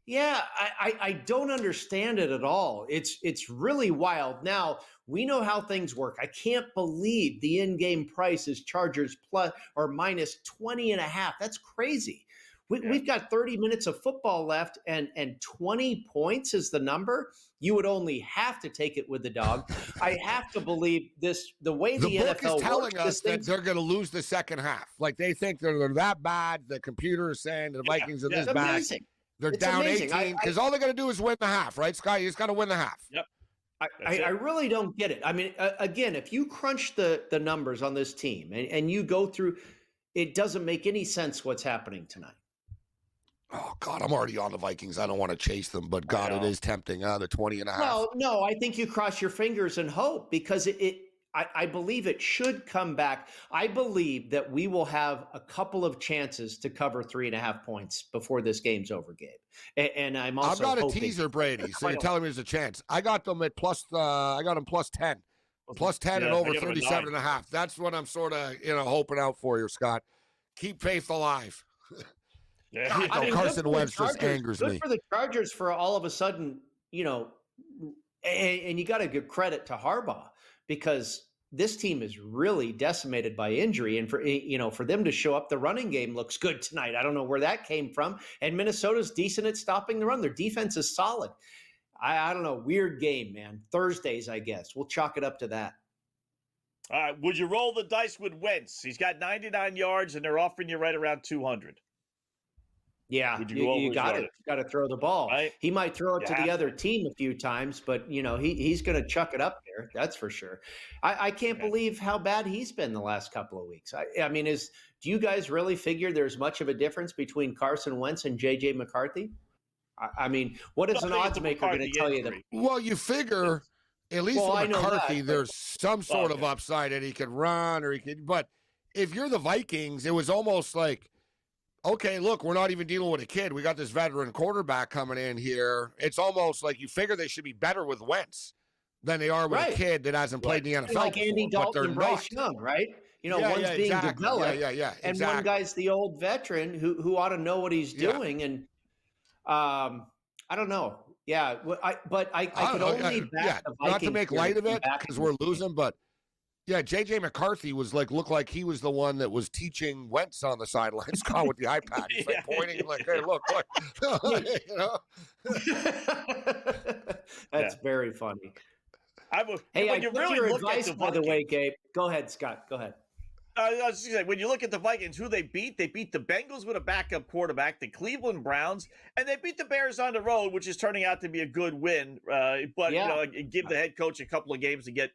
S10: Yeah, I don't understand it at all. It's really wild. Now, we know how things work. I can't believe the in-game price is Chargers plus or minus 20.5. That's crazy. We've got 30 minutes of football left, and 20 points is the number. You would only have to take it with the dog. I have to believe this. The way the
S5: book
S10: NFL
S5: is telling
S10: works,
S5: us that they're going to lose the second half. Like they think they're that bad. The computer is saying the Vikings are this bad.
S10: Amazing.
S5: They're down 18 because all they're going to do is win the half, right, Scott? You just got to win the half.
S4: Yep.
S10: I really don't get it. I mean, again, if you crunch the numbers on this team and you go through, it doesn't make any sense what's happening tonight.
S5: Oh, God, I'm already on the Vikings. I don't want to chase them, but, God, it is tempting. The 20.5.
S10: No, I think you cross your fingers and hope because I believe it should come back. I believe that we will have a couple of chances to cover 3.5 points before this game's over, Gabe. And I'm also
S5: I've got
S10: hoping,
S5: a teaser, Brady, so you're telling me there's a chance. I got them at plus, I got them plus 10. Plus 10 and over 37.5. That's what I'm sort of, hoping out for you, Scott. Keep faith alive.
S4: Yeah.
S5: Carson Wentz just angers me.
S10: Good for the Chargers for all of a sudden, and you got to give credit to Harbaugh because this team is really decimated by injury. And for them to show up, the running game looks good tonight. I don't know where that came from. And Minnesota's decent at stopping the run. Their defense is solid. I don't know. Weird game, man. Thursdays, I guess. We'll chalk it up to that.
S4: All right. Would you roll the dice with Wentz? He's got 99 yards, and they're offering you right around 200.
S10: Yeah, you got to throw the ball.
S4: Right?
S10: He might throw it to the other team a few times, but he's going to chuck it up there. That's for sure. I can't believe how bad he's been the last couple of weeks. I mean, do you guys really figure there's much of a difference between Carson Wentz and J.J. McCarthy? I mean, what is an odds maker going to tell you that?
S5: Well, you figure at least with McCarthy, there's some sort of upside that he could run or he could. But if you're the Vikings, it was almost like, okay, look, we're not even dealing with a kid. We got this veteran quarterback coming in here. It's almost like you figure they should be better with Wentz than they are with a kid that hasn't played in the NFL
S10: like Andy
S5: before,
S10: Dalton and Bryce Young, right? One's being developed, and one guy's the old veteran who ought to know what he's doing. And I don't know. Yeah, I could only back the Vikings.
S5: Not to make light of it because we're losing, but Yeah, J.J. McCarthy looked like he was the one that was teaching Wentz on the sidelines with the iPad. He's pointing hey, look. You know?
S10: That's very funny.
S4: Hey,
S10: I took your advice, by the way, Gabe. Go ahead, Scott. Go ahead.
S4: I was just saying, when you look at the Vikings, who they beat the Bengals with a backup quarterback, the Cleveland Browns, and they beat the Bears on the road, which is turning out to be a good win. But give the head coach a couple of games to get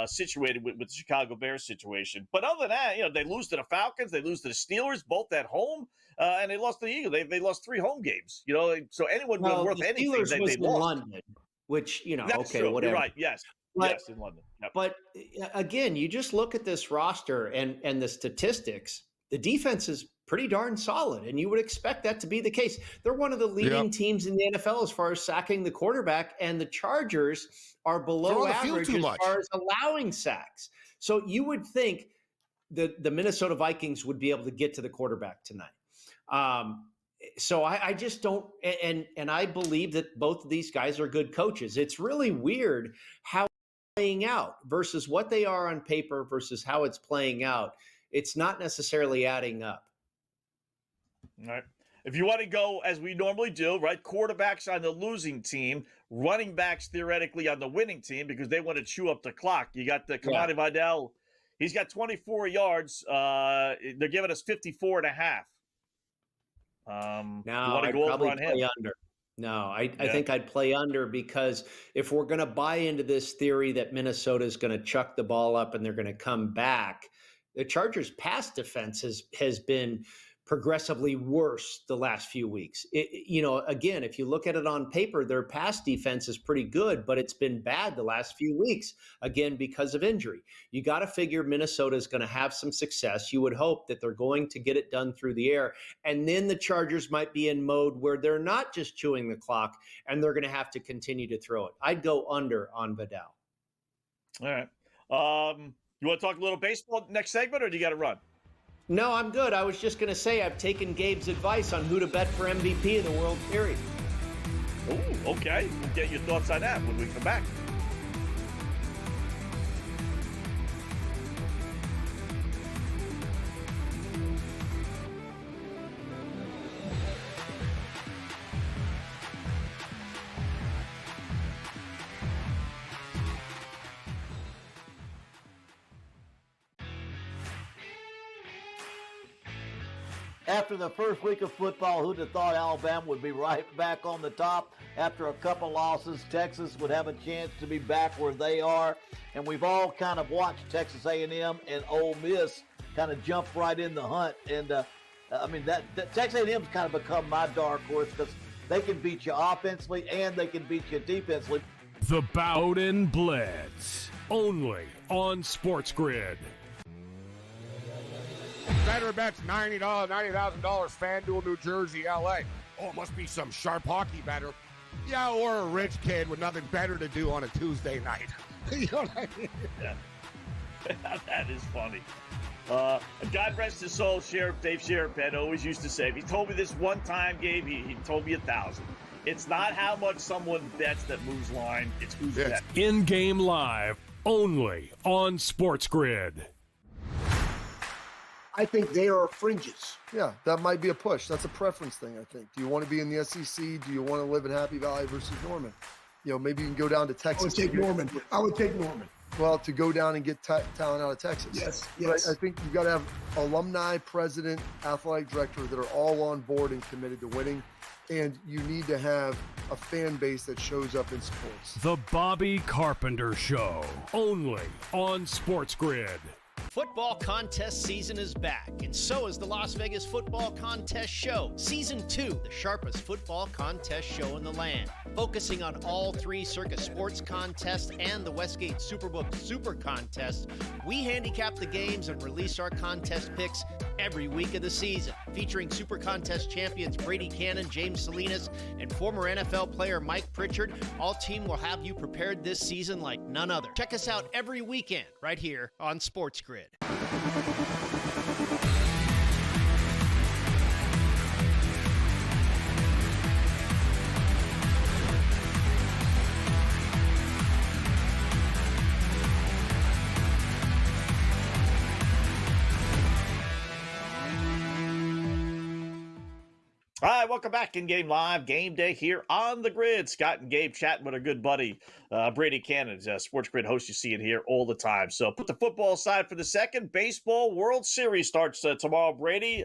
S4: situated with the Chicago Bears situation. But other than that, they lose to the Falcons, they lose to the Steelers, both at home, and they lost to the Eagles. They lost 3 home games. So anyone worth
S10: the
S4: anything,
S10: Steelers
S4: they
S10: was in
S4: lost.
S10: London, which
S4: That's
S10: okay,
S4: true.
S10: whatever.
S4: You're right. Yes. Yes, in London. Yep.
S10: But again, you just look at this roster and the statistics. The defense is pretty darn solid, and you would expect that to be the case. They're one of the leading teams in the NFL as far as sacking the quarterback, and the Chargers are below average as far as allowing sacks. So you would think the Minnesota Vikings would be able to get to the quarterback tonight. So I just don't, and I believe that both of these guys are good coaches. It's really weird how playing out versus what they are on paper versus how it's playing out. It's not necessarily adding up.
S4: All right. If you want to go as we normally do, right? Quarterbacks on the losing team, running backs theoretically on the winning team because they want to chew up the clock. You got the Kamani Vidal. He's got 24 yards. They're giving us 54.5.
S10: No, I'd probably play under. No, I think I'd play under because if we're going to buy into this theory that Minnesota is going to chuck the ball up and they're going to come back, the Chargers' pass defense has been progressively worse the last few weeks. Again, if you look at it on paper, their pass defense is pretty good, but it's been bad the last few weeks, again, because of injury. You got to figure Minnesota is going to have some success. You would hope that they're going to get it done through the air. And then the Chargers might be in mode where they're not just chewing the clock and they're going to have to continue to throw it. I'd go under on Vidal.
S4: All right. You want to talk a little baseball next segment, or do you got to run?
S10: No, I'm good. I was just going to say I've taken Gabe's advice on who to bet for MVP in the World Series.
S4: Oh, okay. We'll get your thoughts on that when we come back.
S6: After the first week of football, who'd have thought Alabama would be right back on the top? After a couple losses, Texas would have a chance to be back where they are. And we've all kind of watched Texas A&M and Ole Miss kind of jump right in the hunt. And, that Texas A&M's kind of become my dark horse because they can beat you offensively and they can beat you defensively.
S3: The Bowden Blitz, only on SportsGrid.
S5: Better bets, $90,000, FanDuel, New Jersey, LA. Oh, it must be some sharp hockey better. Yeah, or a rich kid with nothing better to do on a Tuesday night. You know what I mean?
S4: Yeah. That is funny. God rest his soul, Dave Sheriff always used to say, if he told me this one time, Gabe, he told me 1,000. It's not how much someone bets that moves line, it's who's betting.
S3: In-game live, only on SportsGrid.
S9: I think they are fringes.
S7: Yeah, that might be a push. That's a preference thing, I think. Do you want to be in the SEC? Do you want to live in Happy Valley versus Norman? Maybe you can go down to Texas.
S9: I would take Norman.
S7: Well, to go down and get talent out of Texas.
S9: Yes.
S7: But I think you've got to have alumni, president, athletic director that are all on board and committed to winning. And you need to have a fan base that shows up in sports.
S3: The Bobby Carpenter Show, only on SportsGrid.
S8: Football contest season is back, and so is the Las Vegas Football Contest Show. Season 2, the sharpest football contest show in the land. Focusing on all 3 Circus Sports contests and the Westgate Superbook Super Contest, we handicap the games and release our contest picks every week of the season. Featuring Super Contest champions Brady Cannon, James Salinas, and former NFL player Mike Pritchard, all team will have you prepared this season like none other. Check us out every weekend right here on SportsGrid.
S4: All right, welcome back in Game Live, Game Day here on the grid. Scott and Gabe chatting with our good buddy Brady Cannon, SportsGrid host you see in here all the time. So put the football aside for the second. Baseball World Series starts tomorrow, Brady.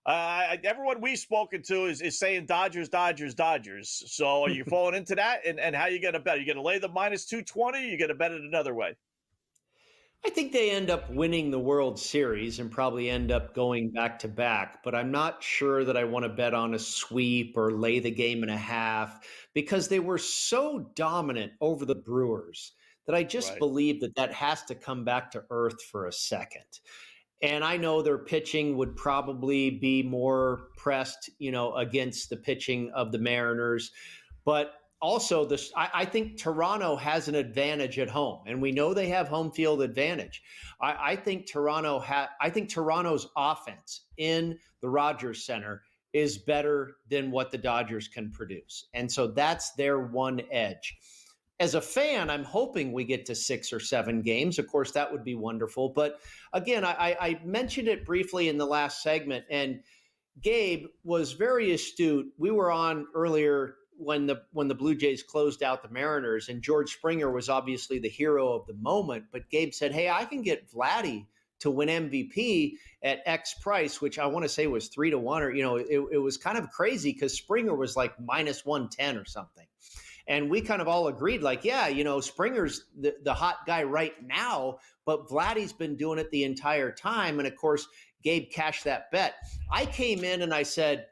S4: Everyone we've spoken to is saying Dodgers, Dodgers, Dodgers. So are you falling into that? And how you going to bet? Are you going to lay the minus 220? Or are you going to bet it another way?
S10: I think they end up winning the World Series and probably end up going back to back, but I'm not sure that I want to bet on a sweep or lay the game and a half because they were so dominant over the Brewers that I just believe that has to come back to earth for a second. And I know their pitching would probably be more pressed, against the pitching of the Mariners, but also, I think Toronto has an advantage at home, and we know they have home field advantage. I think Toronto's offense in the Rogers Center is better than what the Dodgers can produce, and so that's their one edge. As a fan, I'm hoping we get to 6 or 7 games. Of course, that would be wonderful. But again, I mentioned it briefly in the last segment, and Gabe was very astute. We were on earlier when the Blue Jays closed out the Mariners, and George Springer was obviously the hero of the moment. But Gabe said, hey, I can get Vladdy to win MVP at X price, which I want to say was 3-1, or, it was kind of crazy because Springer was like minus 110 or something. And we kind of all agreed, like, yeah, Springer's the hot guy right now, but Vladdy's been doing it the entire time. And of course, Gabe cashed that bet. I came in and I said,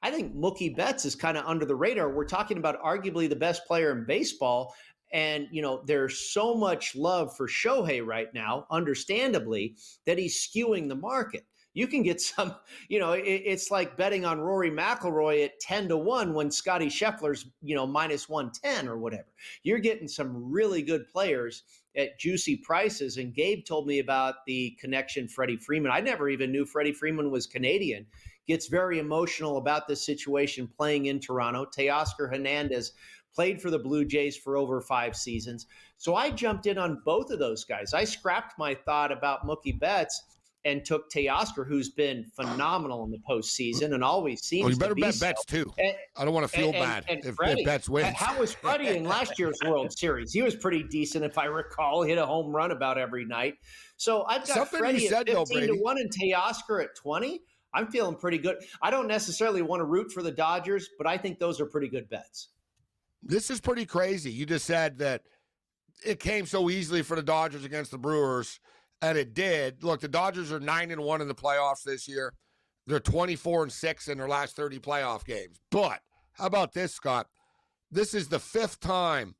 S10: I think Mookie Betts is kind of under the radar. We're talking about arguably the best player in baseball. And, there's so much love for Shohei right now, understandably, that he's skewing the market. You can get some, it's like betting on Rory McIlroy at 10-1 when Scotty Scheffler's, minus 110 or whatever. You're getting some really good players at juicy prices. And Gabe told me about the connection Freddie Freeman. I never even knew Freddie Freeman was Canadian. Gets very emotional about this situation playing in Toronto. Teoscar Hernandez played for the Blue Jays for over 5 seasons. So I jumped in on both of those guys. I scrapped my thought about Mookie Betts and took Teoscar, who's been phenomenal in the postseason and always seems to be.
S5: Well, you better bet Betts too. I don't want to feel bad if Betts wins.
S10: How was Freddie in last year's World Series? He was pretty decent, if I recall. Hit a home run about every night. So I've got Freddie at 15-1 and Teoscar at 20. I'm feeling pretty good. I don't necessarily want to root for the Dodgers, but I think those are pretty good bets.
S5: This is pretty crazy. You just said that it came so easily for the Dodgers against the Brewers, and it did. Look, the Dodgers are 9-1 in the playoffs this year. They're 24-6 in their last 30 playoff games. But how about this, Scott? This is the 5th time,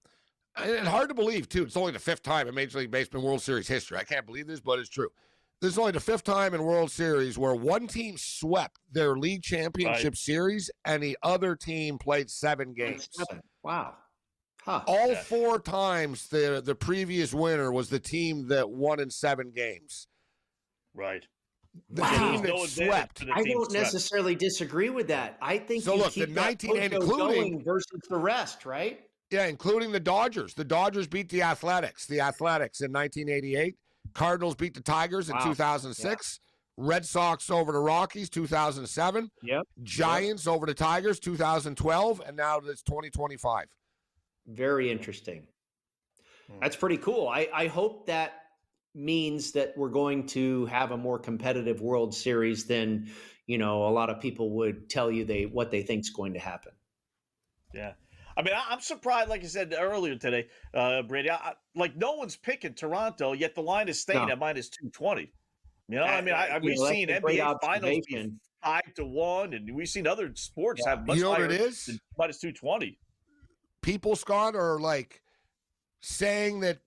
S5: and hard to believe, too. It's only the 5th time in Major League Baseball World Series history. I can't believe this, but it's true. This is only the 5th time in World Series where one team swept their league championship series and the other team played 7 games.
S10: Wow. Huh.
S5: All 4 times the previous winner was the team that won in 7 games.
S4: Right.
S5: The team that swept.
S10: I don't necessarily disagree with that. I think
S5: so. Look,
S10: keep
S5: the 19 and including
S10: versus the rest, right?
S5: Yeah, including the Dodgers. The Dodgers beat the Athletics. The Athletics in 1988. Cardinals beat the Tigers in 2006. Yeah. Red Sox over the Rockies 2007.
S10: Yep.
S5: Giants over the Tigers 2012, and now it's 2025.
S10: Very interesting. That's pretty cool. I hope that means that we're going to have a more competitive World Series than, a lot of people would tell you what they think is going to happen.
S4: Yeah. I mean, I'm surprised, like I said earlier today, Brady, no one's picking Toronto, yet the line is staying at minus 220. We've seen NBA Finals be 5-1, and we've seen other sports have much higher than minus 220.
S5: People, Scott, are saying that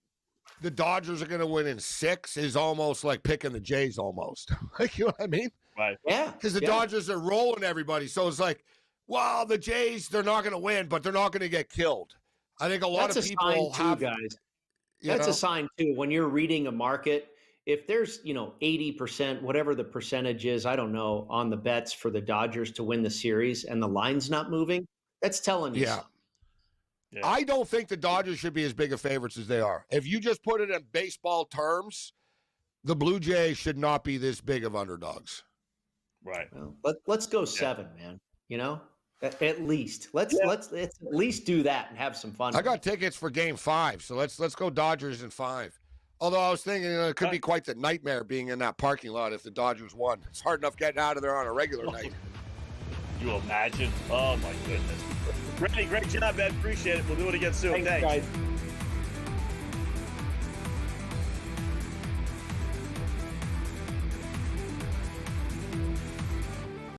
S5: the Dodgers are going to win in 6 is almost like picking the Jays almost. You know what I mean?
S4: Right.
S10: Yeah.
S5: Because the Dodgers are rolling everybody. So it's like, well, the Jays, they're not going to win, but they're not going to get killed. I think a lot of people have.
S10: Guys. That's a sign, too. When you're reading a market, if there's, 80%, whatever the percentage is, I don't know, on the bets for the Dodgers to win the series and the line's not moving, that's telling you something.
S5: Yeah. I don't think the Dodgers should be as big of favorites as they are. If you just put it in baseball terms, the Blue Jays should not be this big of underdogs.
S4: Right.
S10: Well, let's go 7, man. You know, at least let's at least do that and have some fun.
S5: I got tickets for Game 5, so let's go Dodgers in 5. Although I was thinking it could be quite the nightmare being in that parking lot if the Dodgers won. It's hard enough getting out of there on a regular night.
S4: You imagine? Oh my goodness. Great job, man. Appreciate it. We'll do it again soon.
S10: Thanks. Guys.